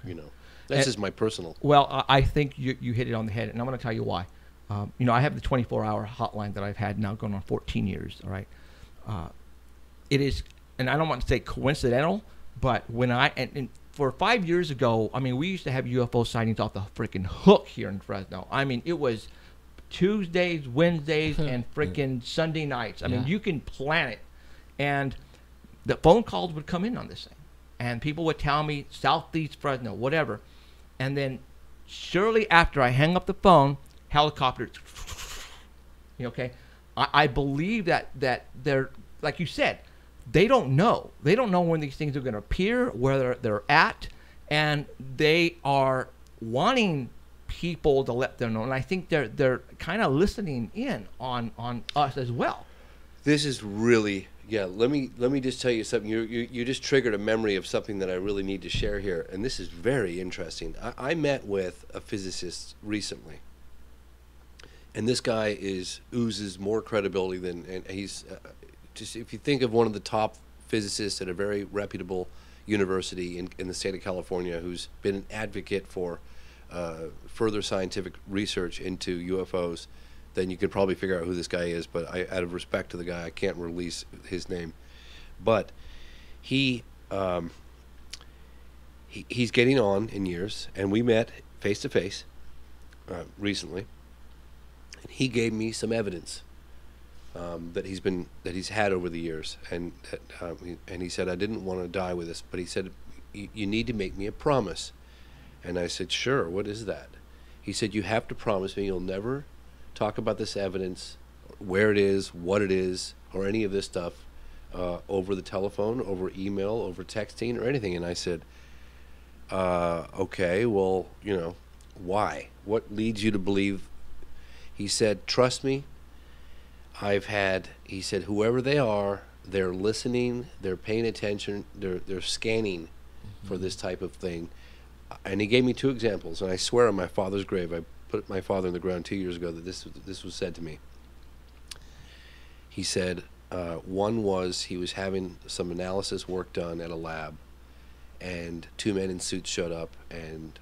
that's just my personal. Well, I think you hit it on the head, and I'm going to tell you why. I have the 24-hour hotline that I've had now going on 14 years. All right, it is, and I don't want to say coincidental, but when and for 5 years ago, we used to have UFO sightings off the freaking hook here in Fresno. It was Tuesdays, Wednesdays, and freaking Sunday nights. You can plan it, and the phone calls would come in on this thing, and people would tell me Southeast Fresno, whatever, and then surely after I hang up the phone, helicopters. Okay, I believe that they're, like you said, they don't know. They don't know when these things are going to appear, where they're at, and they are wanting people to let them know. And I think they're kind of listening in on us as well. This is really, let me just tell you something. You just triggered a memory of something that I really need to share here, and this is very interesting. I met with a physicist recently, and this guy oozes more credibility than, and he's just, if you think of one of the top physicists at a very reputable university in the state of California who's been an advocate for further scientific research into UFOs, then you could probably figure out who this guy is. But out of respect to the guy, I can't release his name. But he's getting on in years, and we met face to face recently. And he gave me some evidence that he's had over the years, and he said, I didn't want to die with this, but he said, you need to make me a promise. And I said, sure, what is that? He said, you have to promise me you'll never talk about this evidence, where it is, what it is, or any of this stuff over the telephone, over email, over texting, or anything. And I said, okay, well, why? What leads you to believe? He said, trust me, he said, whoever they are, they're listening, they're paying attention, they're scanning for this type of thing. And he gave me two examples, and I swear on my father's grave, I put my father in the ground 2 years ago, that this was said to me. He said, one was he was having some analysis work done at a lab, and two men in suits showed up and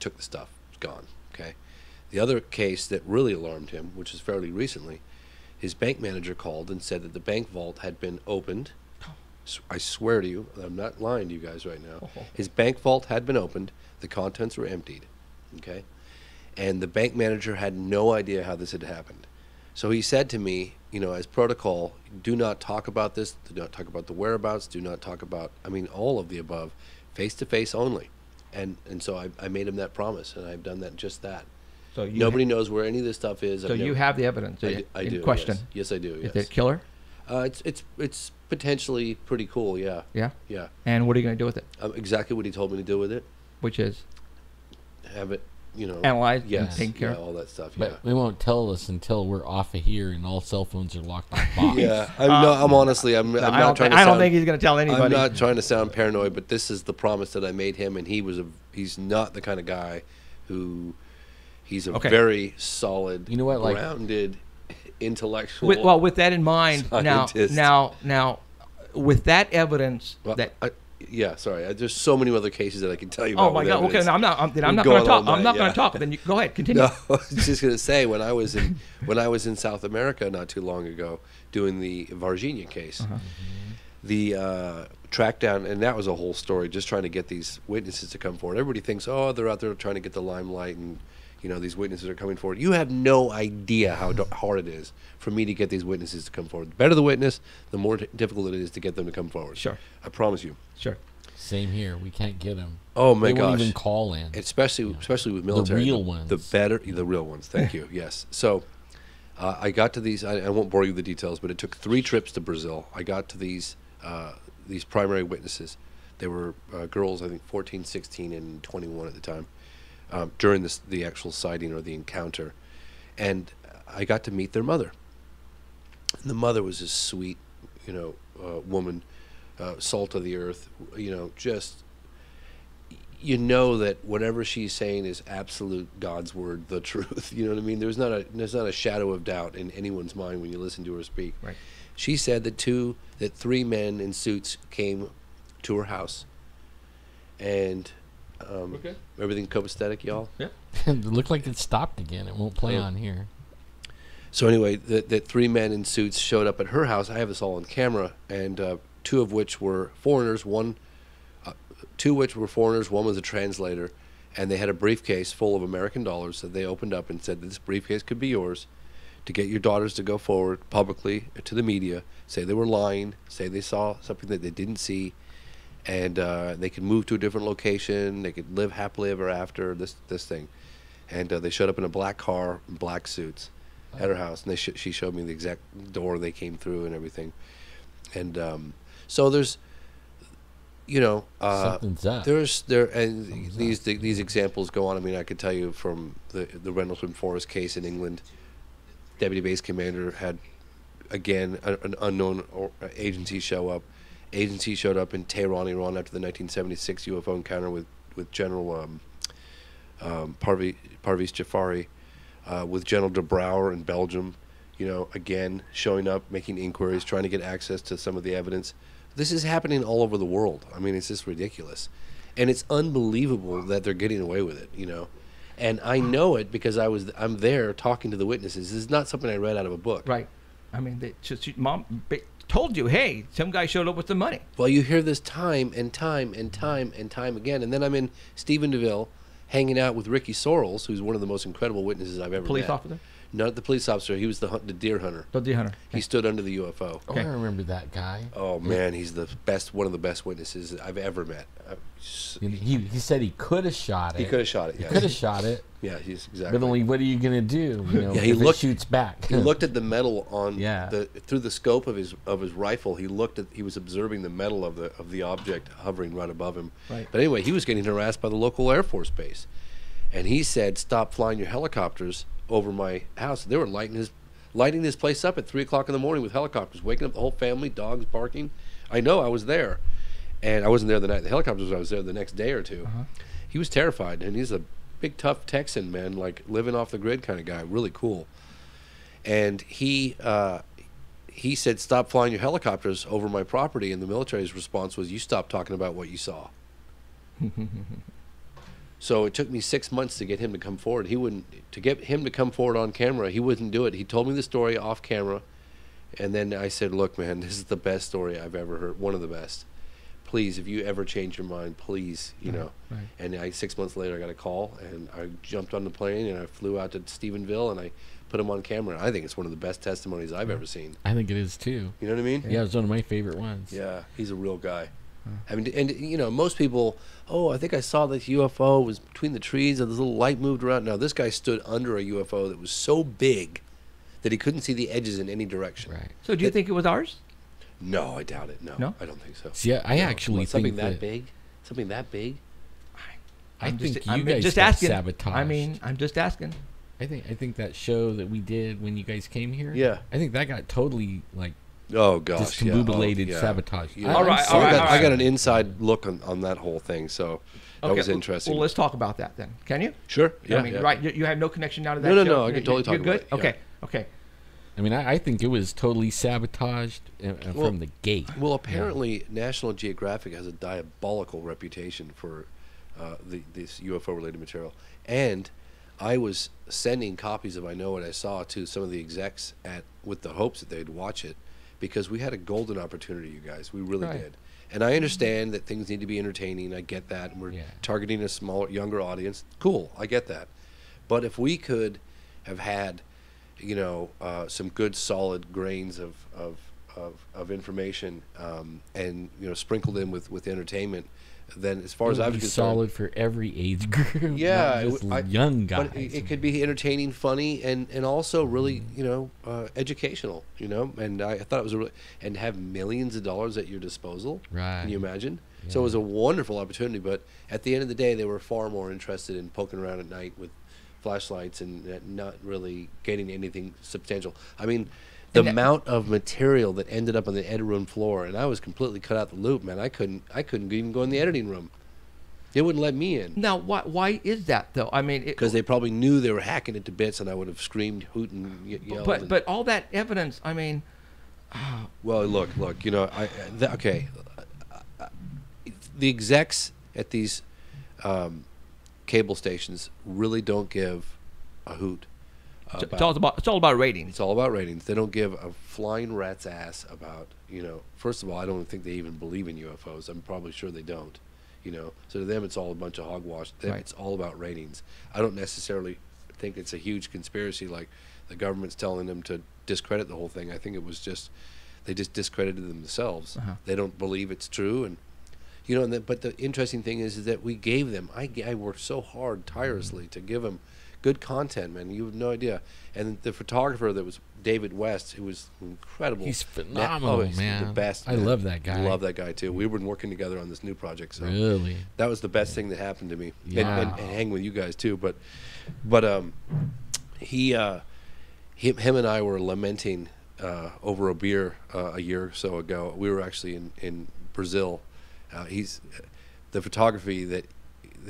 took the stuff. It's gone. Okay. The other case that really alarmed him, which was fairly recently, his bank manager called and said that the bank vault had been opened. I swear to you, I'm not lying to you guys right now. His bank vault had been opened. The contents were emptied. Okay? And the bank manager had no idea how this had happened. So he said to me, as protocol, do not talk about this. Do not talk about the whereabouts. Do not talk about, all of the above, face-to-face only. And so I made him that promise, and I've done just that. So nobody knows where any of this stuff is. So you have the evidence. I do. Question. Yes, I do. Yes. Is it killer? It's potentially pretty cool. Yeah. Yeah. Yeah. And what are you going to do with it? Exactly what he told me to do with it. Which is have it, analyzed. Yes. And taken care of. All that stuff. But we won't tell us until we're off of here and all cell phones are locked in a box. Yeah. I'm honestly. I'm not trying to. I don't think he's going to tell anybody. I'm not trying to sound paranoid, but this is the promise that I made him, and he's not the kind of guy who. He's a very solid, grounded, intellectual. With that in mind, scientist. now, with that evidence, sorry. There's so many other cases that I can tell you about. Oh my God! Okay, I'm not going to talk. I'm not going to talk. Then go ahead, continue. No, I was just going to say when I was in South America not too long ago doing the Varginha case, tracked down, and that was a whole story, just trying to get these witnesses to come forward. Everybody thinks, oh, they're out there trying to get the limelight, and these witnesses are coming forward. You have no idea how hard it is for me to get these witnesses to come forward. The better the witness, the more difficult it is to get them to come forward. Sure. I promise you. Sure. Same here. We can't get them. Oh my they gosh! won't even call in. Especially with military. The real ones. The real ones. Thank you. Yes. So I got to these. I won't bore you with the details, but it took 3 trips to Brazil. I got to these primary witnesses. They were girls, I think 14, 16, and 21 at the time, during the actual sighting or the encounter, and I got to meet their mother. And the mother was this sweet, woman. Salt of the earth, just that whatever she's saying is absolute God's word, the truth. You know what I mean? There's not a shadow of doubt in anyone's mind when you listen to her speak. Right. She said that 3 men in suits came to her house, and everything copacetic, y'all. Yeah. It looked like it stopped again. It won't play on here. So anyway, that 3 men in suits showed up at her house. I have this all on camera, and 2 of which were foreigners. 2 which were foreigners. One was a translator, and they had a briefcase full of American dollars that they opened up and said that this briefcase could be yours to get your daughters to go forward publicly to the media, say they were lying, say they saw something that they didn't see, and they could move to a different location, they could live happily ever after, this thing. And they showed up in a black car, in black suits, at her house, and she showed me the exact door they came through and everything. And so there's, something's up. These examples go on. I mean, I could tell you from the Rendlesham Forest case in England. Deputy base commander had, again, an unknown agency show up. Agency showed up in Tehran, Iran, after the 1976 UFO encounter with General Parviz Jafari, with General de Brouwer in Belgium. Again, showing up, making inquiries, trying to get access to some of the evidence. This is happening all over the world. I mean, it's just ridiculous. And it's unbelievable that they're getting away with it, And I know it because I'm there talking to the witnesses. This is not something I read out of a book. Right. I mean, Mom told you, hey, some guy showed up with some money. Well, you hear this time and time and time and time again. And then I'm in Stephenville hanging out with Ricky Sorrells, who's one of the most incredible witnesses I've ever met. Police officer? Not the police officer. He was the deer hunter. The deer hunter. He stood under the UFO. Oh, I remember that guy. Oh man, he's the best. One of the best witnesses I've ever met. He said he could have shot it. He could have shot it. He Yeah. could have shot it. Yeah, he's exactly. But only, what are you gonna do? Yeah, if it shoots back. He looked at the metal on Yeah. through the scope of his rifle. He was observing the metal of the object hovering right above him. Right. But anyway, he was getting harassed by the local Air Force base, and he said, "Stop flying your helicopters over my house." They were lighting his place up at 3 o'clock in the morning with helicopters, waking up the whole family, dogs barking. I know, I was there, and I wasn't there the night the helicopters. I was there the next day or two. He was terrified, and he's a big tough Texan man, like living off the grid kind of guy, really cool. And he said, "Stop flying your helicopters over my property," and the military's response was, "You stop talking about what you saw." So it took me 6 months to get him to come forward. To get him to come forward on camera, he wouldn't do it. He told me the story off camera, and then I said, "Look, man, this is the best story I've ever heard. One of the best. Please, if you ever change your mind, please, Right. And 6 months later, I got a call, and I jumped on the plane, and I flew out to Stephenville, and I put him on camera. I think it's one of the best testimonies I've ever seen. I think it is too. You know what I mean? Yeah, it's one of my favorite ones. Yeah, he's a real guy. I mean, and most people, I think I saw this UFO was between the trees and this little light moved around. No, this guy stood under a UFO that was so big that he couldn't see the edges in any direction. Right. So do you think it was ours? No, I doubt it. No? No, I don't think so. See, I No. actually What, think something that big. Something that big. I think I'm you guys just got asking. sabotaged. I mean, I'm just asking. I think that show that we did when you guys came here. Yeah. I think that got totally Oh gosh, discombobulated, sabotaged. Yeah. All right, So all right, I got an inside look on that whole thing, so that was interesting. Well, let's talk about that then. Can you? Sure. Yeah. I mean, yeah. right? You have no connection now to that. No, show? I can totally talk You're good. about it, yeah. Okay. I mean, I think it was totally sabotaged from the gate. Well, apparently, National Geographic has a diabolical reputation for this UFO-related material, and I was sending copies of I Know What I Saw to some of the execs with the hopes that they'd watch it, because we had a golden opportunity, you guys. We really Right. did. And I understand that things need to be entertaining. I get that. And we're Yeah. targeting a smaller, younger audience. Cool. I get that. But if we could have had, some good solid grains of information, and sprinkled in with entertainment, then as far as I was concerned, solid for every age group. yeah, not just I- young guys. but it could be entertaining, funny, and also really educational. And I thought it was and have millions of dollars at your disposal. Right. Can you imagine? So it was a wonderful opportunity. But at the end of the day, they were far more interested in poking around at night with flashlights and not really getting anything substantial. I mean, the And that- amount of material that ended up on the edit room floor, and I was completely cut out the loop, man. I couldn't even go in the editing room. They wouldn't let me in Now, why is that though? I mean, because they probably knew they were hacking it to bits, and I would have screamed, hoot, and yelled. and- but all that evidence. I mean, well, look, okay. The execs at these cable stations really don't give a hoot. it's all about ratings. It's all about ratings. They don't give a flying rat's ass about, first of all, I don't think they even believe in UFOs. I'm probably sure they don't, So to them, it's all a bunch of hogwash. To them, Right. it's all about ratings. I don't necessarily think it's a huge conspiracy like the government's telling them to discredit the whole thing. I think it was they just discredited themselves. Uh-huh. They don't believe it's true. And, but the interesting thing is that we gave them, I worked so hard, tirelessly, to give them good content, man. You have no idea. And the photographer that was David West, who was incredible. He's phenomenal, he's man. the best. I man. love that guy. Love that guy too. We've been working together on this new project, so Really? that was the best thing that happened to me. Yeah. And hang with you guys too. But him and I were lamenting over a beer a year or so ago. We were actually in Brazil. He's the photography that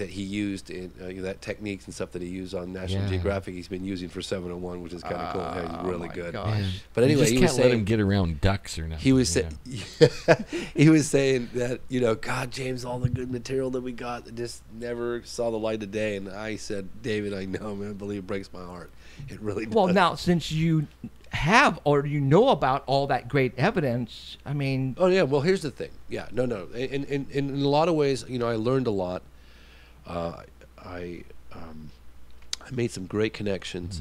he used in that techniques and stuff that he used on National Yeah. Geographic. He's been using for 701, which is kind of cool. Yeah, he's really my good. gosh. Man. But anyway, you he just was can't let saying- him get around ducks or nothing. He was you saying, he was saying that God, James, all the good material that we got that just never saw the light of day. And I said, David, I know, man. Believe it breaks my heart. It really does. Well, now since you have or you know about all that great evidence, I mean, Oh yeah. Well, here's the thing. Yeah. No. In a lot of ways, I learned a lot. I made some great connections.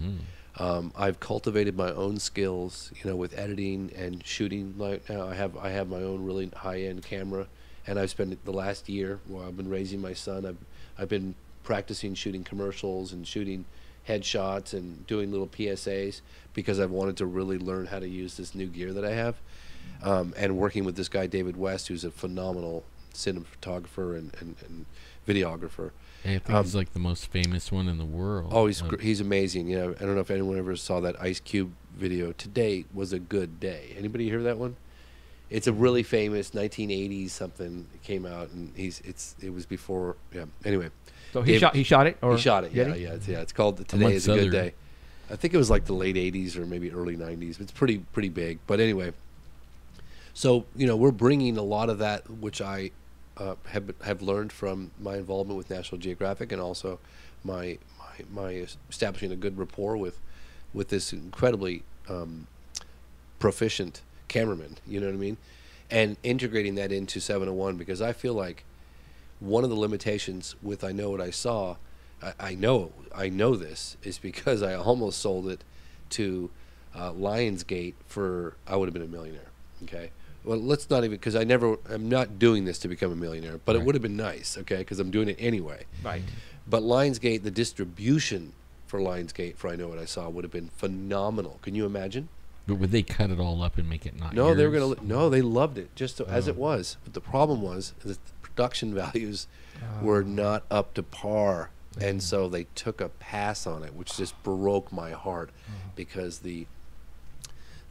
I've cultivated my own skills, with editing and shooting. Like now, I have my own really high-end camera, and I've spent the last year while I've been raising my son. I've been practicing shooting commercials and shooting headshots and doing little PSAs because I've wanted to really learn how to use this new gear that I have. And working with this guy David West, who's a phenomenal cinematographer and videographer. I think he's like the most famous one in the world. Oh, he's amazing. I don't know if anyone ever saw that Ice Cube video. Today was a good day. Anybody hear that one? It's a really famous 1980s something. It came out, and it was before. Yeah. Anyway, so David- he shot it, or he shot it. did Yeah, he? yeah. It's called Today Amongst is a Good other- Day. I think it was like the late 80s or maybe early 90s. It's pretty big. But anyway, so we're bringing a lot of that, which I have learned from my involvement with National Geographic, and also my establishing a good rapport with this incredibly proficient cameraman. You know what I mean? And integrating that into 701, because I feel like one of the limitations with I Know What I Saw, I know this is because I almost sold it to Lionsgate for I would have been a millionaire. Okay. Well, let's not even, because I'm not doing this to become a millionaire, but Right. it would have been nice, okay, because I'm doing it anyway. Right. But Lionsgate, the distribution for Lionsgate for I Know What I Saw would have been phenomenal. Can you imagine? But would they cut it all up and make it not No, they were yours? gonna. No, they loved it just as it was. But the problem was that the production values were not up to par, and so they took a pass on it, which just broke my heart, because the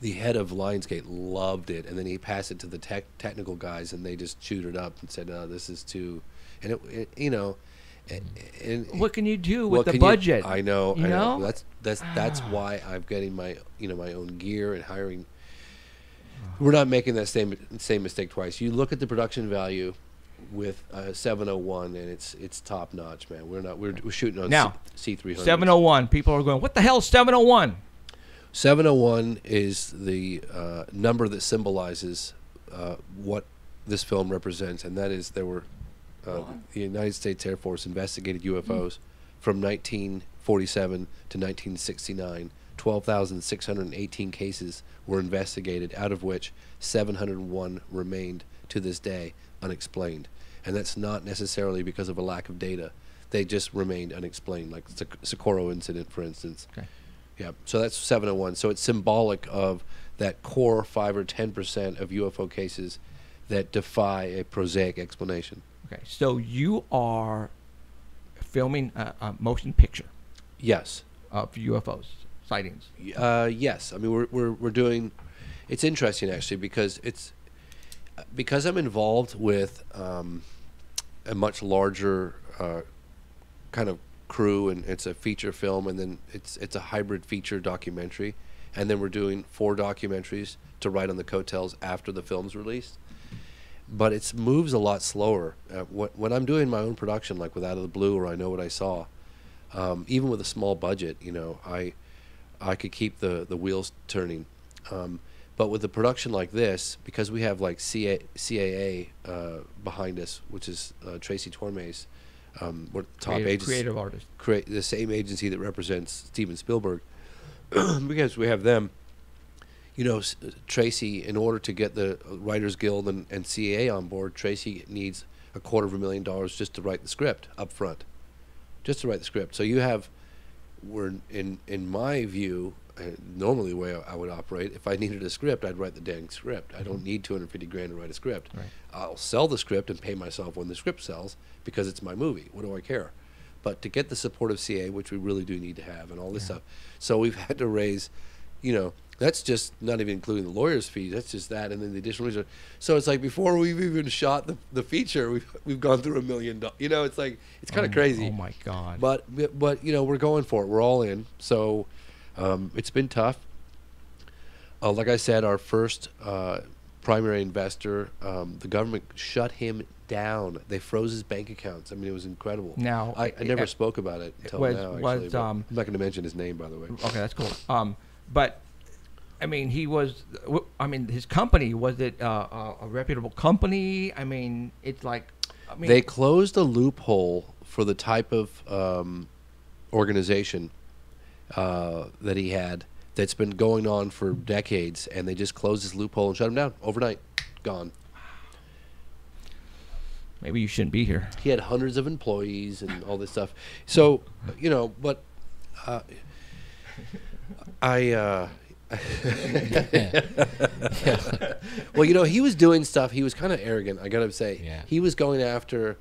head of Lionsgate loved it, and then he passed it to the technical guys, and they just chewed it up and said, "This is too," and and What can you do what with the can budget? I know. You I know. know? That's why I'm getting my my own gear and hiring. We're not making that same mistake twice. You look at the production value with 701, and it's top notch, man. We're shooting on Now, C300. 701. People are going, what the hell is 701? 701 is the number that symbolizes what this film represents, and that is there were the United States Air Force investigated UFOs from 1947 to 1969. 12,618 cases were investigated, out of which 701 remained to this day unexplained. And that's not necessarily because of a lack of data. They just remained unexplained, like the Socorro incident, for instance. Okay. Yeah, so that's 701. So it's symbolic of that core 5 or 10% of UFO cases that defy a prosaic explanation. Okay. So you are filming a motion picture Yes. of UFOs sightings. Yes. I mean, we're doing. It's interesting actually because I'm involved with a much larger kind of crew, and it's a feature film, and then it's a hybrid feature documentary, and then we're doing 4 documentaries to write on the coattails after the film's released. But it moves a lot slower. When I'm doing my own production, like with Out of the Blue or I Know What I Saw, even with a small budget, I could keep the wheels turning. But with a production like this, because we have like CAA behind us, which is Tracy Tormes, we're the top agency, creative artist, the same agency that represents Steven Spielberg, because we have them. Tracy, in order to get the Writers Guild and CAA on board, Tracy needs $250,000 just to write the script up front, just to write the script. So we're in my view, normally the way I would operate, if I needed a script, I'd write the dang script. I don't need $250,000 to write a script. Right. I'll sell the script and pay myself when the script sells because it's my movie. What do I care? But to get the support of CA, which we really do need to have, and all this stuff, so we've had to raise, that's just not even including the lawyer's fees. That's just that, and then the additional research. So it's like before we've even shot the feature, we've gone through $1 million. It's like it's kind of crazy. Oh my God! But we're going for it. We're all in. So it's been tough. Like I said, our first primary investor, the government shut him down. They froze his bank accounts. I mean, it was incredible. Now I never spoke about it until now. Actually, but I'm not going to mention his name, by the way. Okay, that's cool. But I mean, his company, was it a reputable company? I mean, it's like, they closed a loophole for the type of organization that he had that's been going on for decades, and they just closed this loophole and shut him down overnight. Gone. Maybe you shouldn't be here. He had hundreds of employees and all this stuff. So, but well, he was doing stuff. He was kind of arrogant, I gotta say. Yeah. He was going after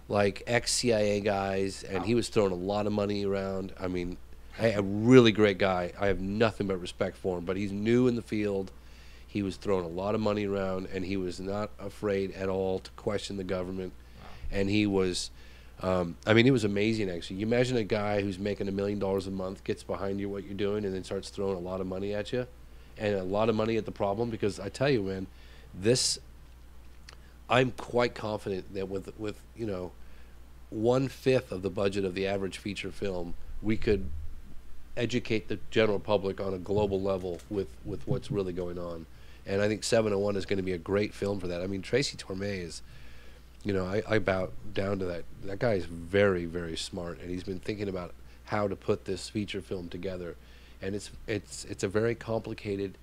like ex-CIA guys, and he was throwing a lot of money around. I mean, a really great guy. I have nothing but respect for him, but he's new in the field. He was throwing a lot of money around, and he was not afraid at all to question the government. Wow. And he was, it was amazing, actually. You imagine a guy who's making $1 million a month gets behind you what you're doing and then starts throwing a lot of money at you, and a lot of money at the problem. Because I tell you, man, I'm quite confident that with 1/5 of the budget of the average feature film, we could educate the general public on a global level with what's really going on. And I think 701 is going to be a great film for that. I mean, Tracy Tormes is, I bow down to that. That guy is very, very smart, and he's been thinking about how to put this feature film together. And it's a very complicated,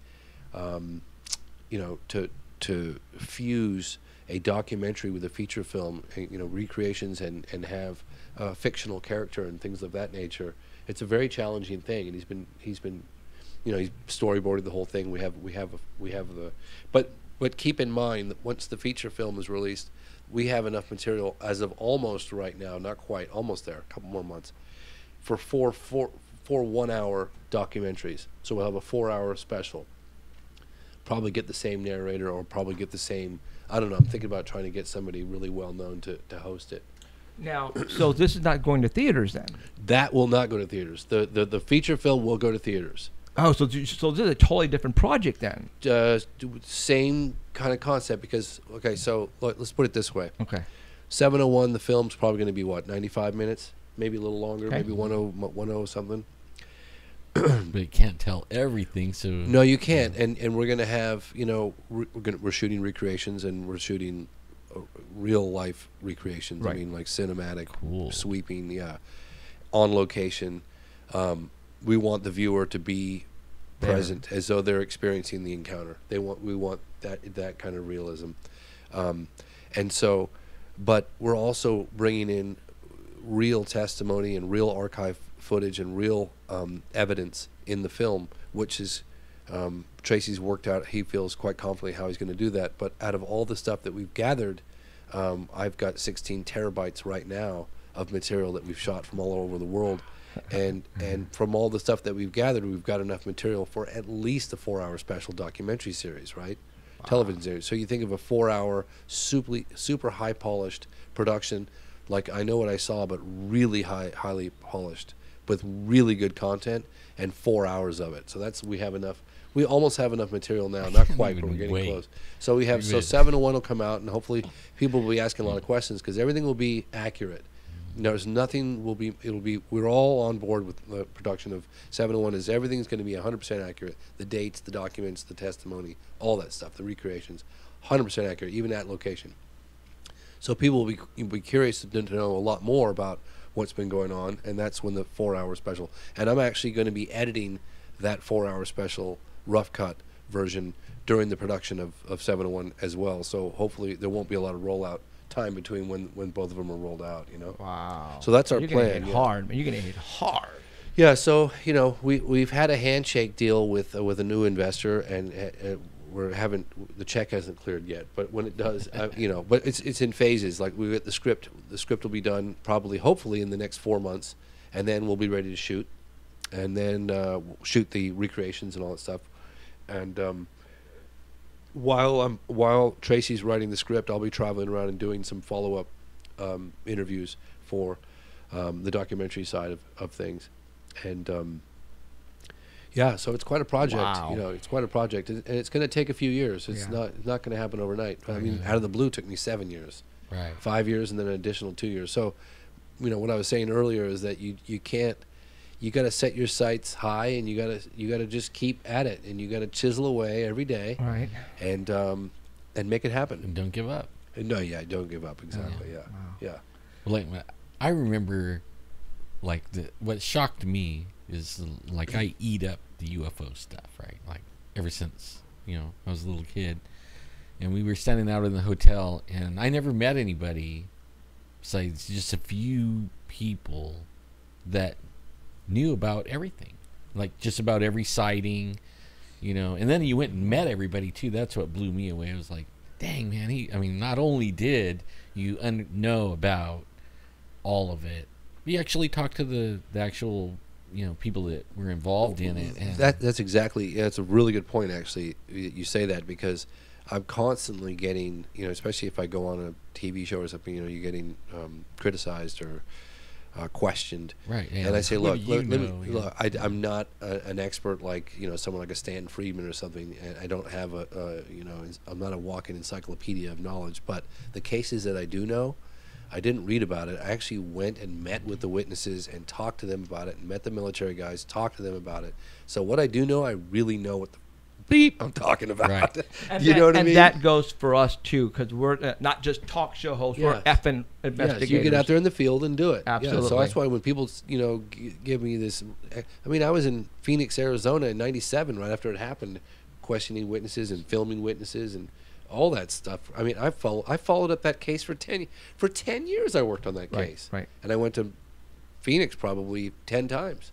to fuse a documentary with a feature film, recreations and have a fictional character and things of that nature. It's a very challenging thing, and he's been he's storyboarded the whole thing. We have the, but keep in mind that once the feature film is released, we have enough material as of almost right now, not quite, almost there, a couple more months, for four 1-hour documentaries. So we'll have a 4-hour special. Probably get the same narrator, or probably get the same. I don't know. I'm thinking about trying to get somebody really well known to host it. Now, so this is not going to theaters then? That will not go to theaters. The feature film will go to theaters. Oh, so this is a totally different project then? Same kind of concept, because, okay, so let's put it this way. Okay. 701, the film's probably going to be, 95 minutes? Maybe a little longer, okay. Maybe 10 something. but it can't tell everything. So No, you can't. And we're going to have, we're shooting recreations, and we're shooting real life recreations. Right. I mean, like cinematic, Cool. sweeping, on location. We want the viewer to be There. present as though they're experiencing the encounter. We want that kind of realism. And so, but we're also bringing in real testimony and real archive footage and real evidence in the film, which is Tracy's worked out. He feels quite confidently how he's going to do that. But out of all the stuff that we've gathered, I've got 16 terabytes right now of material that we've shot from all over the world. And from all the stuff that we've gathered, we've got enough material for at least a 4-hour special documentary series, right? Wow. Television series. So you think of a 4-hour, super high polished production, like I Know What I Saw, but really highly polished with really good content, and 4 hours of it. So we have enough. We almost have enough material now, not quite, but we're getting close. So we have 701 will come out, and hopefully people will be asking a lot of questions because everything will be accurate. There's nothing we're all on board with the production of 701. Is everything's going to be 100% accurate. The dates, the documents, the testimony, all that stuff, the recreations, 100% accurate, even at location. So people will be curious to know a lot more about what's been going on, and that's when the 4-hour special. And I'm actually going to be editing that 4-hour special rough cut version during the production of 701 as well. So hopefully there won't be a lot of rollout time between when both of them are rolled out, Wow. So that's our You're plan. Gonna hit hard, man. You're gonna hit hard. Yeah. So we've had a handshake deal with a new investor, and the check hasn't cleared yet. But when it does, but it's in phases. Like we get the script. The script will be done hopefully in the next 4 months, and then we'll be ready to shoot, and then shoot the recreations and all that stuff, and. While Tracy's writing the script, I'll be traveling around and doing some follow-up interviews for the documentary side of things, and so it's quite a project. Wow. It's quite a project, and it's going to take a few years. It's not going to happen overnight. I mean, out of the blue, it took me 7 years, Right. 5 years, and then an additional 2 years. So, what I was saying earlier is that you can't. You got to set your sights high, and you got to just keep at it, and you got to chisel away every day, Right. and make it happen. And don't give up. No, don't give up. Exactly. Yeah, Wow. yeah. Like I remember, like what shocked me is like I eat up the UFO stuff, right? Like ever since I was a little kid, and we were standing out in the hotel, and I never met anybody besides just a few people that knew about everything, like just about every sighting, and then you went and met everybody too. That's what blew me away. I was like, dang, man, not only did you know about all of it, you actually talked to the actual people that were involved in it. And That's exactly, that's a really good point, actually. You say that because I'm constantly getting, especially if I go on a TV show or something, you're getting criticized or questioned, right? Yeah. And I say, What look, do you let me, know? look, I'm not an expert like someone like a Stan Friedman or something, and I don't have I'm not a walking encyclopedia of knowledge. But the cases that I do know, I didn't read about it. I actually went and met with the witnesses and talked to them about it, and met the military guys, talked to them about it. So what I do know, I really know what the beep I'm talking about. Right. You know what I mean? And that goes for us too, because we're not just talk show hosts. We're effing investigators. Yes, you get out there in the field and do it. Absolutely. Yeah, so that's why when people, give me this, I was in Phoenix, Arizona in '97, right after it happened, questioning witnesses and filming witnesses and all that stuff. I mean, I followed up that case for 10 years. I worked on that case. Right. And I went to Phoenix probably 10 times.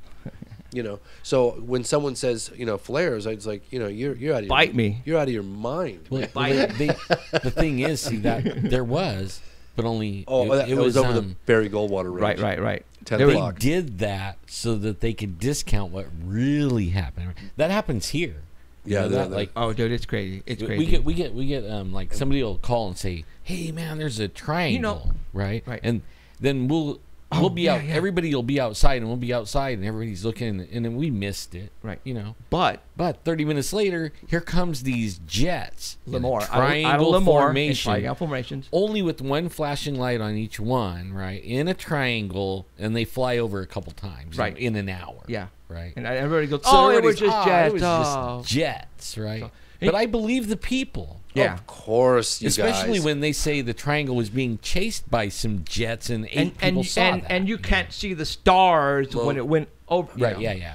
So when someone says, flares, I was like, you're out of Bite me. You're out of your mind. Well, man. the thing is, see that there was, but only it was over the Barry Goldwater range. Right. 10 They o'clock. did that so that they could discount what really happened. That happens here. Yeah, that, they're- like Oh, dude, it's crazy. It's crazy. we get like somebody will call and say, "Hey, man, there's a triangle," right? Right. And then we'll we'll be yeah, out. yeah. Everybody will be outside, and we'll be outside, and everybody's looking, and then we missed it. Right. You know. But 30 minutes later, here comes these jets. in a Lemoore, triangle formation. triangle formations. Only with one flashing light on each one, right? In a triangle, and they fly over a couple times, Right. in an hour. Yeah. Right. And everybody goes, So oh, it everybody's, was just jets. It was oh. just jets, right? So- but I believe the people. Yeah. Of course, you Especially guys. when they say the triangle was being chased by some jets and eight people saw that. and you can't see the stars Well, when it went over. Right, yeah.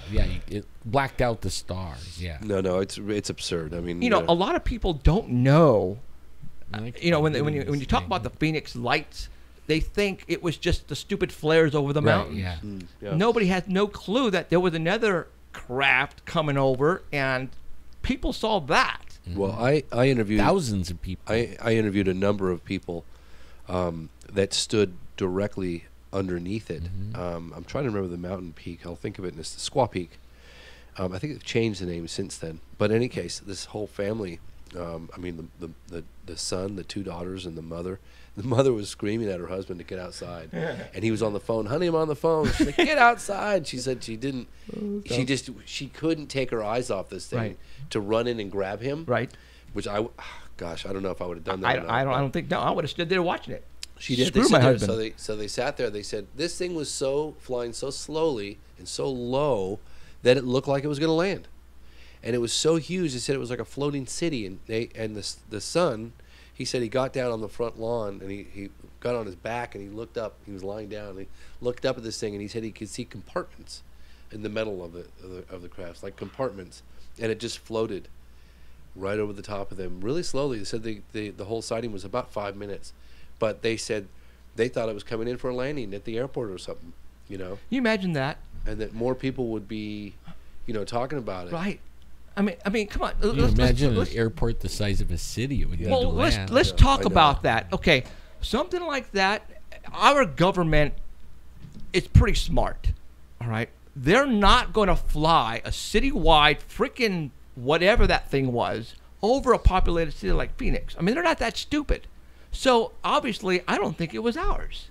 It blacked out the stars, yeah. No, it's absurd. I mean, You know, a lot of people don't know. Like, You know, when you talk about the Phoenix lights, they think it was just the stupid flares over the right, mountains. yeah. yeah. Nobody has no clue that there was another craft coming over, and people saw that. Well, I interviewed Thousands of people. I interviewed a number of people that stood directly underneath it. I'm trying to remember the mountain peak. I'll think of it as Squaw Peak. I think they've changed the name since then. But in any case, this whole family, I mean, the son, the two daughters, and the mother. The mother was screaming at her husband to get outside, and he was on the phone. Honey, I'm on the phone. She's like, get outside. She said she didn't. She couldn't take her eyes off this thing Right. to run in and grab him. Right. Which I don't know if I would have done that. or not, I but don't think. No, I would have stood there watching it. She did. Screw They my stood there. husband. So they sat there. They said this thing was flying so slowly and so low that it looked like it was going to land, and it was so huge. They said it was like a floating city. And the son, he said he got down on the front lawn and he got on his back and he looked up. He was lying down. And he looked up at this thing and he said he could see compartments in the metal of the craft, like compartments, and it just floated right over the top of them really slowly. They said the whole sighting was about 5 minutes, but they said they thought it was coming in for a landing at the airport or something, you know, You imagine that, and that more people would be, you know, talking about it. right? I mean, come on. Can you imagine an airport the size of a city it would need to Well, land? let's Yeah, talk I know. about that. Okay, something like that. Our government is pretty smart. All right, they're not going to fly a citywide freaking whatever that thing was over a populated city like Phoenix. I mean, they're not that stupid. So obviously, I don't think it was ours.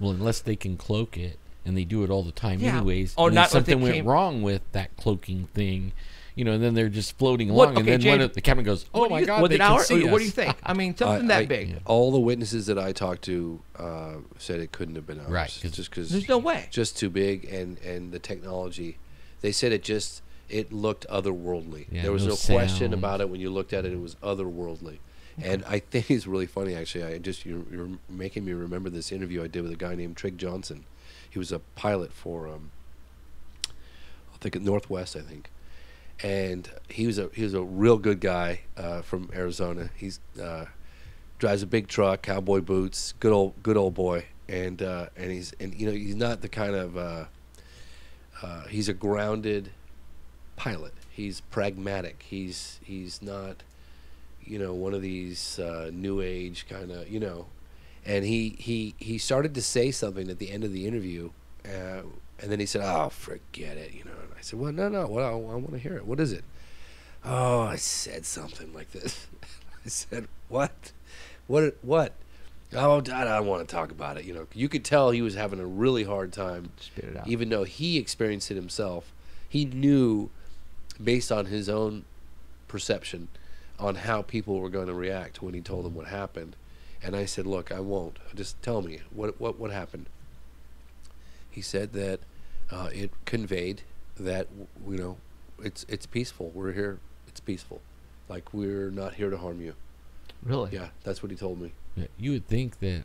Well, unless they can cloak it, and they do it all the time Yeah. anyways. Or and then not if they something went came- wrong with that cloaking thing, you know, and then they're just floating What- along, okay, and then one James, of the captain goes, "Oh What do my you- God, was they it can ours? see Or what do you us." think? I mean, something that big. All the witnesses that I talked to said it couldn't have been ours. Right, 'cause just because There's no way. just too big, and the technology. They said it looked otherworldly. Yeah, there was no no question sound. about it when you looked at it. It was otherworldly. And I think it's really funny, actually. You're making me remember this interview I did with a guy named Trig Johnson. He was a pilot for, I think, at Northwest, I think. And he was a real good guy from Arizona. He's drives a big truck, cowboy boots, good old boy. And he's not the kind of he's a grounded pilot. He's pragmatic. He's not, one of these new age kind of, and he started to say something at the end of the interview, and then he said, "Oh, forget it," and I said, "Well, no, well, I want to hear it. What is it?" "Oh, I said something like this." I said, "What? What?" "Oh, Dad, I don't want to talk about it." You could tell he was having a really hard time, Spit it out. even though he experienced it himself. He knew, based on his own perception, on how people were going to react when he told them what happened. And I said, "Look, I won't. Just tell me what happened." He said that it conveyed that it's peaceful. We're here. It's peaceful. Like, we're not here to harm you. Really? Yeah, that's what he told me. Yeah, you would think that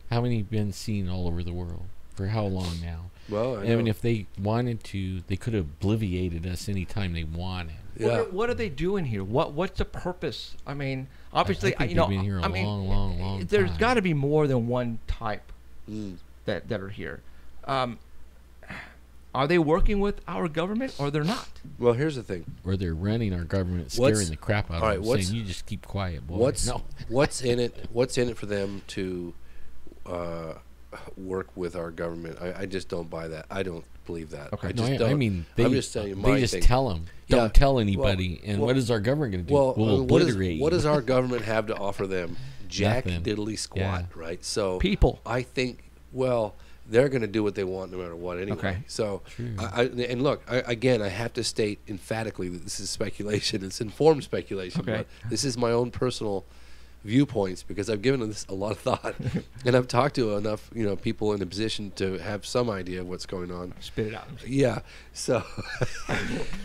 how many have been seen all over the world? For how long now? Well, I mean, if they wanted to, they could have obliviated us anytime they wanted. yeah. What are they doing here? What's the purpose? I mean, obviously, I think they've been here a long There's time. got to be more than one type Mm. that are here. Are they working with our government or they're not? Well, here's the thing. Or they're running our government, What's- scaring the crap out all of right, them, saying, "You just keep quiet, boy." No. What's in it? What's in it for them to work with our government? I just don't buy that. I don't believe that. Okay. I No, just don't. I mean, I'm just telling you they my just thing. tell them, Yeah. don't tell anybody. And well- what is our government going to do? Well, we'll what obliterate you. does our government have to offer them? Jack Nothing. diddly squat, Yeah. right? So People. I think Well, they're going to do what they want no matter what anyway. Okay. So, True. and look, again, I have to state emphatically that this is speculation. It's informed speculation. Okay. But this is my own personal viewpoints because I've given this a lot of thought, and I've talked to enough, people in a position to have some idea of what's going on. Spit it out. Yeah. So,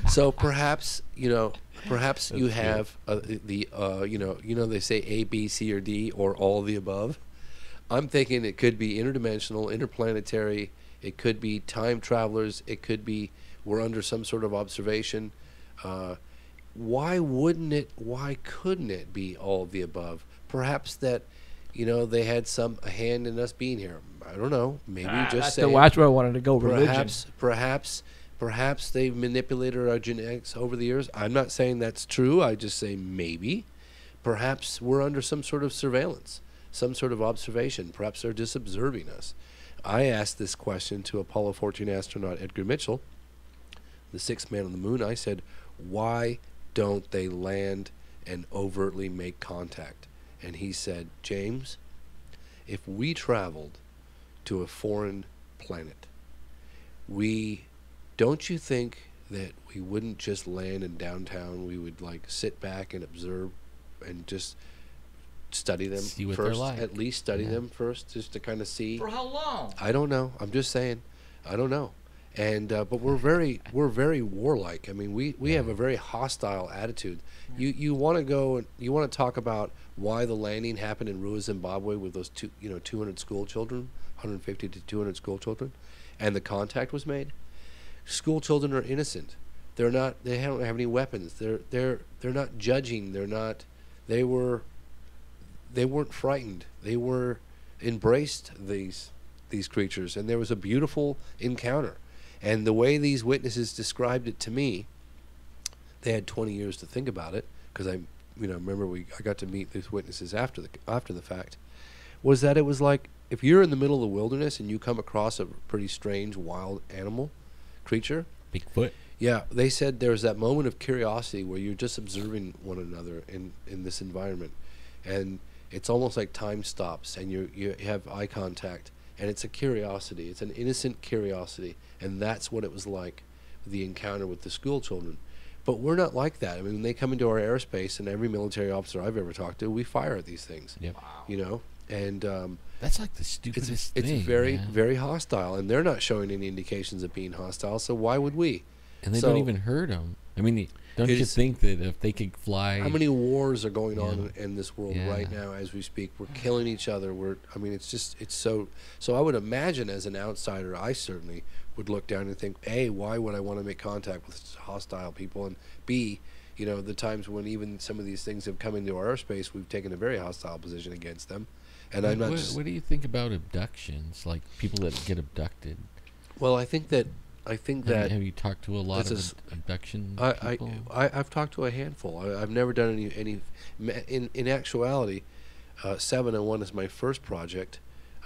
so perhaps perhaps you have they say A, B, C, or D, or all of the above. I'm thinking it could be interdimensional, interplanetary. It could be time travelers. It could be we're under some sort of observation. Why wouldn't it? Why couldn't it be all of the above? Perhaps that, they had a hand in us being here. I don't know. Maybe just say. That's where I wanted to go. Religion. Perhaps they've manipulated our genetics over the years. I'm not saying that's true. I just say maybe. Perhaps we're under some sort of surveillance, some sort of observation. Perhaps they're just observing us. I asked this question to Apollo 14 astronaut Edgar Mitchell, the sixth man on the moon. I said, why don't they land and overtly make contact? And he said, James, if we traveled to a foreign planet, don't you think that we wouldn't just land in downtown? We would sit back and observe and just study them See what first, they're like. at least study them first, just to kind of see. For how long? I don't know. I'm just saying. I don't know. And but we're very warlike. I mean, we have a very hostile attitude. You want to go and you want to talk about why the landing happened in Rua, Zimbabwe, with those 200 school children, 150 to 200 school children, and the contact was made. School children are innocent. They're not. They don't have any weapons. They're not judging. They weren't frightened. They were embraced these creatures, and there was a beautiful encounter. And the way these witnesses described it to me, they had 20 years to think about it, because I got to meet these witnesses after the fact, was that it was like if you're in the middle of the wilderness and you come across a pretty strange wild animal creature. Bigfoot. Yeah, they said there's that moment of curiosity where you're just observing one another in this environment, and it's almost like time stops and you have eye contact, and it's a curiosity. It's an innocent curiosity, and that's what it was like, the encounter with the school children. But we're not like that. I mean, when they come into our airspace, and every military officer I've ever talked to, we fire at these things. Yep. And That's like the stupidest thing. it's very, man. very hostile, and they're not showing any indications of being hostile, so why would we? And they So- don't even hurt them. I mean, don't you It's- think that if they could fly? How many wars are going on Yeah. in this world Yeah. right now as we speak? We're killing each other. It's so I would imagine, as an outsider, I certainly would look down and think, A, why would I want to make contact with hostile people? And B, the times when even some of these things have come into our airspace, we've taken a very hostile position against them. And I'm not what do you think about abductions? Like people that get abducted? well, I think that Have you talked to a lot That's a of s- abduction people? I've talked to a handful. I've never done any. In actuality, 701 is my first project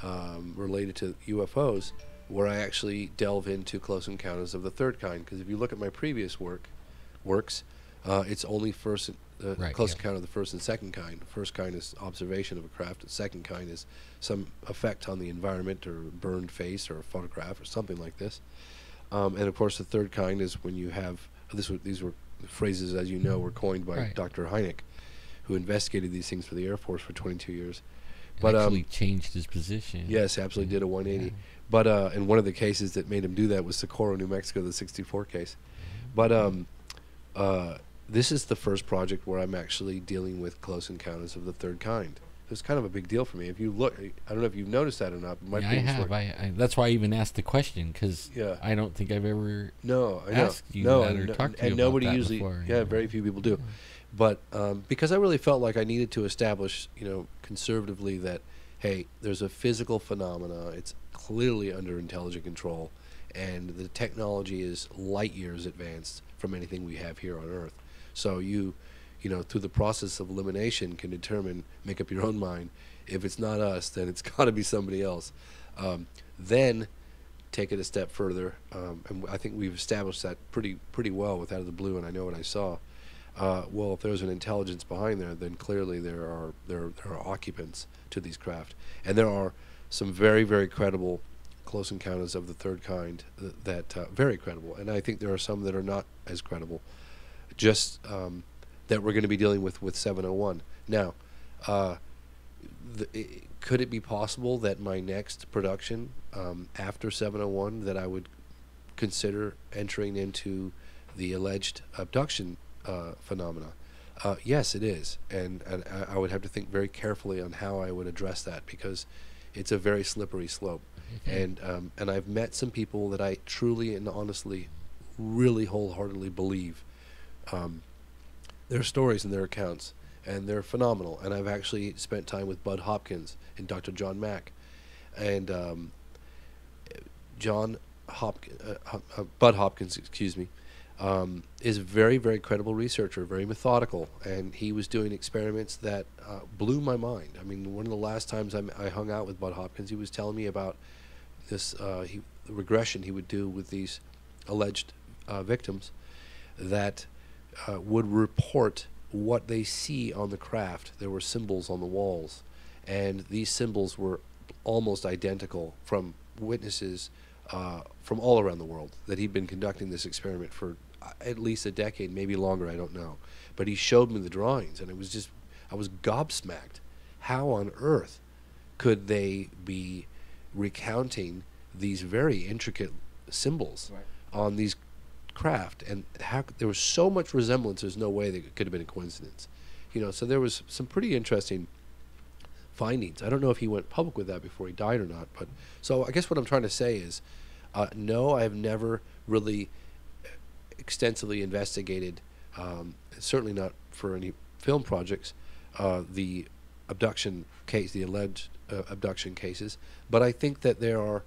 related to UFOs, where I actually delve into close encounters of the third kind. Because if you look at my previous works, it's only Right, close yeah. encounter of the first and second kind. The first kind is observation of a craft. The second kind is some effect on the environment, or burned face, or a photograph, or something like this. And of course, the third kind is when you have these were phrases, as you know, were coined by Right. Dr. Hynek, who investigated these things for the Air Force for 22 years. And But actually changed his position. yes, absolutely did a 180. Yeah. But and one of the cases that made him do that was Socorro, New Mexico, the 64 case. But this is the first project where I'm actually dealing with close encounters of the third kind. It's kind of a big deal for me. If you look, I don't know if you've noticed that or not. But my Yeah, I previous have. work- I that's why I even asked the question, because Yeah. I don't think I've ever. No, I know. asked you no, that and, or talked to you and about nobody that usually. before, Yeah, you know. very few people do. But because I really felt like I needed to establish, conservatively, that hey, there's a physical phenomena. It's clearly under intelligent control, and the technology is light years advanced from anything we have here on Earth. So you through the process of elimination, can make up your own mind. If it's not us, then it's got to be somebody else. Then take it a step further, and I think we've established that pretty well with Out of the Blue, and I Know What I Saw. Well, if there's an intelligence behind there, then clearly there are occupants to these craft, and there are some very, very credible close encounters of the third kind that very credible, and I think there are some that are not as credible. Just that we're going to be dealing with 701 now. Could it be possible that my next production after 701 that I would consider entering into the alleged abduction phenomena? Yes, it is, and I would have to think very carefully on how I would address that, because it's a very slippery slope. And I've met some people that I truly and honestly, really wholeheartedly believe their stories and their accounts, and they're phenomenal. And I've actually spent time with Bud Hopkins and Dr. John Mack, and Bud Hopkins, excuse me, is a very, very credible researcher, very methodical, and he was doing experiments that blew my mind. I mean, one of the last times I hung out with Bud Hopkins, he was telling me about this the regression he would do with these alleged victims that would report what they see on the craft. There were symbols on the walls, and these symbols were almost identical from witnesses from all around the world, that he'd been conducting this experiment for at least a decade, maybe longer, I don't know. But he showed me the drawings, and it was just, I was gobsmacked. How on earth could they be recounting these very intricate symbols on these craft, and how there was so much resemblance? There's no way that it could have been a coincidence, so there was some pretty interesting findings. I don't know if he went public with that before he died or not, but so I guess what I'm trying to say is no, I've never really extensively investigated, certainly not for any film projects, the abduction case, the alleged abduction cases, but I think that there are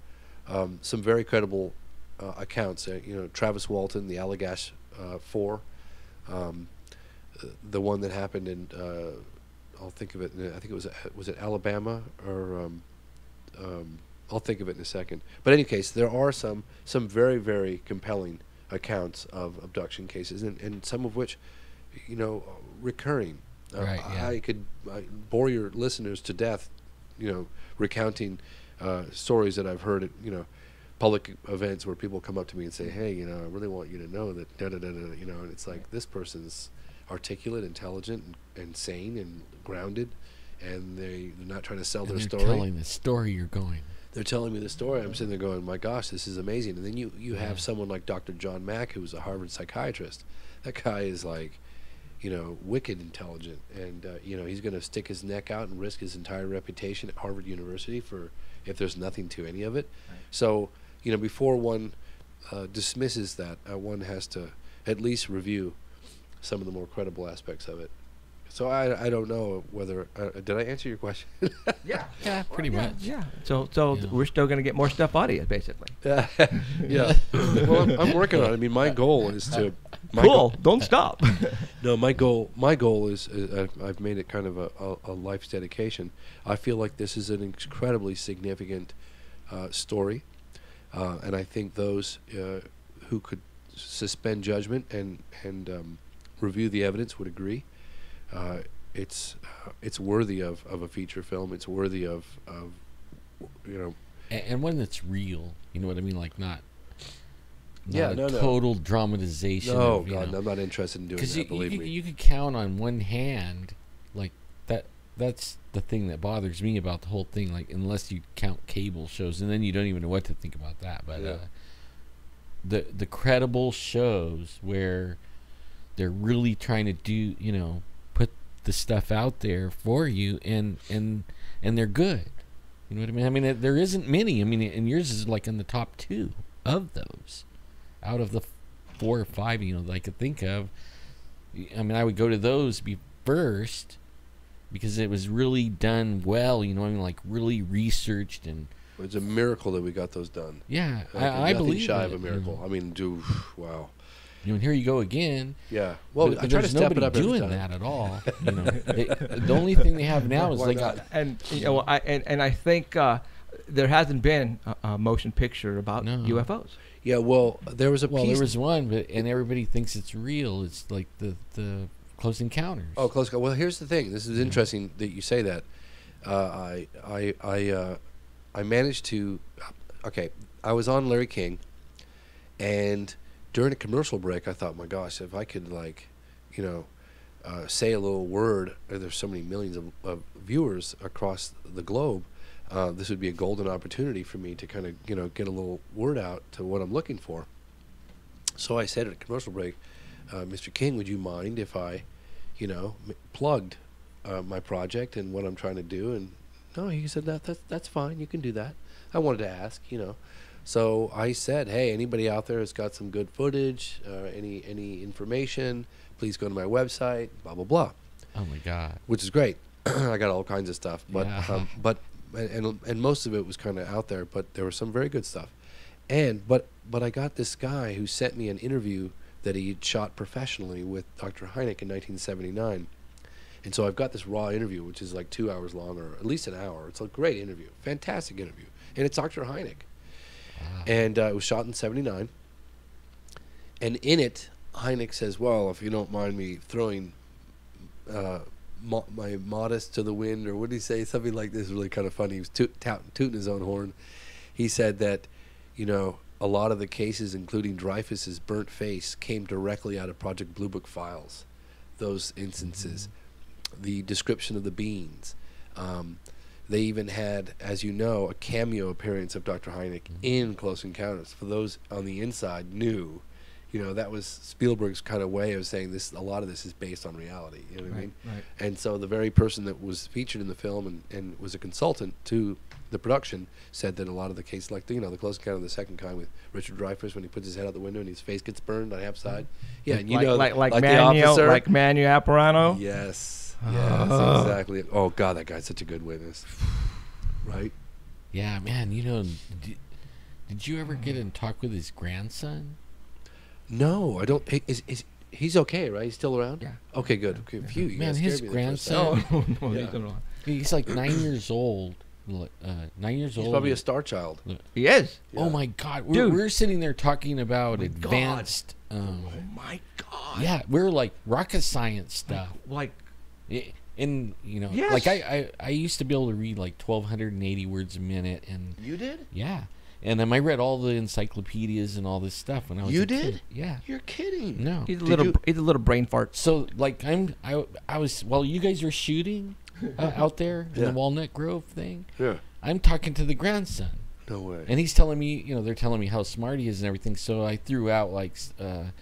some very credible accounts. Travis Walton, the Allagash 4, the one that happened in I'll think of it. I think it was it Alabama, or I'll think of it in a second. But in any case, there are some very, very compelling accounts of abduction cases, and some of which, recurring. Right, yeah. I could bore your listeners to death, recounting stories that I've heard at public events where people come up to me and say, "Hey, I really want you to know that da da da da," and it's like, this person's articulate, intelligent, and sane, and grounded, and they're not trying to sell their story. They're telling the story you're going. They're telling me the story. I'm sitting there going, my gosh, this is amazing. And then you have someone like Dr. John Mack, who's a Harvard psychiatrist. That guy is like, wicked intelligent, and he's going to stick his neck out and risk his entire reputation at Harvard University for if there's nothing to any of it. Right. So, before one dismisses that, one has to at least review some of the more credible aspects of it. So I don't know whether did I answer your question? Yeah, pretty much. Yeah. So we're still going to get more stuff out of you, basically. Yeah. Well, I'm working on it. I mean, my goal is to. Don't stop. No, my goal is I've made it kind of a life's dedication. I feel like this is an incredibly significant story, and I think those who could suspend judgment and review the evidence would agree. It's worthy of a feature film. It's worthy of and one that's real. You know what I mean? Like not total dramatization. No, God, I'm not interested in doing that. Believe me. You could count on one hand, like that. That's the thing that bothers me about the whole thing. Like, unless you count cable shows, and then you don't even know what to think about that. But the credible shows where they're really trying to do, put the stuff out there for you, and they're good. You know what I mean? I mean, there isn't many. I mean, and yours is like in the top 2 of those out of the 4 or 5, that I could think of. I mean, I would go to those first because it was really done well. Like really researched, and it's a miracle that we got those done. Yeah, I believe shy of a miracle. I mean, wow. And here you go again. Yeah. Well, I try to step it up doing every time. that at all. The only thing they have now is I think there hasn't been a motion picture about UFOs. Yeah. Well, there was a piece. There was one, and everybody thinks it's real. It's like the Close Encounters. Oh, Close. Well, here's the thing. This is interesting that you say that. I I managed to. Okay, I was on Larry King, and during a commercial break, I thought, my gosh, if I could say a little word. There's so many millions of viewers across the globe. This would be a golden opportunity for me to kind of get a little word out to what I'm looking for. So I said at a commercial break, Mr. King, would you mind if I, plugged my project and what I'm trying to do? And no, he said that's fine. You can do that. I wanted to ask, So I said, hey, anybody out there has got some good footage, any information, please go to my website, blah, blah, blah. Oh, my God. Which is great. I got all kinds of stuff. But Yeah. and most of it was kind of out there, but there was some very good stuff. But I got this guy who sent me an interview that he had shot professionally with Dr. Hynek in 1979. And so I've got this raw interview, which is like 2 hours long, or at least an hour. It's a great interview, fantastic interview. And it's Dr. Hynek. Wow. And it was shot in 79. And in it, Hynek says, well, if you don't mind me throwing my modest to the wind, or what did he say? Something like this, really kind of funny. He was tooting his own horn. He said that, a lot of the cases, including Dreyfus's burnt face, came directly out of Project Blue Book files. Those instances. The description of the beans. They even had, as you know, a cameo appearance of Dr. Hynek in Close Encounters. For those on the inside knew, that was Spielberg's kind of way of saying this. A lot of this is based on reality. You know what I mean? Right. And so the very person that was featured in the film and was a consultant to the production said that a lot of the cases, like the Close Encounter of the Second Kind with Richard Dreyfuss, when he puts his head out the window and his face gets burned on half side. Yeah, and like the Manu, officer. like Manu Apparano. Yes, yes, exactly. Oh God, that guy's such a good witness, right? Yeah, man, did you ever get in talk with his grandson? No, I don't. He's okay, right? He's still around? Yeah. Okay, good. Okay, phew, you Man, guys his scared me there for a grandson, second. No, Yeah. he's like 9 years old. 9 years He's old. probably a star child. He is. Yeah. Oh my God, Dude. we're sitting there talking about My advanced. Oh my God. Yeah, we're like rocket science stuff. Like And Yes. like I used to be able to read like 1,280 words a minute, and You did? yeah, and I read all the encyclopedias and all this stuff when I was You a did? kid. Yeah. You're kidding. No. he's a Did little you- he's a little brain fart. So like I was while you guys were shooting out there in Yeah. the Walnut Grove thing, Yeah. I'm talking to the grandson, No way. and he's telling me, they're telling me how smart he is and everything. So I threw out like some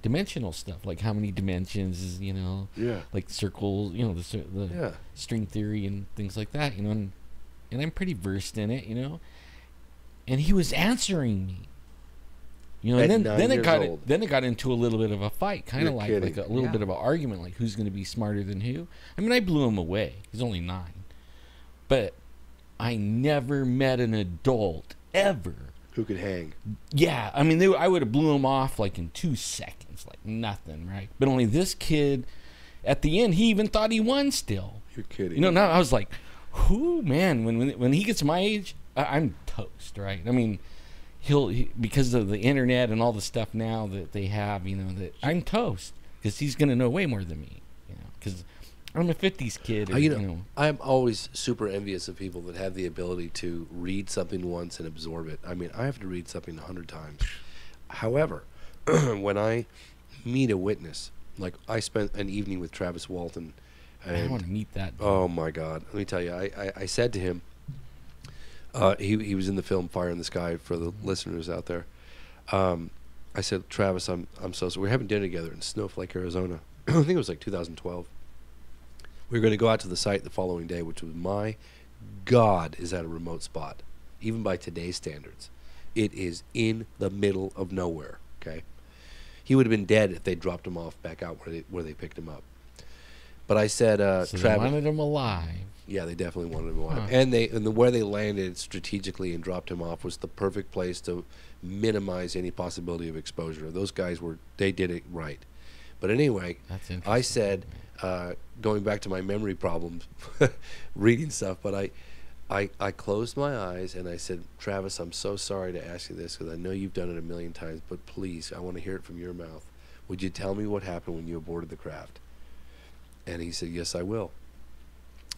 dimensional stuff, like how many dimensions is, Yeah. like circles, the Yeah. string theory and things like that, and I'm pretty versed in it, and he was answering me. At And 9 then it years got old. then it got into a little bit of a fight, kind of You're like kidding. a little Yeah. bit of an argument, like who's going to be smarter than who. I mean, I blew him away. He's only 9, but I never met an adult ever. Who could hang? Yeah, I mean, I would have blew him off like in 2 seconds, like nothing, right? But only this kid, at the end, he even thought he won still. You're kidding. Now I was like, who, man, when he gets my age, I'm toast, right? I mean, because of the internet and all the stuff now that they have, that I'm toast, because he's going to know way more than me, because I'm a 50s kid. Or, I'm always super envious of people that have the ability to read something once and absorb it. I mean, I have to read something 100 times. However, when I meet a witness, like I spent an evening with Travis Walton, I want to meet that. oh my God, let me tell you, I said to him, he was in the film Fire in the Sky for the listeners out there. I said, Travis, I'm so sorry. We're having dinner together in Snowflake, Arizona. I think it was like 2012. We were going to go out to the site the following day, which was, my God, is that a remote spot, even by today's standards. It is in the middle of nowhere, okay? He would have been dead if they dropped him off back out where they picked him up. But I said, So they Travis... wanted him alive. Yeah, they definitely wanted him alive. Huh. And where they landed strategically and dropped him off was the perfect place to minimize any possibility of exposure. Those guys they did it right. But anyway, That's interesting. I said, going back to my memory problems, reading stuff, but I closed my eyes and I said, Travis, I'm so sorry to ask you this because I know you've done it a million times, but please, I want to hear it from your mouth. Would you tell me what happened when you aborted the craft? And he said, yes, I will.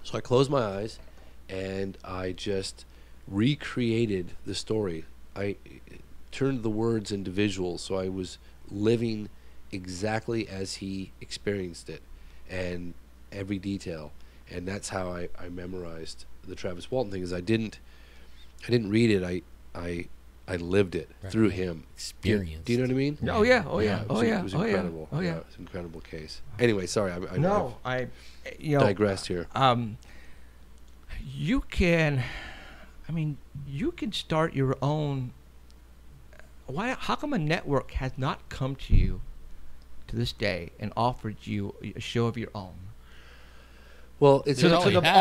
So I closed my eyes, and I just recreated the story. I turned the words into visuals, so I was living exactly as he experienced it, and every detail. And that's how I memorized the Travis Walton thing. Is I didn't read it. I lived it through him. Experienced. Do you know what I mean? Oh yeah, oh yeah, it oh was, yeah, It was oh yeah, incredible. oh yeah. It's an incredible case. Anyway, sorry. You know, Digressed here. You can, I mean, you can start your own. Why? How come a network has not come to you to this day and offered you a show of your own? Well, it's They So already the have.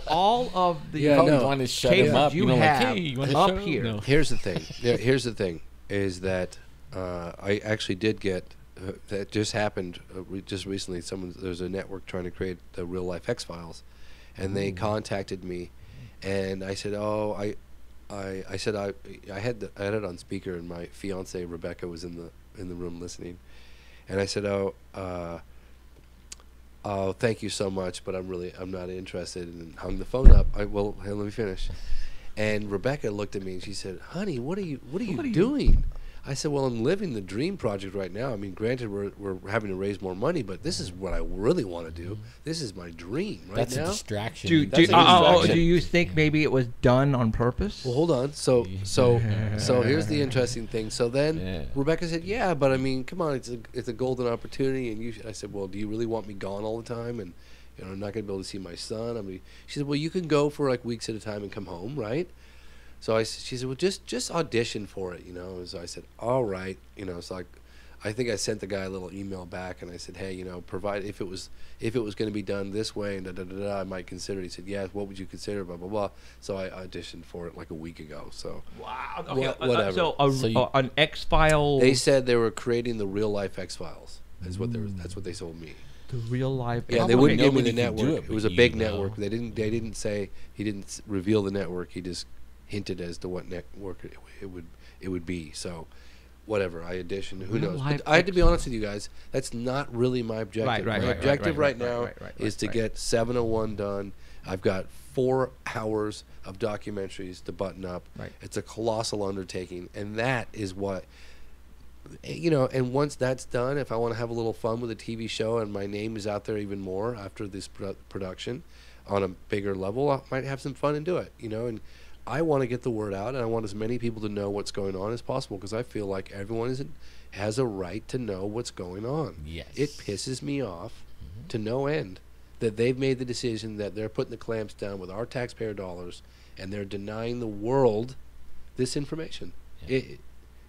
all of the Yeah, Probably no. want to shut cases him up. you You know, have like, hey, you want a up show? here. No. Here's the thing. Here's the thing is that I actually did get that just happened just recently. There's a network trying to create the Real Life X-Files, and they contacted me, and I said, I had it on speaker, and my fiance Rebecca was in the room listening, and I said, oh, thank you so much, but I'm not interested, and hung the phone up. Well, hey, let me finish. And Rebecca looked at me and she said, "Honey, what are you doing?" I said, "Well, I'm living the dream project right now. I mean, granted, we're having to raise more money, but this is what I really want to do. This is my dream right That's now." a distraction. Do That's a distraction. do you think maybe it was done on purpose? Well, hold on. So here's the interesting thing. So then Yeah. Rebecca said, "Yeah, but I mean, come on, it's a golden opportunity." And I said, "Well, do you really want me gone all the time? And I'm not going to be able to see my son." I mean, she said, "Well, you can go for like weeks at a time and come home, right?" So she said, "Well, just audition for it, So I said, "All right, So I think I sent the guy a little email back, and I said, "Hey, provide if it was going to be done this way, and da da da da, I might consider it." He said, "Yeah, what would you consider?" Blah blah blah. So I auditioned for it like a week ago. So Wow. Okay. whatever. So an X-File. They said they were creating the Real Life X-Files. That's what they told me. the real life. Yeah, they Probably wouldn't give me the nobody could do network. it It was but a big you, though. network. They didn't say, he didn't reveal the network. He just hinted as to what network it would be. So whatever, I auditioned. Who Real knows? life But I had to be honest with you guys. That's not really my objective. Right, My objective right now is to right. get 701 done. I've got 4 hours of documentaries to button up. Right. It's a colossal undertaking, and that is what. And once that's done, if I want to have a little fun with a TV show and my name is out there even more after this production on a bigger level, I might have some fun and do it, and I want to get the word out, and I want as many people to know what's going on as possible, because I feel like everyone has a right to know what's going on. Yes. It pisses me off to no end that they've made the decision that they're putting the clamps down with our taxpayer dollars, and they're denying the world this information. Yeah.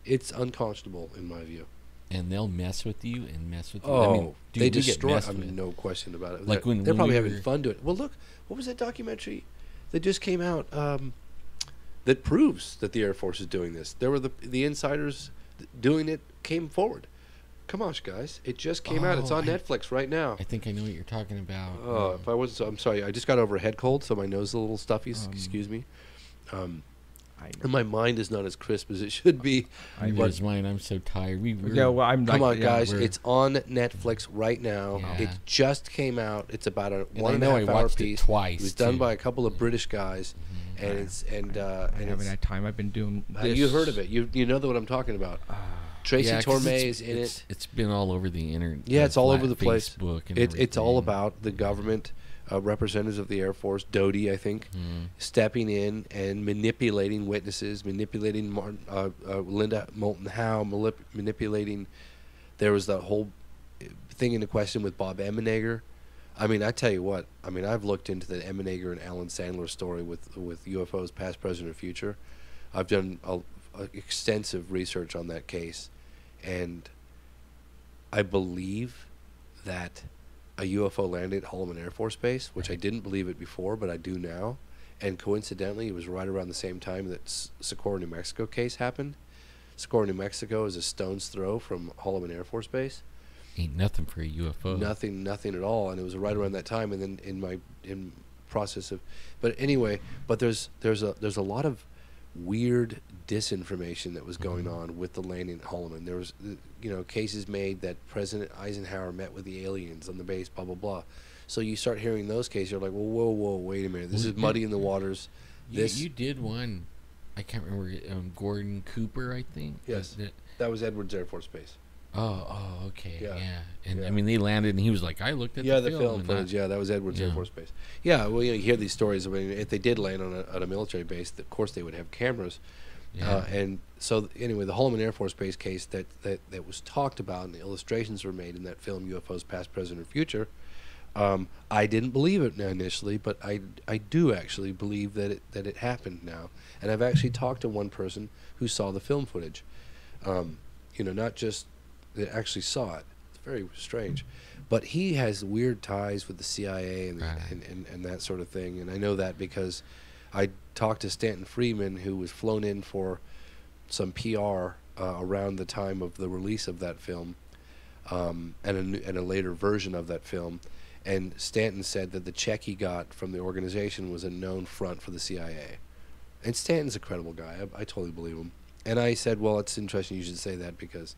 It's unconscionable in my view. And they'll mess with you and mess with you. Oh, I mean, dude, they we get destroy. messed I mean, with. no question about it. Like they're when probably we having were- fun doing it. Well, look, what was that documentary that just came out that proves that the Air Force is doing this? There were the insiders doing it came forward. Come on, guys! It just came out. It's on Netflix right now. I think I know what you're talking about. Oh, if I wasn't, I'm sorry. I just got over a head cold, so my nose is a little stuffy. Excuse me. And my mind is not as crisp as it should be. Where's mine? I'm so tired. I'm Come on, guys! we're- It's on Netflix right now. Yeah. It just came out. It's about a And 1.5 I know I hour watched it piece. twice, It was done too. by a couple of British guys, and I haven't it's. had time. I've been doing this. You heard of it? You know what I'm talking about? Tracy Yeah, 'cause Torme it's- is in it. It's been all over the internet. Yeah, it's all over the place. Facebook and It's all everything. about the government representatives of the Air Force, Doty, I think, stepping in and manipulating witnesses, manipulating Linda Moulton Howe, manipulating. There was that whole thing into question with Bob Emenegger. I mean, I tell you what. I mean, I've looked into the Emenegger and Alan Sandler story with UFOs, past, present, and future. I've done extensive research on that case, and I believe that a UFO landed at Holloman Air Force Base, which I didn't believe it before, but I do now. And coincidentally, it was right around the same time that Socorro, New Mexico case happened. Socorro, New Mexico is a stone's throw from Holloman Air Force Base. Ain't nothing for a UFO. Nothing at all. And it was right around that time. And then in process of, but anyway, but there's a lot of weird disinformation that was going on with the landing at Holloman. There was, cases made that President Eisenhower met with the aliens on the base, blah, blah, blah. So you start hearing those cases, you're like, well, whoa, wait a minute. This is muddy in the waters. You did one, I can't remember, Gordon Cooper, I think? Yes. That was Edwards Air Force Base. Oh, okay, Yeah. yeah. And, Yeah. I mean, they landed, and he was like, I looked at the film. footage. Yeah, that was Edwards Air Yeah. Force Base. Yeah, well, you hear these stories. I mean, if they did land on a military base, of course they would have cameras. Yeah. And so, anyway, the Holloman Air Force Base case that was talked about and the illustrations were made in that film, UFOs Past, Present, or Future, I didn't believe it initially, but I do actually believe that it happened now. And I've actually talked to one person who saw the film footage. Not just that actually saw it. It's very strange. But he has weird ties with the CIA and, Right. and that sort of thing. And I know that because I talked to Stanton Friedman, who was flown in for some PR around the time of the release of that film, and a later version of that film. And Stanton said that the check he got from the organization was a known front for the CIA. And Stanton's a credible guy. I totally believe him. And I said, well, it's interesting you should say that because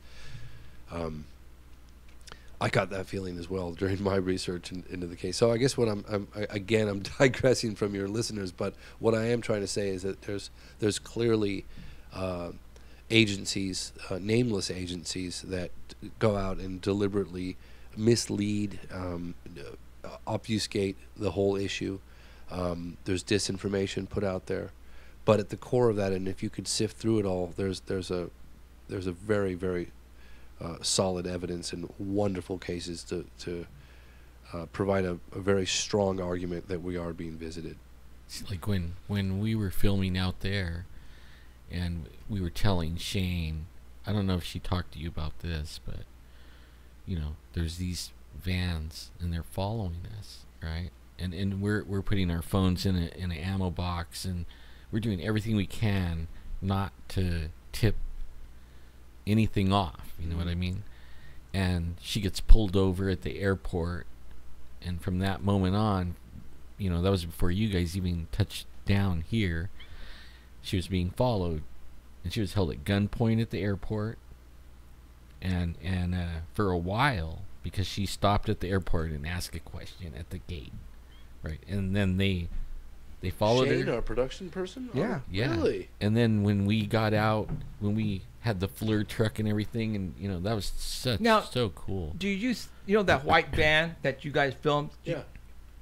I got that feeling as well during my research into the case. So I guess what I'm digressing from your listeners, but what I am trying to say is that there's clearly agencies, nameless agencies, that go out and deliberately mislead, obfuscate the whole issue. There's disinformation put out there, but at the core of that, and if you could sift through it all, there's a very, very solid evidence and wonderful cases to provide a very strong argument that we are being visited. It's like when we were filming out there, and we were telling Shane, I don't know if she talked to you about this, but there's these vans and they're following us, right? And we're putting our phones in an ammo box, and we're doing everything we can not to tip anything off, you know what I mean? And she gets pulled over at the airport, and from that moment on, that was before you guys even touched down here, she was being followed, and she was held at gunpoint at the airport, and for a while, because she stopped at the airport and asked a question at the gate, right? And then they followed Shane, her. our production person? Yeah. Oh, Yeah. Really? And then when we got out, when we had the FLIR truck and everything, and that was so cool. Do you that white van that you guys filmed? Yeah.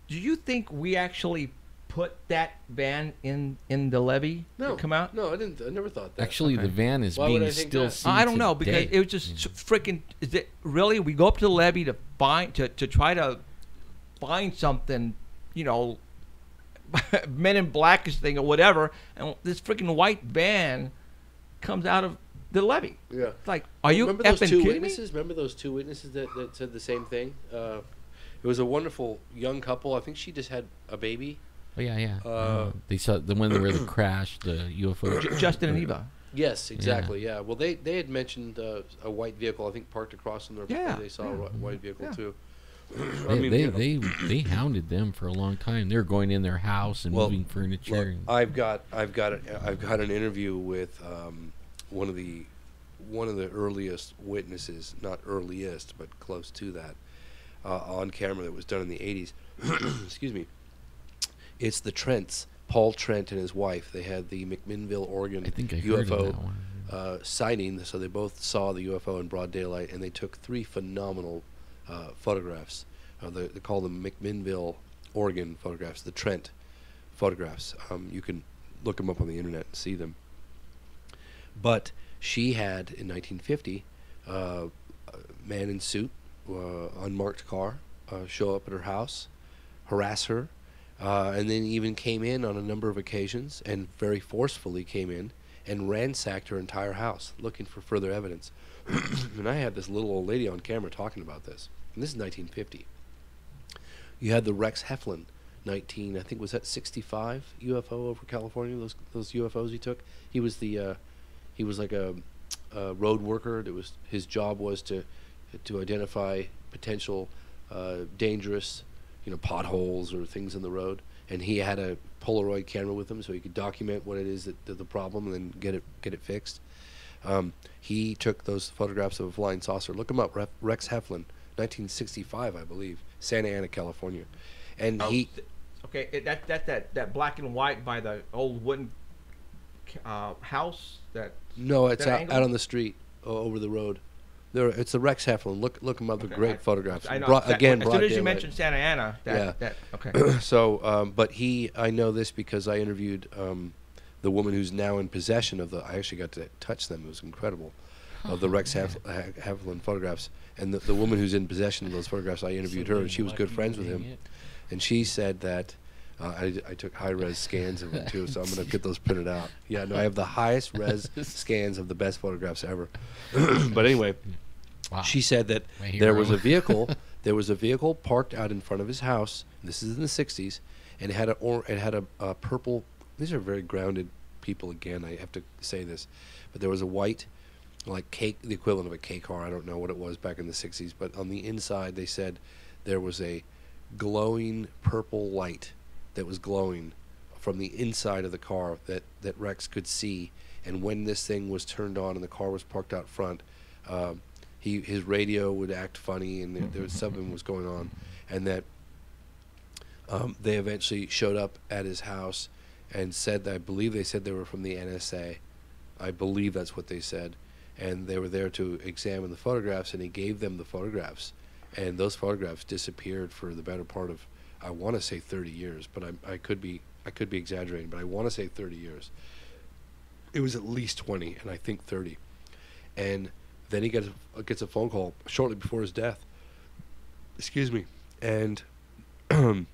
Do you think we actually put that van in the levee No. to come out? No, I didn't. I never thought that. Actually, the van is Why would I being think still that? seen I don't know, today. because it was just freaking. Is it really? We go up to the levee to find to try to find something, Men in Blackish thing or whatever, and this freaking white van comes out of the levee. Yeah. It's like, are you Remember those effing two kidding witnesses? Remember those two witnesses that said the same thing? It was a wonderful young couple. I think she just had a baby. Oh yeah. They saw the one where the crash, the UFO. me? Justin and Eva. Yes, exactly. Yeah. Well, they had mentioned a white vehicle. I think parked across from their. Yeah, They saw a white vehicle yeah. too. They hounded them for a long time. They were going in their house and moving furniture. Look, and I've got an interview with one of the earliest witnesses, not earliest, but close to that, on camera that was done in the 80s. Excuse me. It's the Trents, Paul Trent and his wife. They had the McMinnville, Oregon I think I UFO heard of that one. sighting. So they both saw the UFO in broad daylight, and they took 3 phenomenal photographs. They call them McMinnville, Oregon photographs, the Trent photographs. You can look them up on the internet and see them. But she had, in 1950, a man in suit, unmarked car, show up at her house, harass her, and then even came in on a number of occasions and very forcefully came in and ransacked her entire house looking for further evidence. And I had this little old lady on camera talking about this. And this is 1950. You had the Rex Heflin, I think was that 65 UFO over California, those UFOs he took. He was he was like a road worker. His job was to identify potential dangerous potholes or things in the road. And he had a Polaroid camera with him, so he could document what it is that the problem and then get it fixed. He took those photographs of a flying saucer. Look him up, Rex Heflin, 1965, I believe, Santa Ana, California. And he. Okay, that black and white by the old wooden house. No, it's that out on the street over the road. It's the Rex Heflin. Look him up. They're great photographs. I know. As soon as you mentioned Santa Ana, okay. So, but I know this because I interviewed the woman who's now in possession of I actually got to touch them. It was incredible. Of the Rex Heflin photographs. And the woman who's in possession of those photographs, I interviewed her, and she was good friends with him. And she said that I took high-res scans of them, too, so I'm going to get those printed out. Yeah, no, I have the highest-res scans of the best photographs ever. But anyway, she said that there was a vehicle parked out in front of his house. This is in the 60s, and it had a purple. These are very grounded people, again, I have to say this. But there was a white, like cake, the equivalent of a K car. I don't know what it was back in the 60s, but on the inside they said there was a glowing purple light that was glowing from the inside of the car that Rex could see. And when this thing was turned on and the car was parked out front, his radio would act funny, and there was something was going on, and that they eventually showed up at his house and said that, I believe they said they were from the NSA. I believe that's what they said. And they were there to examine the photographs, and he gave them the photographs. And those photographs disappeared for the better part of, I want to say 30 years, but I could be exaggerating, but I want to say 30 years. It was at least 20, and I think 30. And then he gets a phone call shortly before his death. Excuse me. And phone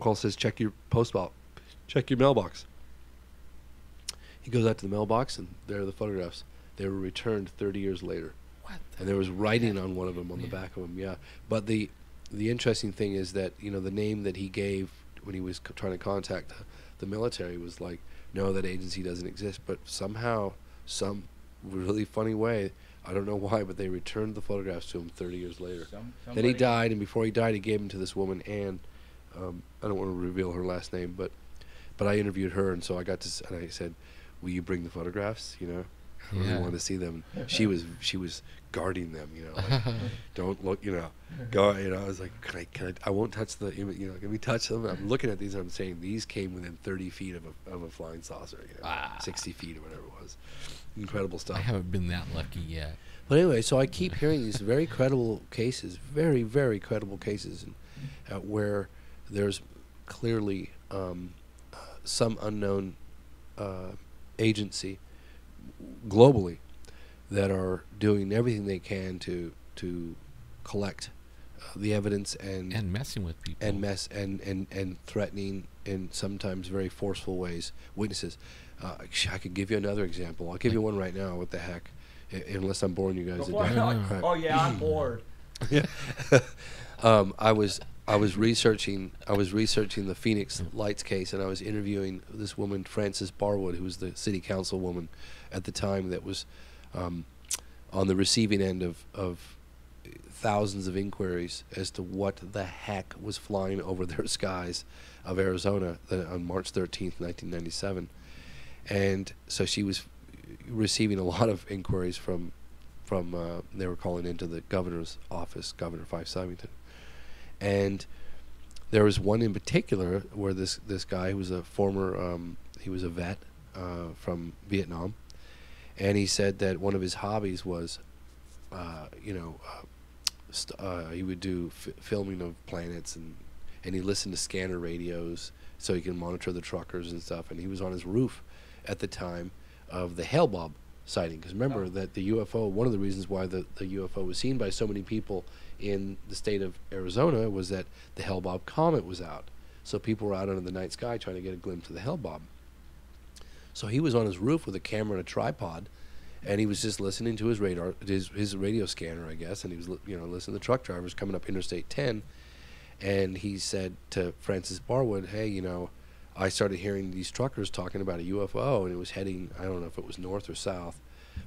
call says, check your mailbox. He goes out to the mailbox, and there are the photographs. They were returned 30 years later. What? And there was writing on one of them, on the back of them, yeah. But the interesting thing is that, the name that he gave when he was trying to contact the military was like, no, that agency doesn't exist. But somehow, some really funny way, I don't know why, but they returned the photographs to him 30 years later. Then he died, and before he died, he gave them to this woman, Anne. I don't want to reveal her last name, but I interviewed her, and so I said, will you bring the photographs, I really wanted to see them. She was guarding them, like, don't look, go, I was like, can I won't touch the image, can we touch them? I'm looking at these and I'm saying these came within 30 feet of a flying saucer, 60 feet or whatever it was. Incredible stuff. I haven't been that lucky yet. But anyway, so I keep hearing these very credible cases, very, very credible cases, and, where there's clearly some unknown agency globally that are doing everything they can to collect the evidence and messing with people and threatening in sometimes very forceful ways witnesses. I could give you another example. I'll give you one right now. What the heck? Unless I'm boring you guys to death. Right. Oh yeah, I'm bored. Yeah. I was researching the Phoenix Lights case, and I was interviewing this woman, Frances Barwood, who was the city council woman at the time, that was on the receiving end of thousands of inquiries as to what the heck was flying over their skies of Arizona on March 13th, 1997. And so she was receiving a lot of inquiries from they were calling into the governor's office, Governor Fife Symington. And there was one in particular where this guy who was a former, he was a vet from Vietnam, and he said that one of his hobbies was, he would do filming of planets, and he listened to scanner radios so he can monitor the truckers and stuff. And he was on his roof at the time of the Hale-Bopp sighting, because remember that the UFO, one of the reasons why the UFO was seen by so many people in the state of Arizona was that the Hale-Bopp comet was out. So people were out under the night sky trying to get a glimpse of the Hale-Bopp. So he was on his roof with a camera and a tripod, and he was just listening to his radar, his radio scanner, I guess, and he was listening to the truck drivers coming up Interstate 10. And he said to Frances Barwood, hey, I started hearing these truckers talking about a UFO, and it was heading, I don't know if it was north or south,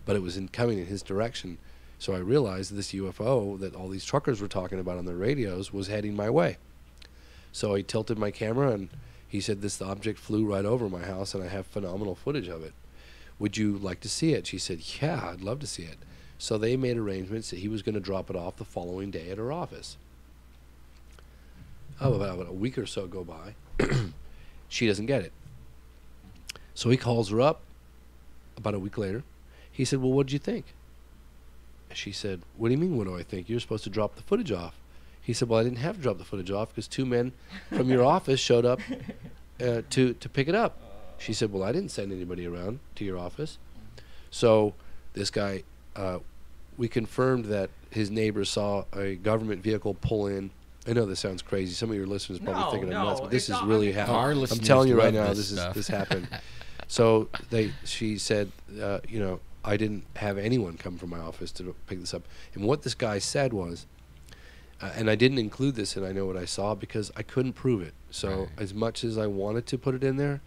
but it was coming in his direction. So I realized this UFO that all these truckers were talking about on their radios was heading my way. So I tilted my camera, and he said, this object flew right over my house, and I have phenomenal footage of it. Would you like to see it? She said, yeah, I'd love to see it. So they made arrangements that he was going to drop it off the following day at her office. About a week or so go by. She doesn't get it. So he calls her up about a week later. He said, well, what did you think? She said, what do you mean, what do I think? You're supposed to drop the footage off. He said, well, I didn't have to drop the footage off because 2 men from your office showed up to pick it up. She said, well, I didn't send anybody around to your office. So this guy, we confirmed that his neighbor saw a government vehicle pull in. I know this sounds crazy. Some of your listeners are probably thinking I'm nuts, but this is really happening. I'm telling you right now, this happened. So she said, you know, I didn't have anyone come from my office to pick this up. And what this guy said was, and I didn't include this in I Know What I Saw because I couldn't prove it. So as much as I wanted to put it in there,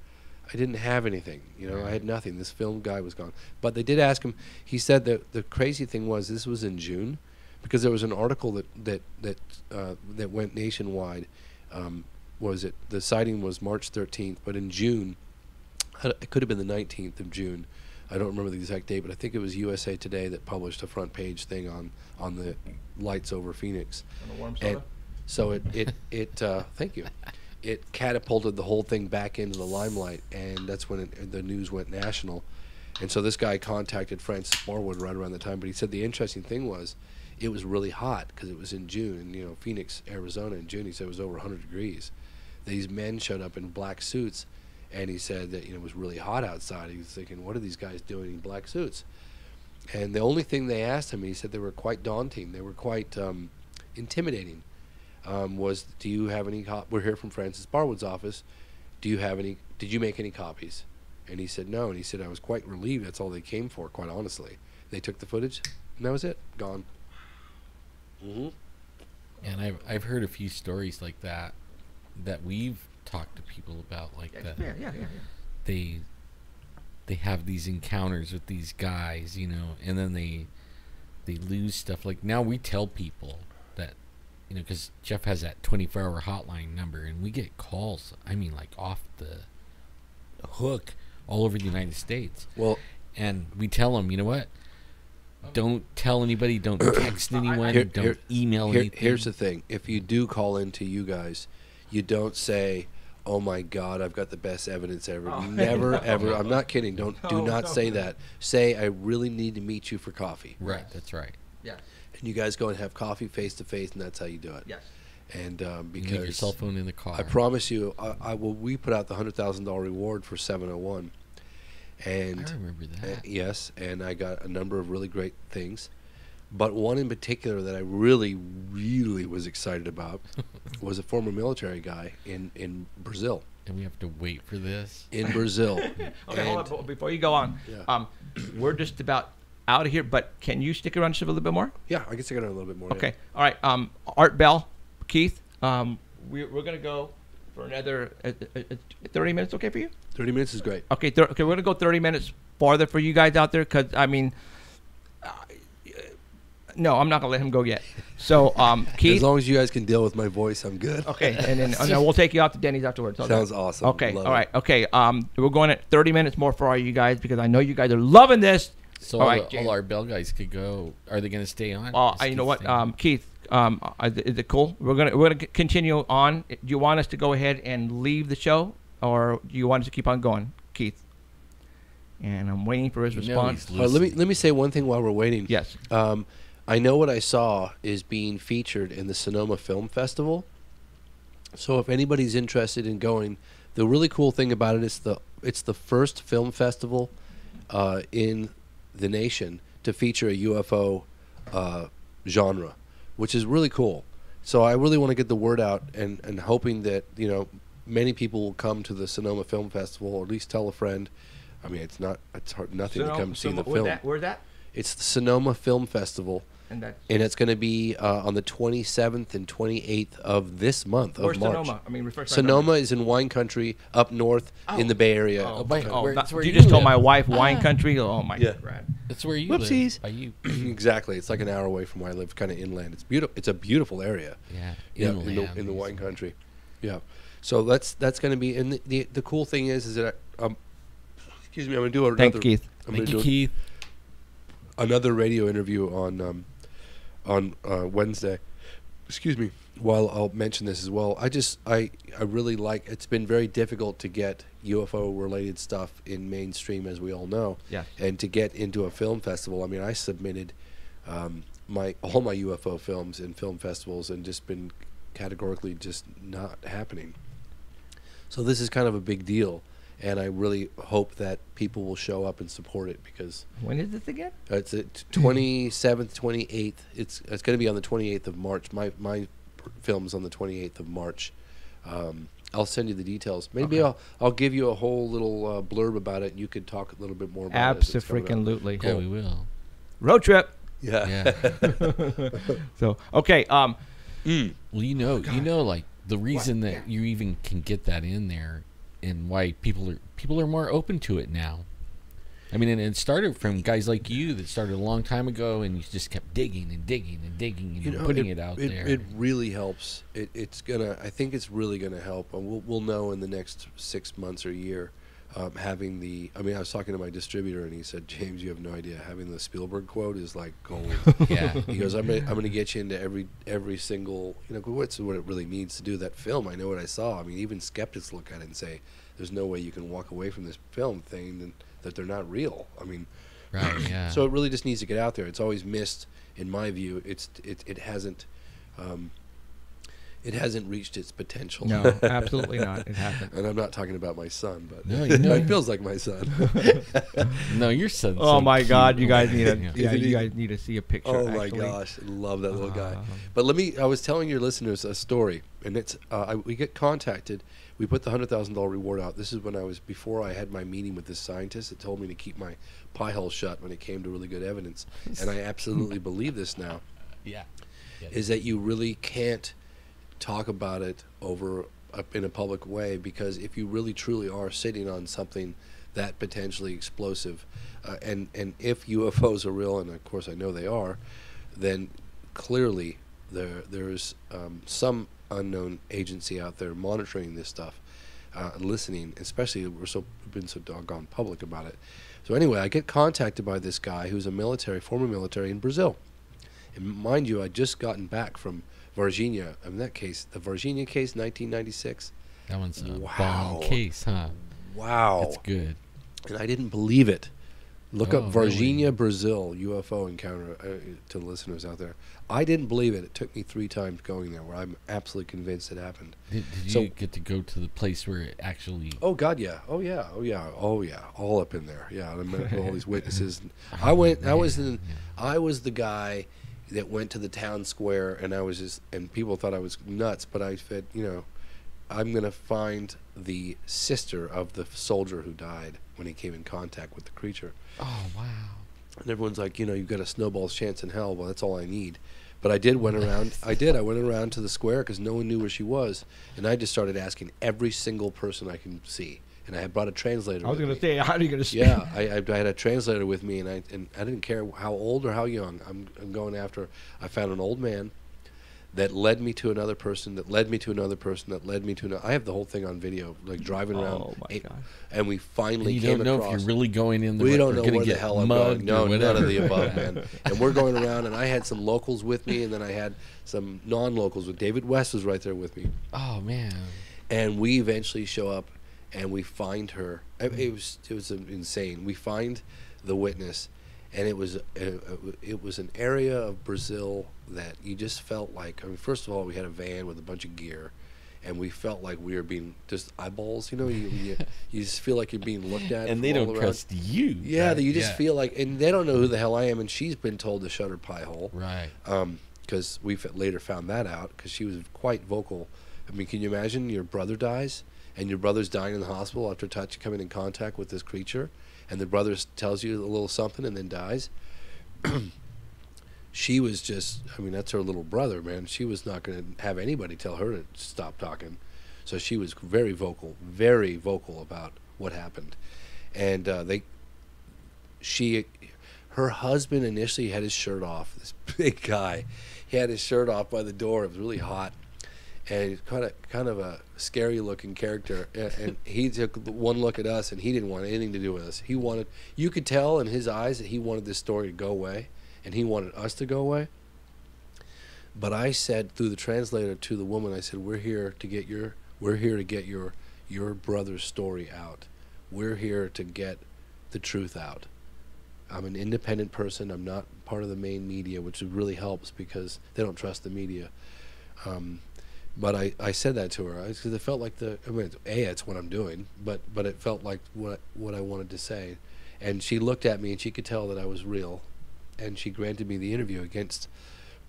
I didn't have anything. You know, I had nothing. This film guy was gone. But they did ask him. He said that the crazy thing was this was in June, because there was an article that went nationwide. The sighting was March 13th, but in June, it could have been the 19th of June. I don't remember the exact date, but I think it was USA Today that published a front page thing on the lights over Phoenix. On the warm And soda? so it thank you. It catapulted the whole thing back into the limelight, and that's when the news went national. And so this guy contacted Francis Barwood right around the time, but he said the interesting thing was it was really hot because it was in June, and you know, Phoenix, Arizona in June, he said it was over 100 degrees. These men showed up in black suits, and he said that, you know, it was really hot outside. He was thinking, what are these guys doing in black suits? And the only thing they asked him, he said they were quite daunting. They were quite intimidating. Was, do you have any we're here from Francis Barwood's office. Do you have any, did you make any copies? And he said no, and he said I was quite relieved. That's all they came for, quite honestly. They took the footage, and that was it. Gone. Mm-hmm. And I've heard a few stories like that we've talked to people about, like that. Yeah. They have these encounters with these guys, you know, and then they lose stuff. Like now we tell people that, you know, because Jeff has that 24-hour hotline number, and we get calls, I mean, like off the hook all over the United States. Well, and we tell them, you know what? Don't tell anybody. Don't text anyone. Don't email anything. Here's the thing. If you do call into you guys, you don't say, oh, my God, I've got the best evidence ever. Never, ever. I'm not kidding. Do not say that. Say, I really need to meet you for coffee. Right. That's right. Yes. And you guys go and have coffee face-to-face, and that's how you do it. Yes. And You leave your because cell phone in the car. I promise you, we put out the $100,000 reward for 701. And I remember that. yes, and I got a number of really great things. But one in particular that I really, really was excited about was a former military guy in Brazil. And we have to wait for this. In Brazil. Okay, hold on. Before you go on, Yeah. We're just about out of here, but can you stick around just a little bit more? Yeah, I can stick it on a little bit more. Okay. All right. Art Bell, Keith, we're going to go for another 30 minutes. Okay for you? 30 minutes is great. Okay, okay, we're going to go 30 minutes farther for you guys out there because, I mean, no, I'm not going to let him go yet. So, Keith. As long as you guys can deal with my voice, I'm good. Okay, and then we'll take you out to Denny's afterwards. Okay. Sounds awesome. Okay, Love all right. it. Okay, we're going at 30 minutes more for all you guys because I know you guys are loving this. So all all, right, James. all our Bell guys could go. Are they going to stay on? You know what, Keith? Is it cool? We're gonna continue on. Do you want us to go ahead and leave the show, or do you want us to keep on going, Keith? And I'm waiting for his response. Let me say one thing while we're waiting. Yes. I Know What I Saw is being featured in the Sonoma Film Festival. So if anybody's interested in going, the really cool thing about it is it's the first film festival in the nation to feature a UFO genre, which is really cool. So I really want to get the word out and hoping that, you know, many people will come to the Sonoma Film Festival, or at least tell a friend. I mean, it's nothing to come see the film. Where's that? It's the Sonoma Film Festival, And it's going to be on the 27th and 28th of this month of Where's March. Sonoma? I mean, refresh my Sonoma memory. is in wine country up north in the Bay Area. That's where you you just told live. my wife wine country. Oh my Yeah. God. That's where you Whoopsies. live. By you. Exactly. It's like an hour away from where I live, kind of inland. It's beautiful. It's a beautiful area. Yeah. Yeah, in inland the is- wine country. Yeah. So that's going to be, and the cool thing is that excuse me, I'm going to do another. Thanks, Keith. I'm Thank gonna you, do Keith. another radio interview on Wednesday. Excuse me. While I'll mention this as well, I really like. It's been very difficult to get UFO related stuff in mainstream, as we all know. Yes. And to get into a film festival. I mean, I submitted all my UFO films in film festivals, and just been categorically just not happening. So this is kind of a big deal, and I really hope that people will show up and support it, because When is this again? it's the 27th, 28th. It's going to be on the 28th of March. My film's on the 28th of March. I'll send you the details. Maybe Okay. I'll give you a whole little blurb about it, and you could talk a little bit more about it. as it's coming up. Abso-freaking-lutely. Yeah, we will. Road trip. Yeah. Yeah. So, okay. Well, you know, like the reason that you even can get that in there, and why people are more open to it now. I mean, and it started from guys like you that started a long time ago, and you just kept digging and digging and digging and putting it out there. It really helps. I think it's really gonna help, and we'll know in the next 6 months or a year. Having I was talking to my distributor, and he said, "James, you have no idea. Having the Spielberg quote is like gold." Yeah. He goes, "I'm gonna get you into every single, what it really means to do that film. I know what I saw. I mean, even skeptics look at it and say, there's no way you can walk away from this film thing that they're not real. I mean, Right. Yeah. so it really just needs to get out there. It's always missed, in my view. It hasn't reached its potential. No, absolutely not. It hasn't. And I'm not talking about my son, but No, you know- it feels like my son. No, your son's Oh so my cute. God! You guys need to. Yeah. Yeah, Isn't you he- guys need to see a picture. Oh my actually. gosh, I love that little guy. Um, But I was telling your listeners a story, and it's we get contacted. We put the $100,000 reward out. This is before I had my meeting with this scientist that told me to keep my pie hole shut when it came to really good evidence, and I absolutely believe this now. Yeah. Is that you really can't talk about it in a public way, because if you really truly are sitting on something that potentially explosive, and if UFOs are real, and of course I know they are, then clearly there's some unknown agency out there monitoring this stuff, listening, especially we've been so doggone public about it. So anyway, I get contacted by this guy who's a former military in Brazil. And mind you, I'd just gotten back from Varginha. In that case, the Varginha case, 1996. That one's a Wow. bomb case, huh? Wow. That's good. And I didn't believe it. Look up Oh, Varginha, really? Brazil UFO encounter to the listeners out there. I didn't believe it. It took me 3 times going there, where I'm absolutely convinced it happened. Did So- you get to go to the place where it actually? Oh God, yeah. Oh yeah. All up in there. Yeah, I met all these witnesses. I was the guy that went to the town square, and and people thought I was nuts, but I said, I'm gonna find the sister of the soldier who died when he came in contact with the creature. Oh wow. And everyone's like, you've got a snowball's chance in hell. Well, that's all I need. But I went around to the square, because no one knew where she was, and I just started asking every single person I can see. And I had brought a translator. I was with gonna me. say, how are you gonna? Yeah, I had a translator with me, and I didn't care how old or how young. I'm going after. I found an old man that led me to another person, that led me to another person, that led me to another. I have the whole thing on video, like driving around. Oh my God. And we And finally you came don't know across. if you're really going in there. We or don't know gonna where the get hell I'm mugged going. or No, none of whatever. the above, man. And we're going around, and I had some locals with me, and then I had some non-locals. With David West was right there with me. Oh man. And we eventually show up, and we find her. It was insane. We find the witness, and it was an area of Brazil that you just felt like. I mean, first of all, we had a van with a bunch of gear, and we felt like we were being just eyeballs. You just feel like you're being looked at. And from they all don't around. trust you. Yeah, right? you just feel like, and they don't know who the hell I am, and she's been told to shut her pie hole. Right. Because we later found that out, because she was quite vocal. I mean, can you imagine your brother dies, and your brother's dying in the hospital after coming in contact with this creature, and the brother tells you a little something and then dies? She was just, I mean, that's her little brother, man. She was not going to have anybody tell her to stop talking. So she was very vocal about what happened. And her husband initially had his shirt off, this big guy. He had his shirt off by the door. It was really hot. and he's kind of a scary looking character. And he took one look at us, and he didn't want anything to do with us. You could tell in his eyes that he wanted this story to go away, and he wanted us to go away. But I said through the translator to the woman, I said, we're here to get your brother's story out. We're here to get the truth out. I'm an independent person. I'm not part of the main media, which really helps because they don't trust the media. But I said that to her because it felt like it's what I'm doing, but it felt like what I wanted to say. And she looked at me, and she could tell that I was real, and she granted me the interview against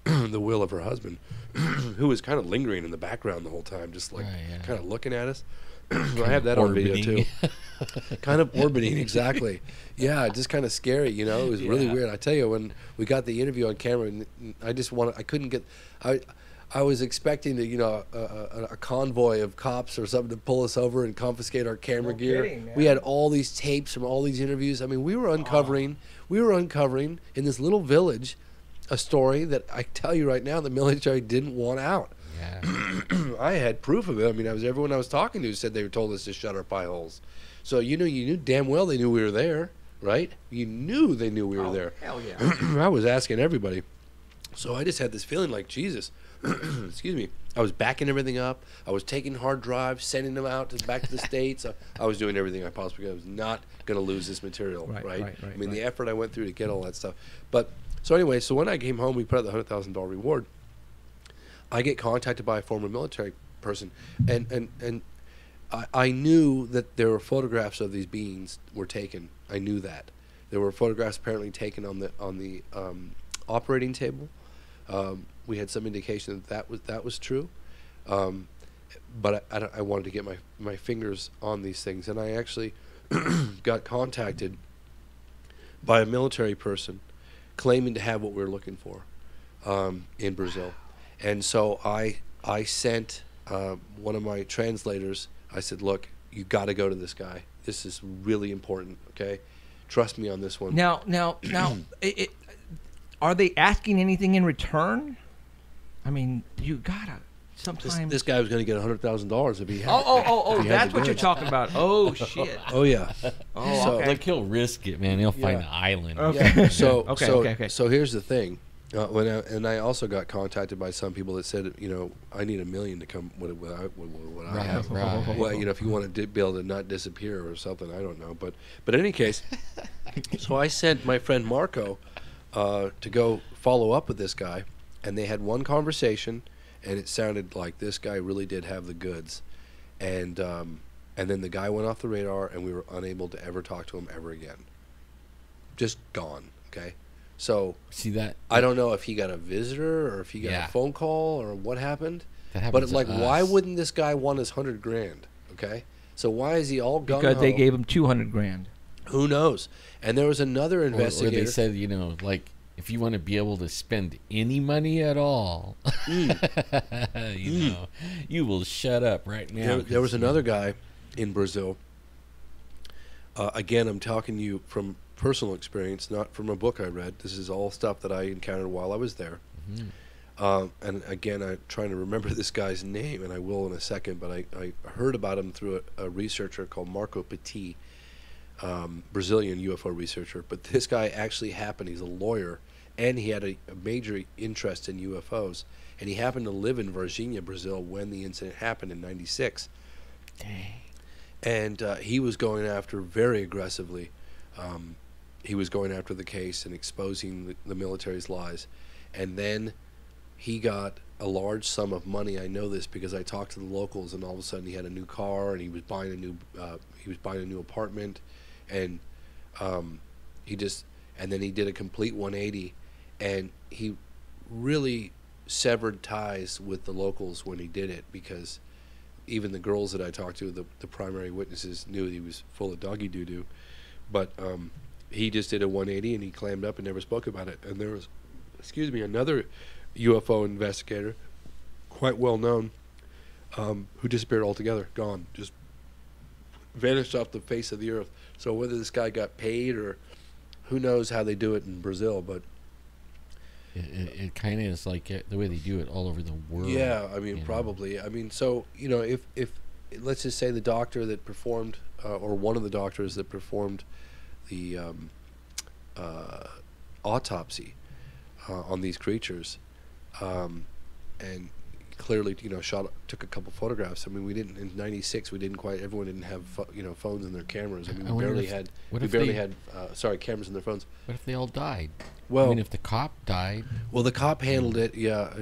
the will of her husband, who was kind of lingering in the background the whole time, just like kind of looking at us. I have that on video too. Kind of orbiting, exactly. Yeah, just kind of scary, you know. It was really weird. I tell you, when we got the interview on camera, I was expecting to, you know, a convoy of cops or something to pull us over and confiscate our camera gear. Kidding, we had all these tapes from all these interviews. I mean, we were uncovering in this little village a story that I tell you right now the military didn't want out. Yeah. I had proof of it. I mean, everyone I was talking to said they told us to shut our pie holes. So you knew damn well they knew we were there, right? You knew they knew we were there. Hell yeah. I was asking everybody. So I just had this feeling like, Jesus, excuse me, I was backing everything up. I was taking hard drives, sending them out back to the States. I was doing everything I possibly could. I was not going to lose this material, right? I mean, the effort I went through to get all that stuff. But so anyway, so when I came home, we put out the $100,000 reward. I get contacted by a former military person, and I knew that there were photographs of these beings were taken. I knew that there were photographs apparently taken on the operating table. We had some indication that was true, but I wanted to get my fingers on these things, and I actually got contacted by a military person claiming to have what we were looking for in Brazil. And so I sent one of my translators. I said, look, you got to go to this guy. This is really important, okay? Trust me on this one. Now, are they asking anything in return? I mean, you gotta sometimes. This guy was going to get $100,000 if he had. Oh! That's what you're talking about. Oh shit. Oh yeah. Oh, So- okay. Like he'll risk it, man. He'll find an island. Okay. Yeah. So Okay. So here's the thing. I also got contacted by some people that said, you know, I need $1 million to come with what I have. Right. Well, you know, if you want to be able to not disappear or something, I don't know. But in any case, so I sent my friend Marco to go follow up with this guy, and they had one conversation, and it sounded like this guy really did have the goods, and then the guy went off the radar, and we were unable to ever talk to him ever again. Just gone. Okay. So See that? I don't know if he got a visitor or if he got Yeah. a phone call or what happened. That But happens to like, why us. wouldn't this guy want his $100,000? Okay, so why is he all gung-ho? Because they gave him $200,000. Who knows? And there was another Or investigator. they said, you know, like if you want to be able to spend any money at all, you know, you will shut up right now. there was another guy in Brazil. Again, I'm talking to you from personal experience, not from a book I read. This is all stuff that I encountered while I was there. And again, I'm trying to remember this guy's name, and I will in a second, but I heard about him through a researcher called Marco Petit, Brazilian UFO researcher. But this guy actually happened, he's a lawyer, and he had a major interest in UFOs, and he happened to live in Varginha, Brazil, when the incident happened in '96. Dang. And he was going after very aggressively. He was going after the case and exposing the military's lies. And then he got a large sum of money. I know this because I talked to the locals, and all of a sudden he had a new car, and he was buying a new apartment, and then he did a complete 180, and he really severed ties with the locals when he did it, because even the girls that I talked to, the primary witnesses, knew he was full of doggy doo-doo. But he just did a 180, and he clammed up and never spoke about it. And there was, another UFO investigator, quite well known, who disappeared altogether, gone, just vanished off the face of the earth. So whether this guy got paid or who knows how they do it in Brazil, but It kind of is like the way they do it all over the world. Yeah, I mean, you know. probably. I mean, so, you know, if let's just say the doctor that performed, or one of the doctors that performed the autopsy on these creatures, and clearly, you know, took a couple photographs. I mean, we didn't, in '96, everyone didn't have, phones in their cameras. I mean, we barely had cameras in their phones. What if they all died? Well, I mean, if the cop died. Well, the cop handled it. Yeah,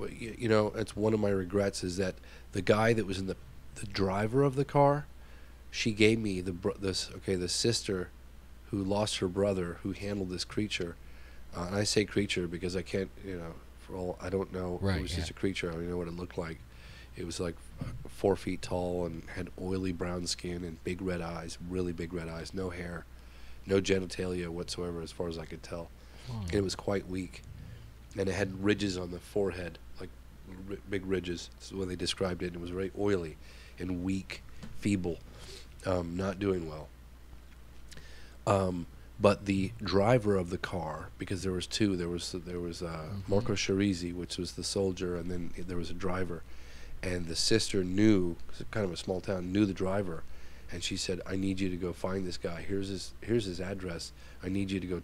you know, it's one of my regrets is that the guy that was in the driver of the car, she gave me the sister who lost her brother who handled this creature. And I say creature because I can't, you know, I don't know. Right, It was just a creature. I don't even know what it looked like. It was like 4 feet tall and had oily brown skin and big red eyes, really big red eyes, no hair, no genitalia whatsoever as far as I could tell. And it was quite weak, and it had ridges on the forehead, like big ridges. That's the way they described it. And it was very oily and weak, feeble, not doing well. But the driver of the car, because there was two, there was Marco Chirizi, which was the soldier, and then there was a driver, and the sister knew, 'cause it's kind of a small town, knew the driver, and she said, "I need you to go find this guy. Here's his address. I need you to go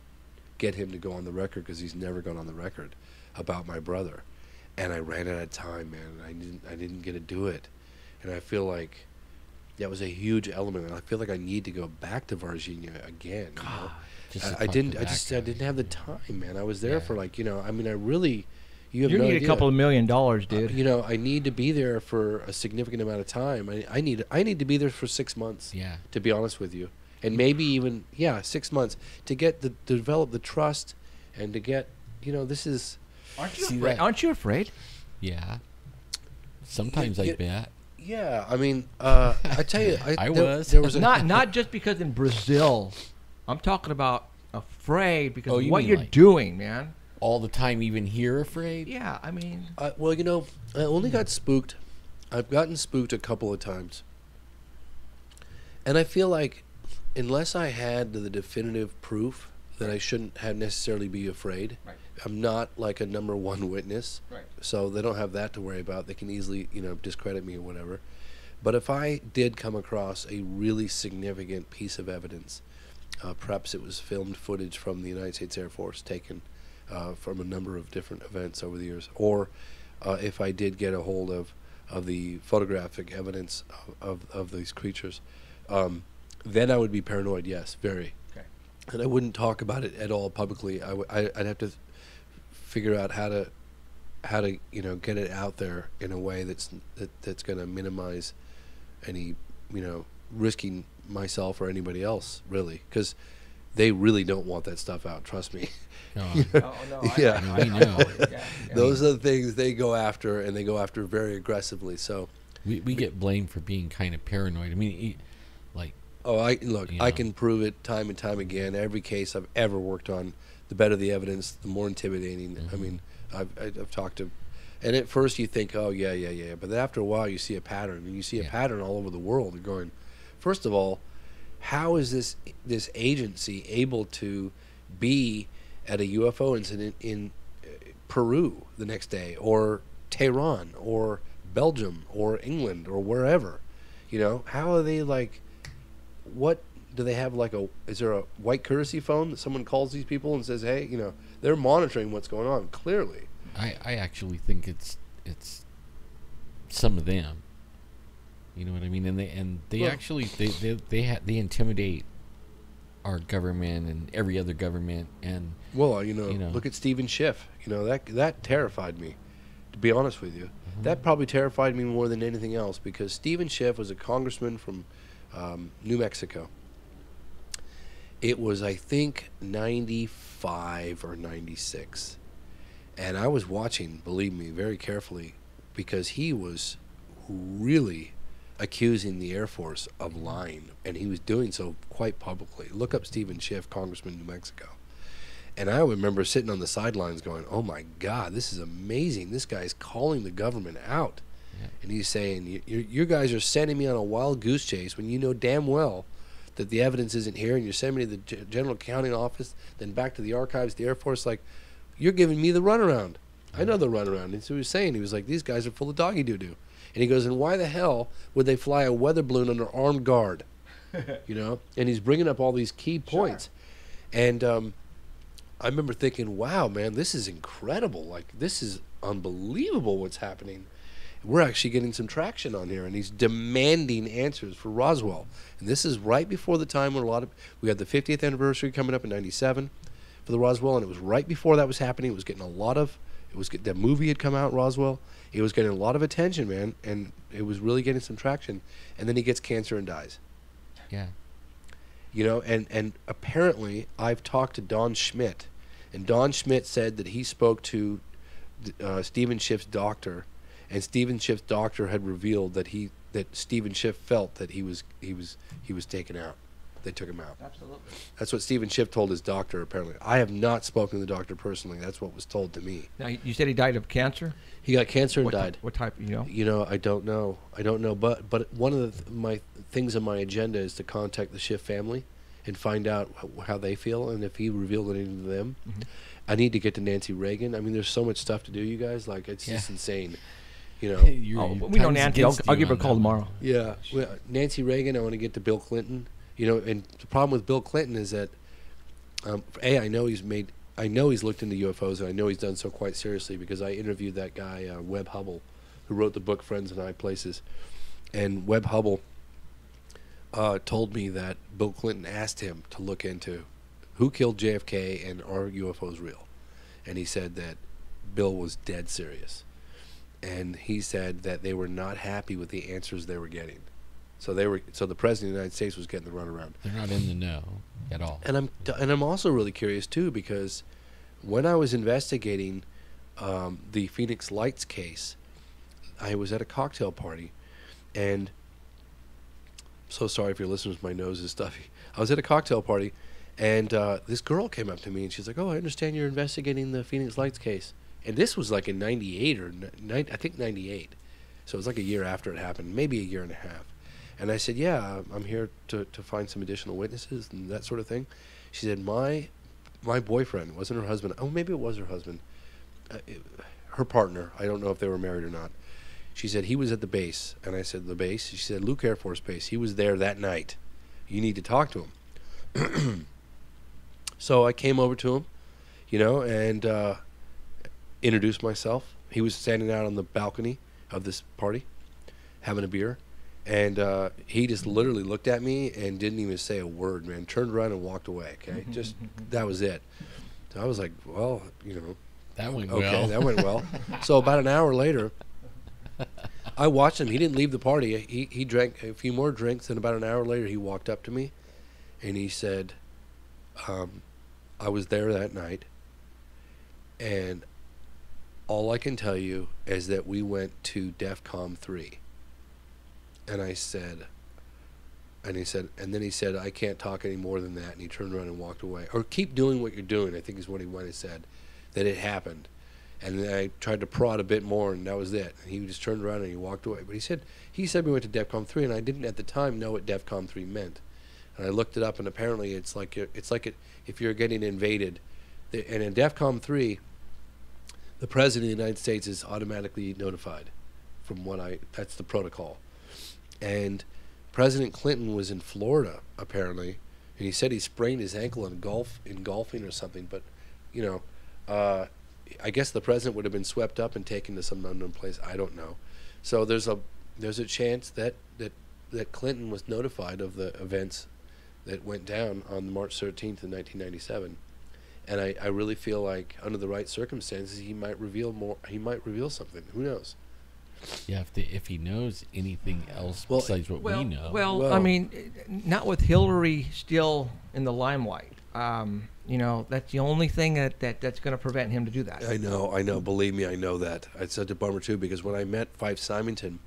get him to go on the record because he's never gone on the record about my brother." And I ran out of time, man. I didn't get to do it, and I feel like that was a huge element. And I feel like I need to go back to Virginia again. You know? I didn't have the time, man. I was there for like, you know, I mean, I really. You need idea. a couple of $1 million, dude. You know, I need to be there for a significant amount of time. I need to be there for 6 months. Yeah. To be honest with you, and maybe even 6 months to develop the trust, and to get, you know, this is. Aren't you afraid? Yeah. Sometimes I bet. Yeah, I mean, I tell you, there was a not just because in Brazil. I'm talking about afraid because of you what mean you're like- doing, man. All the time, even here, afraid? Yeah, I mean, well, you know, I only got spooked. I've gotten spooked a couple of times, and I feel like unless I had the definitive proof that I shouldn't have necessarily be afraid. Right. I'm not like a number one witness, Right. so they don't have that to worry about. They can easily, you know, discredit me or whatever. But if I did come across a really significant piece of evidence, perhaps it was filmed footage from the United States Air Force taken from a number of different events over the years, or if I did get a hold of the photographic evidence of these creatures, then I would be paranoid. Yes, very. Okay. And I wouldn't talk about it at all publicly. I'd have to figure out how to you know, get it out there in a way that's going to minimize any, you know, risking myself or anybody else, really, because they really don't want that stuff out. Trust me. no, Yeah. I know. Yeah. Those are the things they go after, and they go after very aggressively. So, We get blamed for being kind of paranoid. I mean, like, I You know. can prove it time and time again. Every case I've ever worked on, the better the evidence, the more intimidating. I mean, I've talked to, and at first you think, oh yeah, but then after a while you see a pattern, and you see a pattern all over the world. You're going, first of all, how is this agency able to be at a UFO incident in Peru the next day, or Tehran, or Belgium, or England, or wherever? You know, how are they like? What do they have? Like is there a white courtesy phone that someone calls these people and says, hey, you know, they're monitoring what's going on clearly. I actually think it's some of them. You know what I mean? And they Well- actually they intimidate our government and every other government. And Well, you know, You know. look at Stephen Schiff. You know, that terrified me, to be honest with you. That probably terrified me more than anything else, because Stephen Schiff was a congressman from New Mexico. It was, I think, 95 or 96. And I was watching, believe me, very carefully, because he was really accusing the Air Force of lying, and he was doing so quite publicly. Look up Stephen Schiff, Congressman, New Mexico. And I remember sitting on the sidelines going, oh my God, this is amazing. This guy's calling the government out. Yeah. And he's saying, you guys are sending me on a wild goose chase when you know damn well that the evidence isn't here, and you're sending me to the General Accounting Office, then back to the archives, the Air Force. Like, you're giving me the runaround. I know the runaround. And so he was saying, he was like, these guys are full of doggy doo-doo. And he goes, and why the hell would they fly a weather balloon under armed guard? You know? And he's bringing up all these key points. And I remember thinking, wow, man, this is incredible. Like, this is unbelievable what's happening. We're actually getting some traction on here, and he's demanding answers for Roswell. And this is right before the time when we had the 50th anniversary coming up in '97 for the Roswell, and it was right before that was happening. It was getting that movie had come out, Roswell. It was getting a lot of attention, man, and it was really getting some traction. And then he gets cancer and dies. Yeah. You know, and apparently I've talked to Don Schmidt, and Don Schmidt said that he spoke to Stephen Schiff's doctor, and Stephen Schiff's doctor had revealed that Stephen Schiff felt that he was taken out. They took him out. Absolutely. That's what Stephen Schiff told his doctor, apparently. I have not spoken to the doctor personally. That's what was told to me. Now, you said he died of cancer? He got cancer and died. What type, you know? You know, I don't know. But one of my things on my agenda is to contact the Schiff family and find out how they feel, and if he revealed anything to them. Mm-hmm. I need to get to Nancy Reagan. I mean, there's so much stuff to do, you guys. Like, it's just insane. You know. We know Nancy. I'll give her a call tomorrow. Yeah. Well, Nancy Reagan, I want to get to Bill Clinton. You know, and the problem with Bill Clinton is that, I know he's looked into UFOs, and I know he's done so quite seriously because I interviewed that guy, Webb Hubble, who wrote the book Friends in High Places. And Webb Hubble told me that Bill Clinton asked him to look into who killed JFK and are UFOs real. And he said that Bill was dead serious. And he said that they were not happy with the answers they were getting. So the president of the United States was getting the runaround. They're not in the know at all. And I'm also really curious too, because when I was investigating the Phoenix Lights case, I was at a cocktail party, and so sorry if your listeners, my nose is stuffy. I was at a cocktail party, and this girl came up to me and she's like, "Oh, I understand you're investigating the Phoenix Lights case." And this was like in '98 or I think '98, so it was like a year after it happened, maybe a year and a half. And I said, yeah, I'm here to find some additional witnesses and that sort of thing. She said, my boyfriend, wasn't her husband. Oh, maybe it was her husband. Her partner. I don't know if they were married or not. She said, he was at the base. And I said, the base? She said, Luke Air Force Base. He was there that night. You need to talk to him. So I came over to him, you know, and introduced myself. He was standing out on the balcony of this party having a beer. And he just literally looked at me and didn't even say a word, man. Turned around and walked away, okay? Just, that was it. So I was like, well, you know. That went okay, well. that went well. So about an hour later, I watched him. He didn't leave the party. He drank a few more drinks, and about an hour later, he walked up to me, and he said, I was there that night, and all I can tell you is that we went to DEFCON 3. And I said, and then he said, I can't talk any more than that. And he turned around and walked away. Or keep doing what you're doing, I think is what he might have said, that it happened. And then I tried to prod a bit more, and that was it. And he just turned around and he walked away. But he said we went to DEFCON 3, and I didn't at the time know what DEFCON 3 meant. And I looked it up, and apparently it's like if you're getting invaded. And in DEFCON 3, the President of the United States is automatically notified that's the protocol. And President Clinton was in Florida, apparently, and he said he sprained his ankle in golfing or something. But, you know, I guess the president would have been swept up and taken to some unknown place. I don't know. So there's a chance that Clinton was notified of the events that went down on March 13th of 1997. And I really feel like under the right circumstances, he might reveal more. He might reveal something. Who knows? Yeah, if he knows anything else besides what we know. Well, I mean, not with Hillary still in the limelight. You know, that's the only thing that's going to prevent him to do that. I know. Believe me, I know that. It's such a bummer, too, because when I met Fife Symington,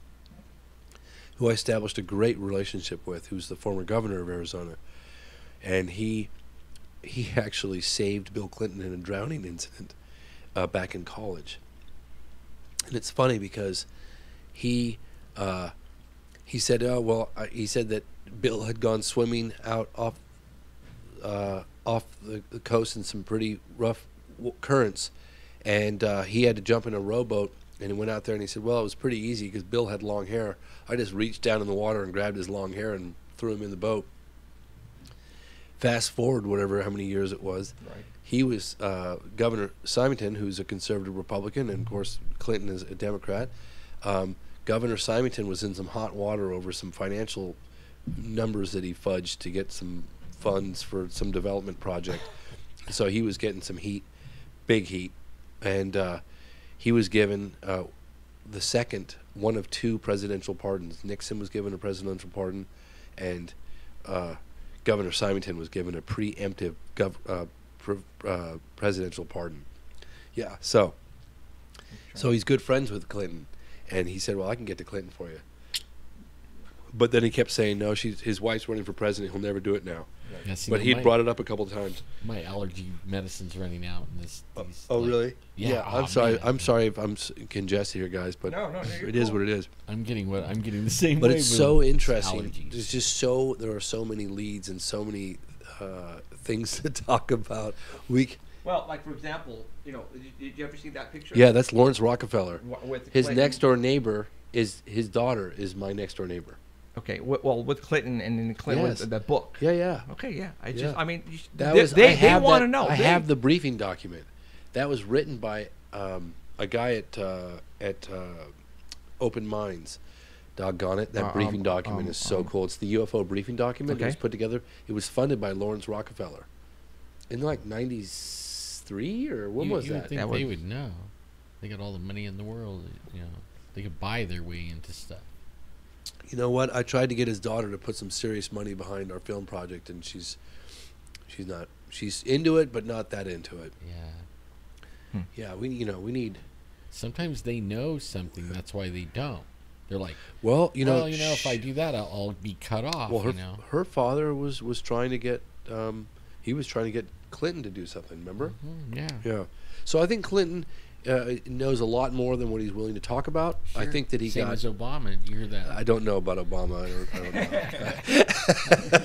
who I established a great relationship with, who's the former governor of Arizona, and he actually saved Bill Clinton in a drowning incident back in college. And it's funny because he said, he said that Bill had gone swimming out off the coast in some pretty rough currents, and he had to jump in a rowboat. And he went out there and he said, well, it was pretty easy because Bill had long hair. I just reached down in the water and grabbed his long hair and threw him in the boat. Fast forward, how many years it was, Right. he was Governor Symington, who's a conservative Republican, and of course Clinton is a Democrat. Governor Symington was in some hot water over some financial numbers that he fudged to get some funds for some development project. So he was getting some heat, big heat, and he was given the second one of 2 presidential pardons. Nixon was given a presidential pardon, and Governor Symington was given a preemptive presidential pardon. Yeah, so he's good friends with Clinton, and he said, well, I can get to Clinton for you. But then he kept saying, no, his wife's running for president. He'll never do it now. Yeah, see, But he'd brought it up a couple of times. My allergy medicine's running out. And Really? Yeah. I'm sorry. Man. I'm sorry if I'm congested here, guys, but No, it is what it is. I'm getting the same But way. it's with so interesting. allergies. There's just there are so many leads and so many things to talk about. Well, like for example, did you ever see that picture? Yeah, that's Lawrence Rockefeller. With His Clinton. next door neighbor is his daughter is my next door neighbor. Okay, well, with Clinton and then Clinton Yes. with the book. Yeah. Okay, yeah. That They want to know. I have the briefing document. That was written by a guy at Open Minds. Doggone it! That briefing document is so cool. It's the UFO briefing document. Okay. It was put together. It was funded by Lawrence Rockefeller in like '93 or when was you would that? think That they was- would know. They got all the money in the world. They could buy their way into stuff. You know what? I tried to get his daughter to put some serious money behind our film project, and she's not. She's into it, but not that into it. Yeah. Yeah, we need. Sometimes they know something. That's why they don't. They're like, Well, if I do that, I'll be cut off. Well, her father was trying to get he was trying to get Clinton to do something. Remember? Yeah. Yeah. So I think Clinton knows a lot more than what he's willing to talk about. I Sure. think that he Same got. as Obama. You hear that? I don't know about Obama. I don't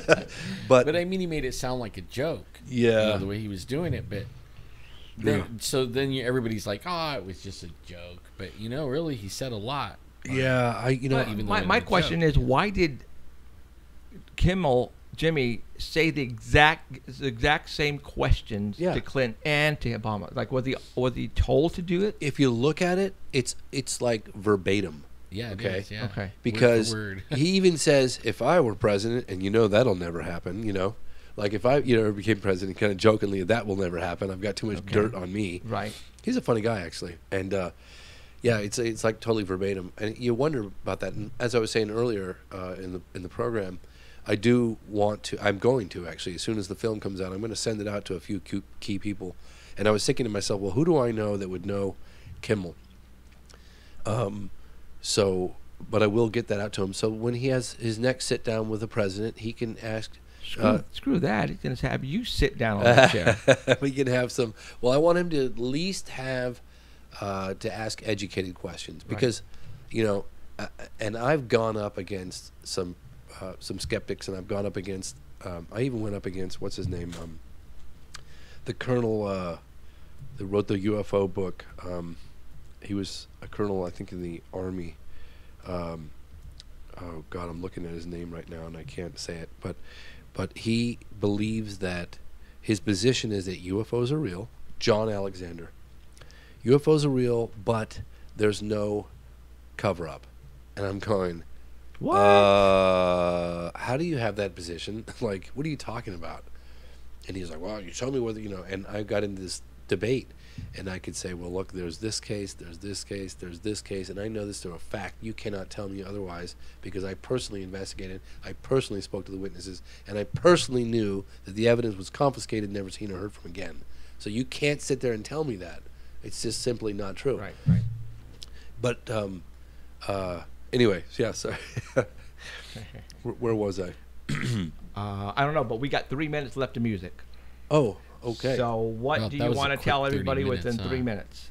know. But I mean, he made it sound like a joke. Yeah. The way he was doing it, but. Everybody's like, it was just a joke. But really, he said a lot. Yeah, Even though it My was a question joke. is, why did Jimmy say the exact same questions Yeah. to Clinton and to Obama? Like, was he told to do it? if you look at it, it's like verbatim. Yeah. It Okay. is, yeah. Okay. Because Word for word. he even says, if I were president, and that'll never happen, like if I became president, kind of jokingly, that will never happen. I've got too much dirt on me. Right. He's a funny guy, actually, and yeah, it's like totally verbatim, and you wonder about that. And as I was saying earlier in the program, I'm going to actually, as soon as the film comes out, I'm going to send it out to a few key people, and I was thinking to myself, well, who do I know that would know Kimmel? But I will get that out to him. So when he has his next sit down with the president, he can ask. Screw that. He's going to have you sit down on the chair. We can have some. Well, I want him to at least have to ask educated questions because, and I've gone up against some skeptics, and I've gone up against. I even went up against what's his name, the colonel that wrote the UFO book. He was a colonel, I think, in the Army. Oh God, I'm looking at his name right now, and I can't say it, but he believes that his position is that UFOs are real. John Alexander. UFOs are real, but there's no cover-up. And I'm going, What? how do you have that position? Like, what are you talking about? And he's like, well, you tell me whether, and I got into this debate, and I could say, well, look, there's this case, there's this case, there's this case, and I know this to a fact. You cannot tell me otherwise because I personally investigated, I personally spoke to the witnesses, and I personally knew that the evidence was confiscated, never seen or heard from again. So you can't sit there and tell me that. It's just simply not true. Right. But anyway, yeah, sorry. Where was I? I don't know, but we got 3 minutes left of music. Oh, okay. So what Well, do that you was a want to quick tell 30 everybody within minutes, 3 huh? minutes?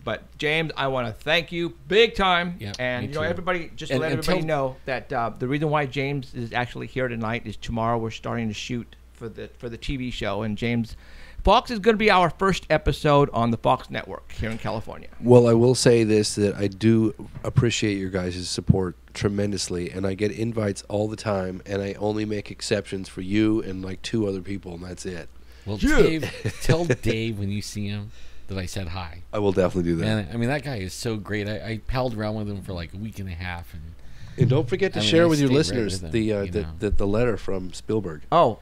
But James, I want to thank you big time. Yep, and me too. everybody, just to And- let and everybody tell- know that the reason why James is actually here tonight is tomorrow we're starting to shoot for the TV show, and James Fox is going to be our first episode on the Fox Network here in California. Well, I will say this, that I do appreciate your guys' support tremendously, and I get invites all the time, and I only make exceptions for you and like 2 other people, and that's it. Well, Dave, tell Dave when you see him that I said hi. I will definitely do that. Man, I mean, that guy is so great. I palled around with him for like a week and a half. And don't forget to I mean, share I with your stayed right listeners with him, the letter from Spielberg. Oh,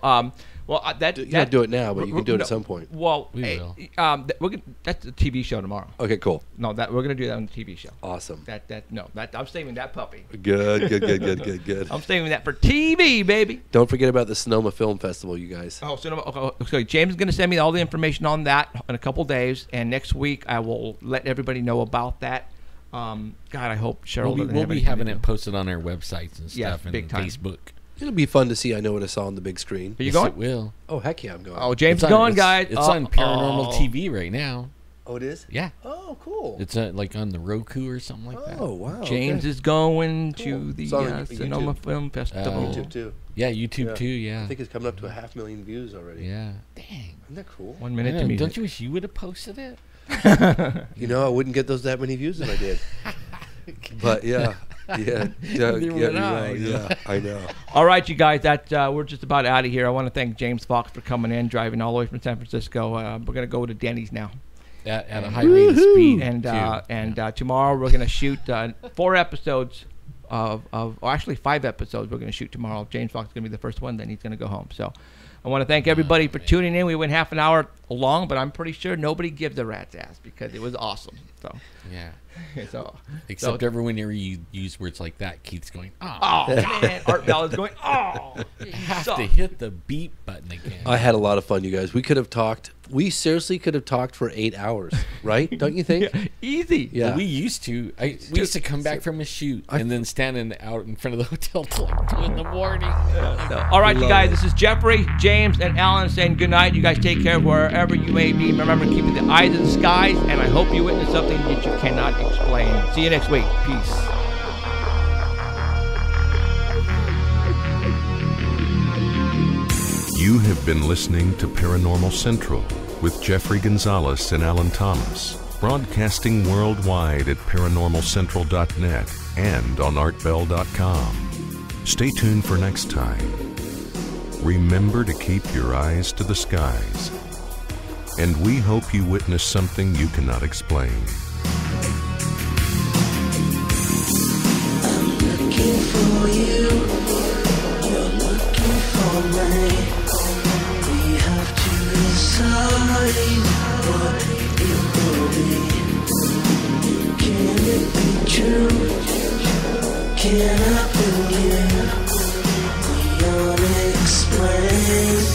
well, You can't do it now, but you can do it at some point. Well, We will. that's a TV show tomorrow. Okay, cool. No, that we're gonna do that on the TV show. Awesome. I'm saving that puppy. Good. I'm saving that for TV, baby. Don't forget about the Sonoma Film Festival, you guys. Oh, so James is going to send me all the information on that in a couple days, and next week I will let everybody know about that. God, I hope Cheryl doesn't We'll have be anything having to it do. posted on our websites and Yeah, stuff and big time. Facebook. It'll be fun to see I Know What I Saw on the big screen. Are you Yes, going? It will. Oh, heck yeah, I'm going. Oh, James It's is on- going, it's- guys. It's on Paranormal TV right now. Oh, it is? Yeah. Oh, cool. It's like on the Roku or something like that. Oh, wow. James okay. is going Cool. to the It's on Sonoma YouTube. Film Festival. YouTube, too. Yeah, YouTube too. Yeah. I think it's coming up to 500,000 views already. Yeah. Dang. Isn't that cool? 1 I minute know, to music. don't you wish you would have posted it? You know, I wouldn't get that many views if I did. But, yeah. Neither would I. Yeah, I know. All right, you guys, we're just about out of here. I want to thank James Fox for coming in, driving all the way from San Francisco. We're going to go to Denny's now. At a high rate of speed. And tomorrow we're going to shoot 4 episodes or actually 5 episodes we're going to shoot tomorrow. James Fox is going to be the first one, then he's going to go home. So I want to thank everybody for tuning in. We went half an hour long, but I'm pretty sure nobody gives a rat's ass because it was awesome. So Yeah. so, Except every whenever you use words like that, Keith's going, oh man, Art Bell is going, oh, I have to hit the beep button again. I had a lot of fun, you guys. We could have talked. We seriously could have talked for 8 hours, right? Don't you think? Easy. Yeah. Well, we used to. We used to come back from a shoot and then stand out in front of the hotel till like 2 in the morning. All right, you guys, this is Jeffrey, James, and Alan saying good night. You guys take care wherever you may be. Remember, keeping the eyes in the skies, and I hope you witness something that you cannot explain. See you next week. Peace. You have been listening to Paranormal Central with Jeffrey Gonzalez and Alan Thomas, broadcasting worldwide at paranormalcentral.net and on artbell.com. Stay tuned for next time. Remember to keep your eyes to the skies, and we hope you witness something you cannot explain. Looking for you, you're looking for me. We have to decide what it will be. Can it be true? Can I believe the unexplained?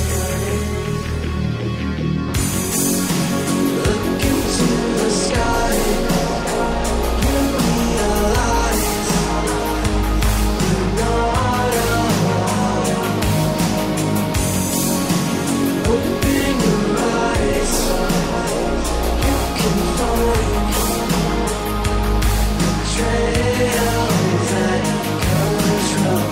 Look into the sky, you realize you're not alone. Open your eyes, you can find the trail that comes from.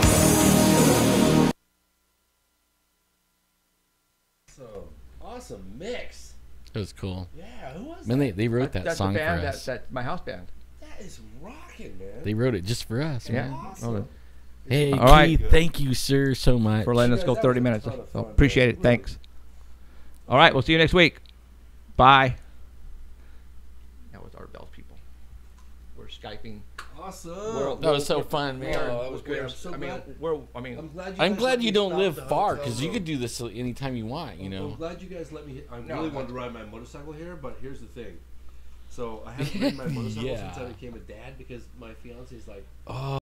Awesome mix. It was cool. Yeah, who was Man, they wrote that That's song the band. for us. That's my house band. that? Is rocking, man. They wrote it just for us, Yeah. man. Awesome. Hey, All right. Keith, thank you, sir, so much. For letting us Guys, go that 30 was a minutes. ton of So fun, appreciate man. it. Thanks. All right, we'll see you next week. Bye. That was Art Bell's people. We're Skyping. Awesome. That was so fun, man. Oh, that was great. I'm so I mean, glad. I'm glad I'm guys glad let you me don't stop live at the far, hotel because you room. could do this anytime you want, you I'm know. glad you guys let me. I No, really wanted to ride my motorcycle here, but here's the thing. So I haven't ridden my motorcycle Yeah. since I became a dad because my fiance's like, Oh.